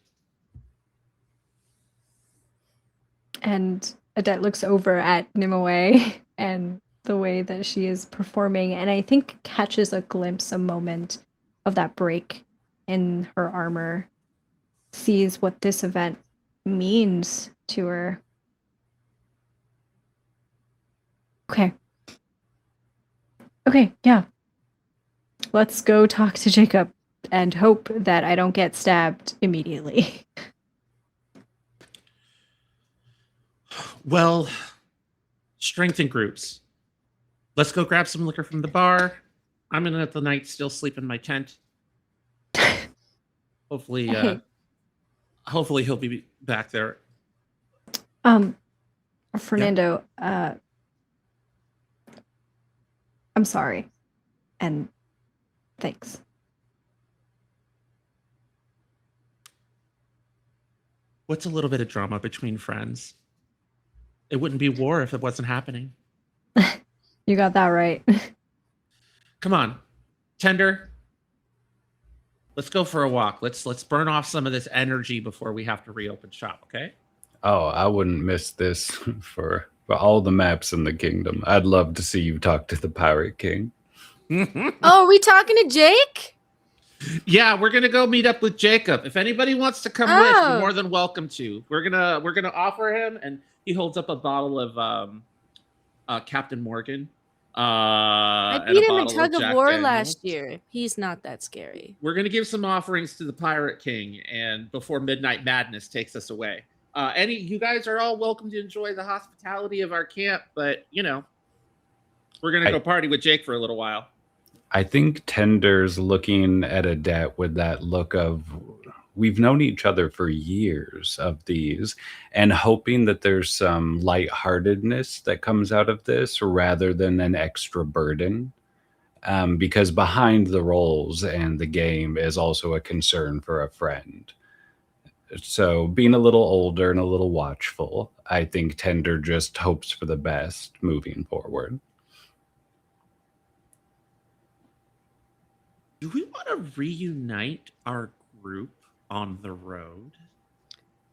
And Adette looks over at Nimue and the way that she is performing, and I think catches a glimpse, a moment of that break in her armor, sees what this event means to her. Okay, yeah. Let's go talk to Jacob and hope that I don't get stabbed immediately. Well, strength in groups. Let's go grab some liquor from the bar. I'm gonna let the knight still sleep in my tent. Hopefully, hopefully he'll be back there. Fernando, I'm sorry. And thanks. What's a little bit of drama between friends? It wouldn't be war if it wasn't happening. You got that right. Come on, Tender. Let's go for a walk. Let's burn off some of this energy before we have to reopen shop, okay? Oh, I wouldn't miss this for all the maps in the kingdom. I'd love to see you talk to the Pirate King. Oh, are we talking to Jake? Yeah, we're gonna go meet up with Jacob. If anybody wants to come with, you're more than welcome to. We're gonna offer him, and he holds up a bottle of Captain Morgan. I beat him in tug of war last year. He's not that scary. We're gonna give some offerings to the Pirate King, and before Midnight Madness takes us away. You guys are all welcome to enjoy the hospitality of our camp, but we're gonna go party with Jake for a little while. I think Tender's looking at Adet with that look of, we've known each other for years of these, and hoping that there's some lightheartedness that comes out of this rather than an extra burden. Because behind the roles and the game is also a concern for a friend. So being a little older and a little watchful, I think Tender just hopes for the best moving forward. Do we want to reunite our group on the road?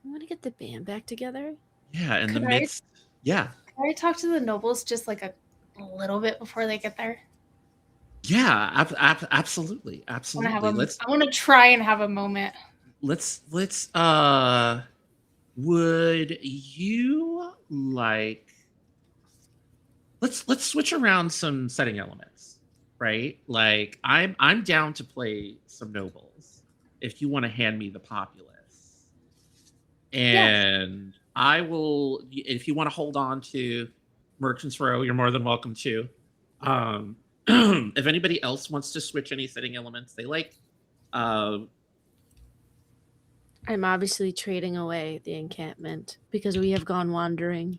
I want to get the band back together. Yeah, in the Could I- midst. Yeah, Can I talk to the nobles just like a little bit before they get there? yeah, absolutely, I absolutely. want to try and have a moment. Let's would you like let's switch around some setting elements, right? Like I'm down to play some nobles if you want to hand me the populace. And I will, if you want to hold on to Merchants Row, you're more than welcome to. If anybody else wants to switch any setting elements they like, I'm obviously trading away the encampment because we have gone wandering.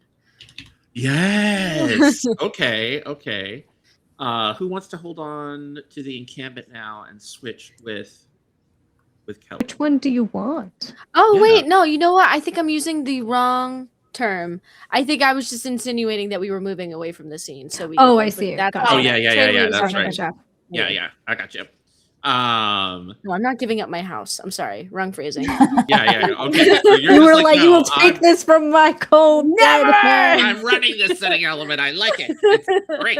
yes. Okay. Who wants to hold on to the encampment now and switch with Kelly? Which one do you want? Oh, Yeah. wait, no, you know what? I think I'm using the wrong term. I think I was just insinuating that we were moving away from the scene. So we Oh, could, I but see. That's Gotcha. Oh, all. yeah, Totally that's was right. Gotcha. Yeah, I got you. No, I'm not giving up my house. I'm sorry. Wrong phrasing. Yeah. Okay. So you're You just were like, you no, will take this from my cold dead hands. I'm running this setting element. I like it. It's great.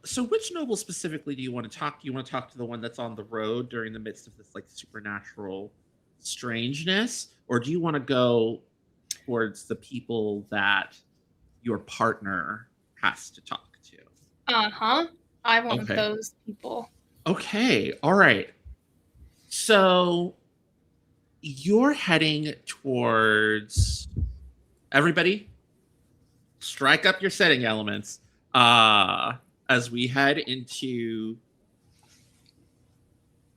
So which noble specifically do you want to talk to? You want to talk to the one that's on the road during the midst of this like supernatural strangeness, or do you want to go towards the people that your partner has to talk to? I want Okay. those people. Okay, all right. So you're heading towards, everybody strike up your setting elements as we head into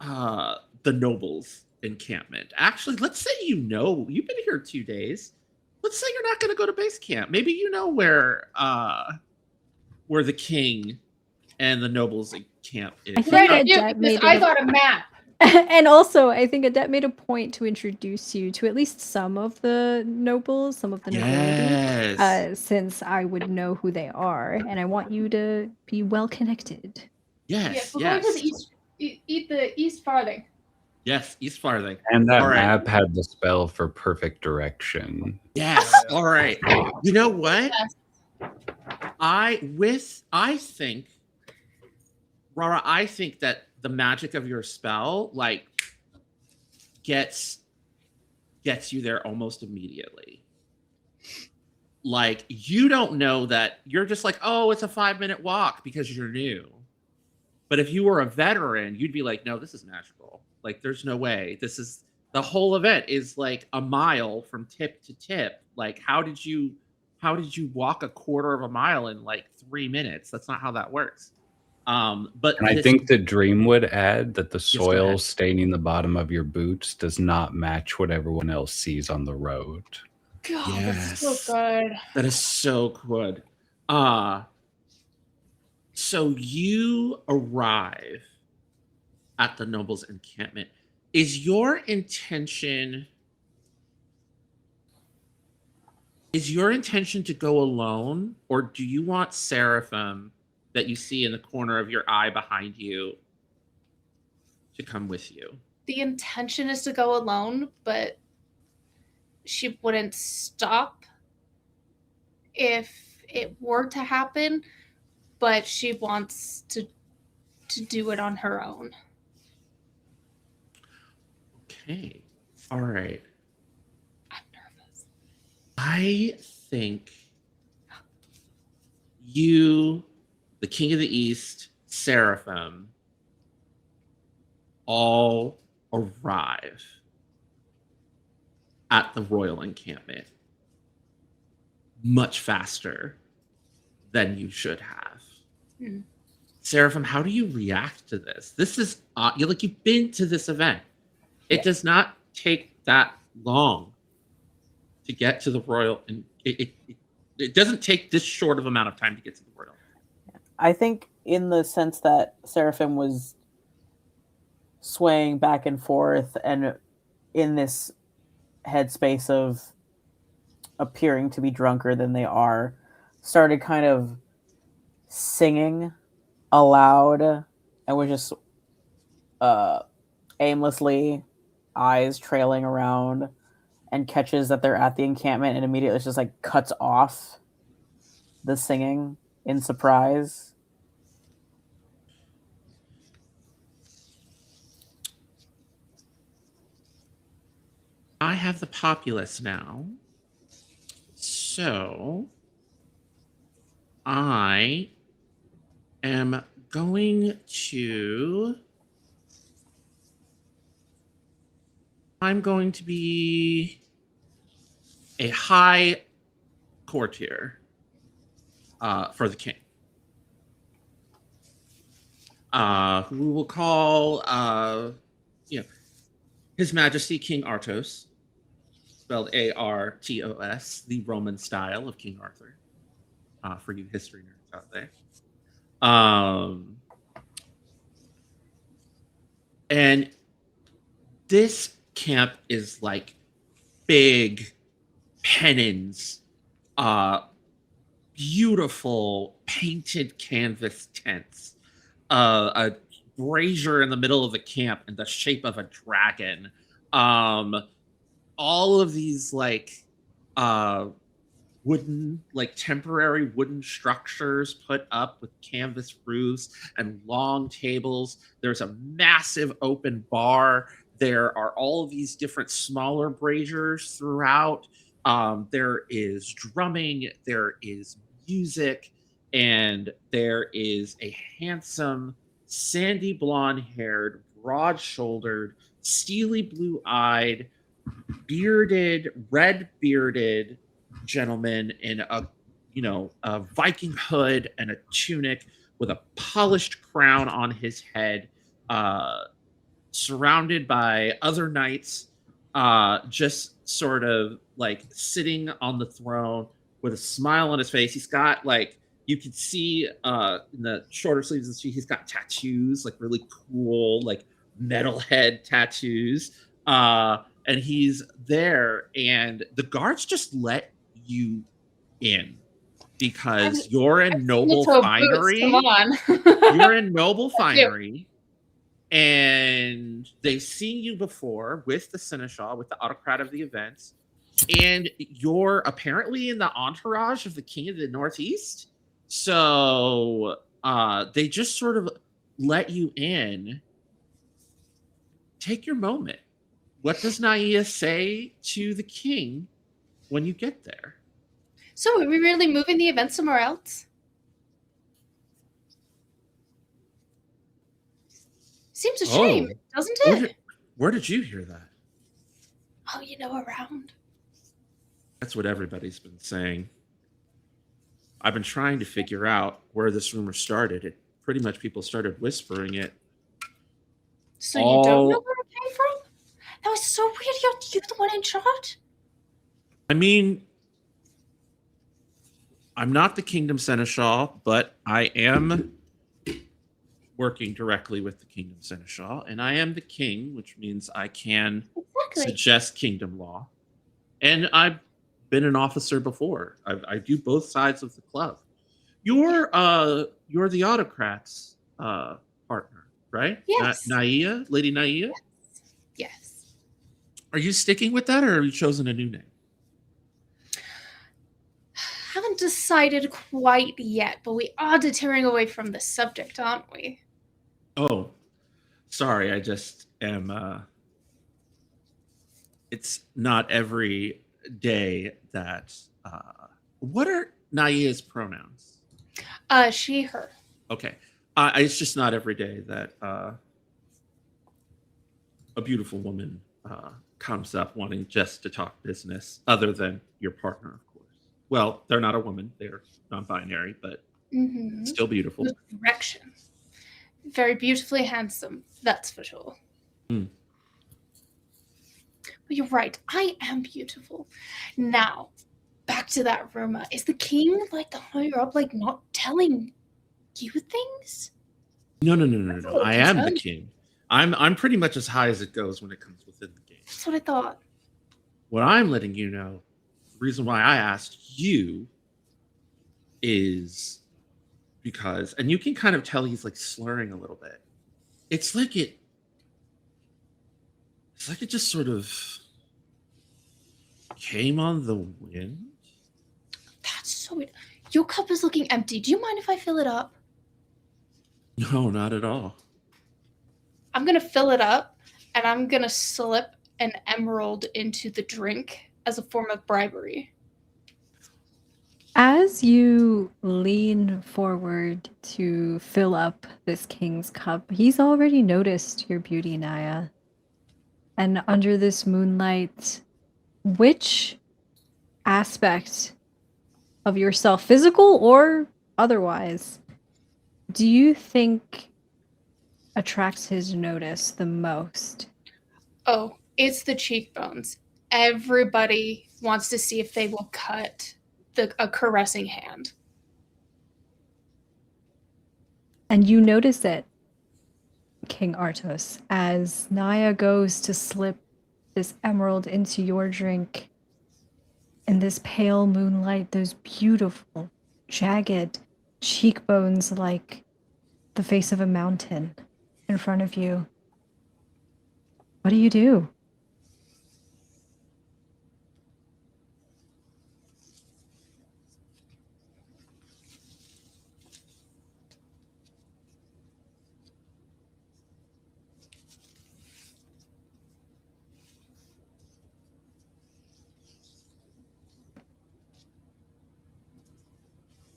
the nobles encampment. Actually, let's say you've been here 2 days. Let's say you're not going to go to base camp. Maybe you know where the king and the nobles camp is. I think Right, I Adet do, because made I it- got a map. And also, I think Adet made a point to introduce you to at least some of the nobles, some of the nobility, Yes. since I would know who they are, and I want you to be well connected. Yes. We're going to the east. Eat the east farthing. Yes, East Farthing. And that All right. map had the spell for perfect direction. Yes. All right. You know what? I think, Rara, I think that the magic of your spell like gets you there almost immediately. Like you don't know that, you're just like, oh, it's a 5-minute walk because you're new. But if you were a veteran, you'd be like, no, this is magical. Like, there's no way. The whole event is like a mile from tip to tip. Like, how did you walk a quarter of a mile in like 3 minutes? That's not how that works. But And I think the dream would add that the go soil ahead. staining the bottom of your boots does not match what everyone else sees on the road. God, Yes. that's so good. That is so good. So you arrive at the nobles' encampment. Is your intention to go alone, or do you want Seraphim that you see in the corner of your eye behind you to come with you? The intention is to go alone, but she wouldn't stop if it were to happen, but she wants to do it on her own. Okay. All right. I'm nervous. I think you, the King of the East, Seraphim, all arrive at the royal encampment much faster than you should have. Hmm. Seraphim, how do you react to this? This is you've been to this event. It Yeah. does not take that long to get to the royal, and it doesn't take this short of amount of time to get to the royal. I think in the sense that Seraphim was swaying back and forth and in this headspace of appearing to be drunker than they are, started kind of singing aloud and was just aimlessly, eyes trailing around, and catches that they're at the encampment and immediately just like cuts off the singing in surprise. I have the populace now. So I am going to be a high courtier for the king. Who will call His Majesty King Artos, spelled Artos, the Roman style of King Arthur, for you history nerds out there. And this camp is like big pennons, beautiful painted canvas tents, a brazier in the middle of the camp in the shape of a dragon. All of these like wooden, like temporary wooden structures put up with canvas roofs and long tables. There's a massive open bar. There are all of these different smaller braziers throughout. There is drumming, there is music, and there is a handsome, sandy blonde haired, broad shouldered, steely blue eyed, red bearded gentleman in a Viking hood and a tunic with a polished crown on his head, surrounded by other knights, just sort of like sitting on the throne with a smile on his face. He's got like, you can see in the shorter sleeves, he's got tattoos, like really cool, like metalhead tattoos. And he's there, and the guards just let you in because you're in noble finery. Come on. You're in noble finery. And they've seen you before with the seneschal, with the autocrat of the events, and you're apparently in the entourage of the king of the Northeast. So they just sort of let you in. Take your moment. What does Naia say to the king when you get there? So, are we really moving the event somewhere else? Seems a shame, doesn't it? Where did you hear that? Oh, around. That's what everybody's been saying. I've been trying to figure out where this rumor started. It pretty much people started whispering it. So you don't know where it came from? That was so weird. You're the one in charge? I mean, I'm not the Kingdom Seneschal, but I am working directly with the Kingdom Seneschal, and I am the king, which means I can suggest kingdom law. And I've been an officer before. I do both sides of the club. You're the autocrat's partner, right? Yes. Naia, Lady Naia? Yes. Are you sticking with that, or have you chosen a new name? Haven't decided quite yet, but we are deterring away from the subject, aren't we? Oh, sorry. I just am. It's not every day that. What are Naia's pronouns? She, her. Okay. It's just not every day that a beautiful woman comes up wanting just to talk business, other than your partner, of course. Well, they're not a woman; they're non-binary, but Mm-hmm. still beautiful. With direction. Very beautifully handsome, that's for sure. Mm. But you're right, I am beautiful. Now, back to that rumor. Is the king, like, the higher up, like, not telling you things? No. a I little am the concerned. king. I'm pretty much as high as it goes when it comes within the game. That's what I thought. What I'm letting you know, the reason why I asked you is because, and you can kind of tell he's like slurring a little bit. It's like it just sort of came on the wind. That's so weird. Your cup is looking empty. Do you mind if I fill it up? No, not at all. I'm gonna fill it up, and I'm gonna slip an emerald into the drink as a form of bribery. As you lean forward to fill up this king's cup, he's already noticed your beauty, Naya. And under this moonlight, which aspect of yourself, physical or otherwise, do you think attracts his notice the most? Oh, it's the cheekbones. Everybody wants to see if they will cut a caressing hand. And you notice it, King Artos, as Naya goes to slip this emerald into your drink. In this pale moonlight, those beautiful, jagged cheekbones like the face of a mountain in front of you. What do you do?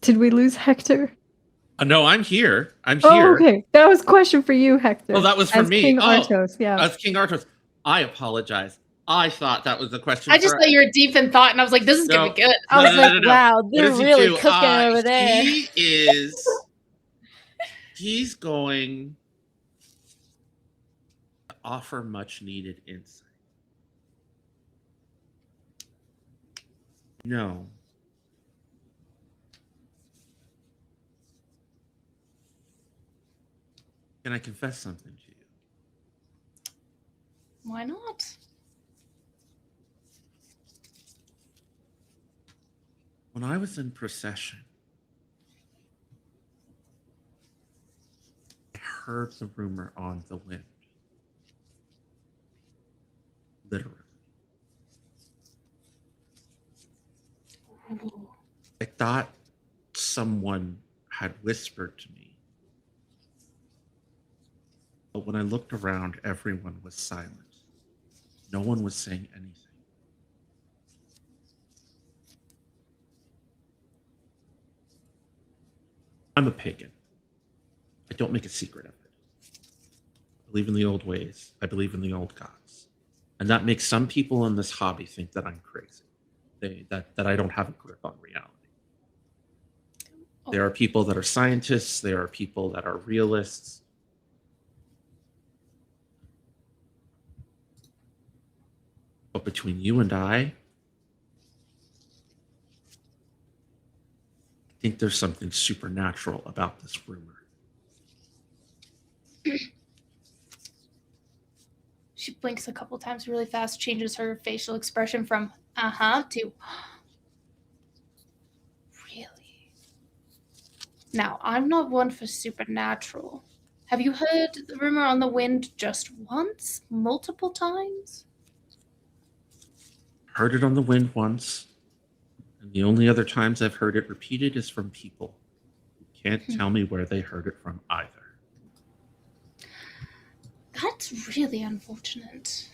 Did we lose Hector? No, I'm here. I'm Oh, here. okay. That was a question for you, Hector. Oh, that was for as me. King Oh, Artos, yeah. As King Artos. I apologize. I thought that was the question. I just thought you were deep in thought, and I was like, this is gonna be good. I was like, no. wow, What they're does he really do? cooking over there. He's going to offer much needed insight. No. Can I confess something to you? Why not? When I was in procession, I heard the rumor on the wind. Literally. Ooh. I thought someone had whispered to me. But when I looked around, everyone was silent. No one was saying anything. I'm a pagan. I don't make a secret of it. I believe in the old ways. I believe in the old gods. And that makes some people in this hobby think that I'm crazy. That I don't have a grip on reality. There are people that are scientists. There are people that are realists. But between you and I think there's something supernatural about this rumor. She blinks a couple times really fast, changes her facial expression from uh-huh to really. Now, I'm not one for supernatural. Have you heard the rumor on the wind just once? Multiple times? Heard it on the wind once, and the only other times I've heard it repeated is from people who can't tell me where they heard it from either. That's really unfortunate.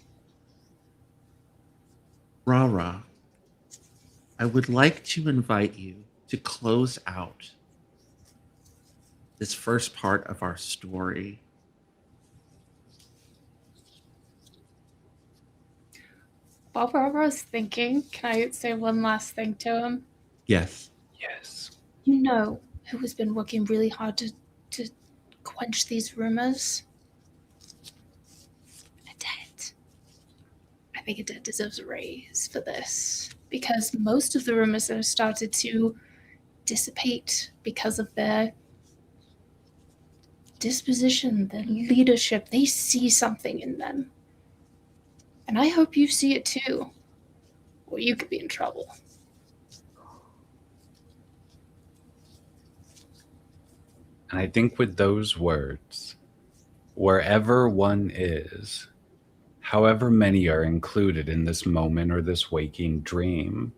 Rara, I would like to invite you to close out this first part of our story while Barbara's thinking, can I say one last thing to him? Yes. Yes. You know who has been working really hard to quench these rumors? Adet. I think Adet deserves a raise for this, because most of the rumors have started to dissipate because of their disposition, their leadership. They see something in them. And I hope you see it too, or you could be in trouble. And I think with those words, wherever one is, however many are included in this moment or this waking dream,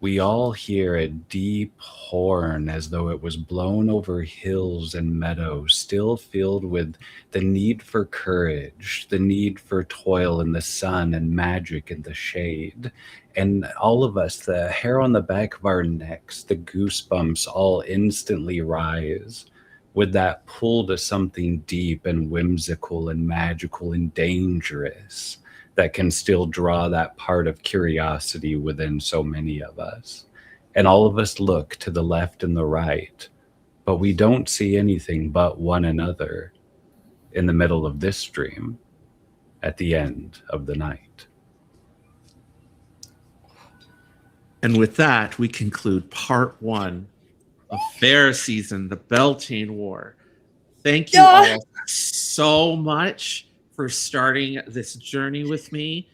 we all hear a deep horn as though it was blown over hills and meadows, still filled with the need for courage, the need for toil in the sun and magic in the shade. And all of us, the hair on the back of our necks, the goosebumps all instantly rise with that pull to something deep and whimsical and magical and dangerous that can still draw that part of curiosity within so many of us. And all of us look to the left and the right, but we don't see anything but one another in the middle of this dream at the end of the night. And with that, we conclude part 1 of Faire season, the Beltane War. Thank you all so much for starting this journey with me.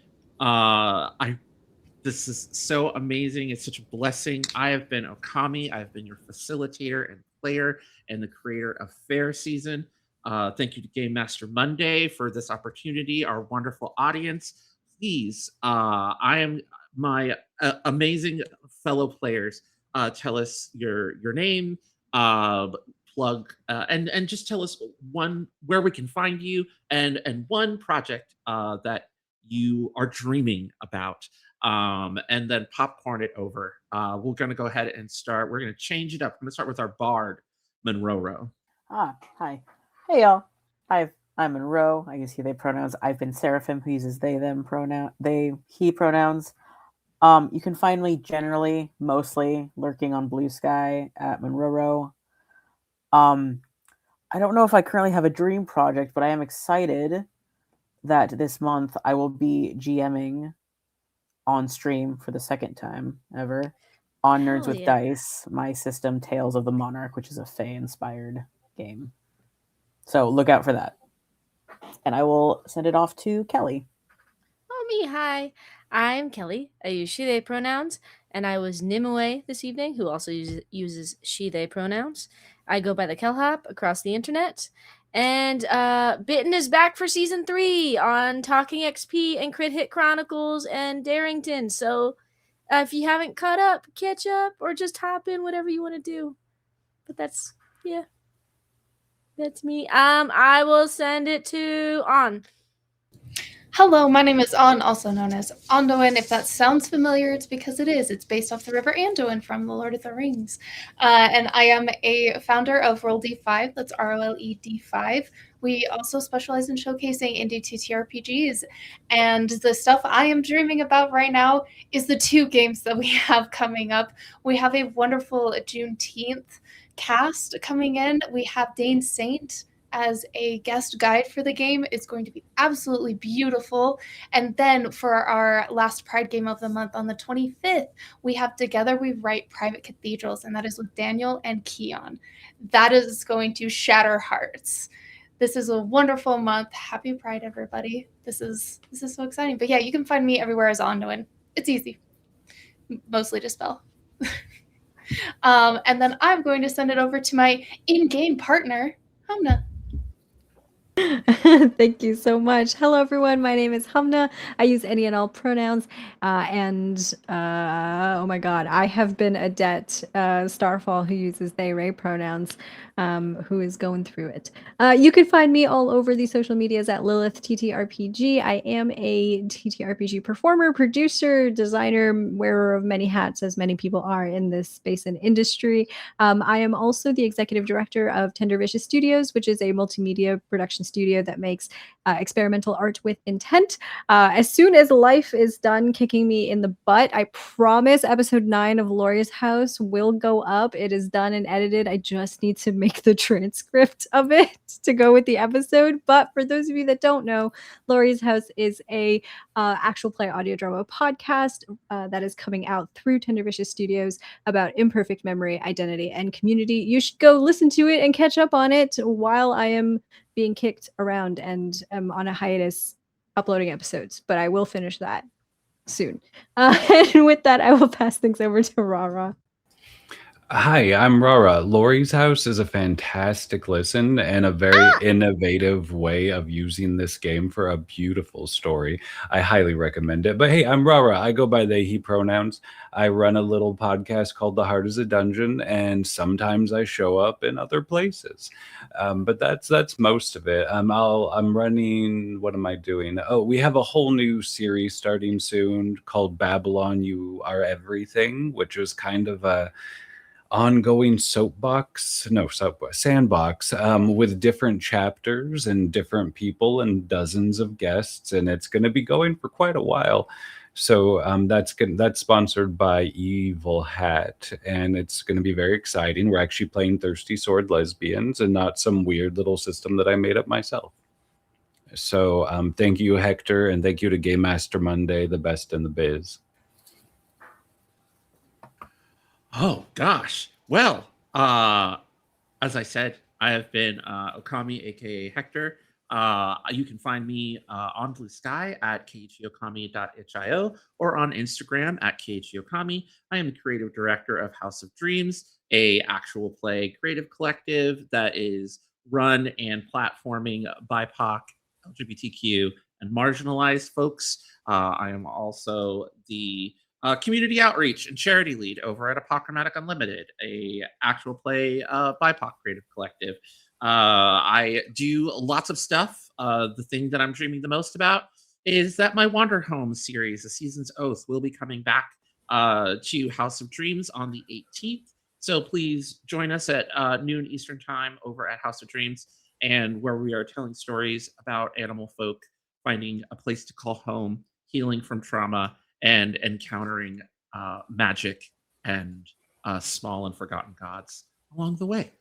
This is so amazing. It's such a blessing. I have been Okami. I've been your facilitator and player and the creator of Faire season. Thank you to Game Master Monday for this opportunity. Our wonderful audience. Please, I am my amazing fellow players. Tell us your name, plug, and just tell us where we can find you and one project that you are dreaming about, and then popcorn it over. We're going to go ahead and start. We're going to change it up. I'm going to start with our bard, Monroe. Hi. Hey, y'all. I'm Monroe. I use he, they pronouns. I've been Seraphim, who uses they, them pronoun, they, he pronouns. You can find me generally, mostly, lurking on Blue Sky at Monroe. I don't know if I currently have a dream project, but I am excited that this month I will be GMing on stream for the second time ever on Nerds with Dice, my system Tales of the Monarch, which is a Fae-inspired game. So look out for that. And I will send it off to Kelly. Oh, me. Hi. I'm Kelly. I use she, they pronouns, and I was Nimue this evening, who also uses she, they pronouns. I go by the Kelhop across the internet. And Bitten is back for season 3 on Talking XP and Crit Hit Chronicles and Darrington. So if you haven't caught up, catch up or just hop in, whatever you want to do. But that's me. I will send it to On. Hello, my name is On, also known as Anduin. If that sounds familiar, it's because it is. It's based off the River Anduin from The Lord of the Rings. And I am a founder of Roll D5, that's ROLED5. We also specialize in showcasing indie TTRPGs. And the stuff I am dreaming about right now is the 2 games that we have coming up. We have a wonderful Juneteenth cast coming in. We have Dane Saint as a guest guide for the game. It's going to be absolutely beautiful. And then for our last Pride game of the month on the 25th, we have Together We Write Private Cathedrals, and that is with Daniel and Keon. That is going to shatter hearts. This is a wonderful month. Happy Pride, everybody. This is so exciting. But yeah, you can find me everywhere as Ondoin. It's easy. Mostly to spell. And then I'm going to send it over to my in-game partner, Hamna. Thank you so much. Hello, everyone. My name is Hamna. I use any and all pronouns. Oh my God, I have been Adet Starfall, who uses they, Ray pronouns, who is going through it. You can find me all over the social medias at Lilith TTRPG. I am a TTRPG performer, producer, designer, wearer of many hats, as many people are in this space and industry. I am also the executive director of Tender Vicious Studios, which is a multimedia production animation studio that makes experimental art with intent. As soon as life is done kicking me in the butt, I promise episode 9 of Laurie's House will go up. It is done and edited. I just need to make the transcript of it to go with the episode. But for those of you that don't know, Laurie's House is a actual play audio drama podcast that is coming out through Tender Vicious Studios about imperfect memory, identity, and community. You should go listen to it and catch up on it while I am being kicked around and am on a hiatus uploading episodes, but I will finish that soon. And with that, I will pass things over to Rara. Hi, I'm Rara. Laurie's House is a fantastic listen and a very innovative way of using this game for a beautiful story. I highly recommend it. But hey, I'm Rara. I go by they, he pronouns. I run a little podcast called The Heart is a Dungeon, and sometimes I show up in other places. But that's most of it. I'm running. What am I doing? Oh, we have a whole new series starting soon called Babylon You Are Everything, which is kind of a ongoing sandbox with different chapters and different people and dozens of guests, and it's going to be going for quite a while. So that's sponsored by Evil Hat, and it's going to be very exciting. We're actually playing Thirsty Sword Lesbians and not some weird little system that I made up myself. So thank you, Hector, and thank you to Game Master Monday, the best in the biz. Oh gosh. Well, as I said, I have been Okami, aka Hector. You can find me on Blue Sky at khokami.io or on Instagram at khokami. I am the creative director of House of Dreams, a actual play creative collective that is run and platforming BIPOC, LGBTQ, and marginalized folks. I am also the community outreach and charity lead over at Apochromatic Unlimited, a actual play BIPOC creative collective. I do lots of stuff. The thing that I'm dreaming the most about is that my Wander Home series, The Season's Oath, will be coming back to House of Dreams on the 18th. So please join us at noon Eastern Time over at House of Dreams, and where we are telling stories about animal folk finding a place to call home, healing from trauma, and encountering magic and small and forgotten gods along the way.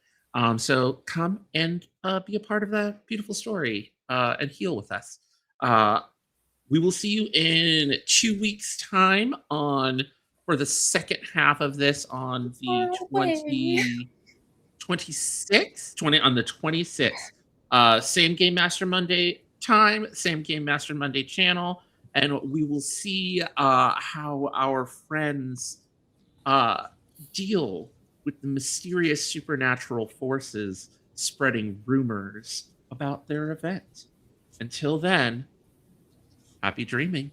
So come and be a part of that beautiful story and heal with us. We will see you in 2 weeks' time for the second half of this on the 26th. Same Game Master Monday time, same Game Master Monday channel, and we will see how our friends deal with the mysterious supernatural forces spreading rumors about their event. Until then, happy dreaming.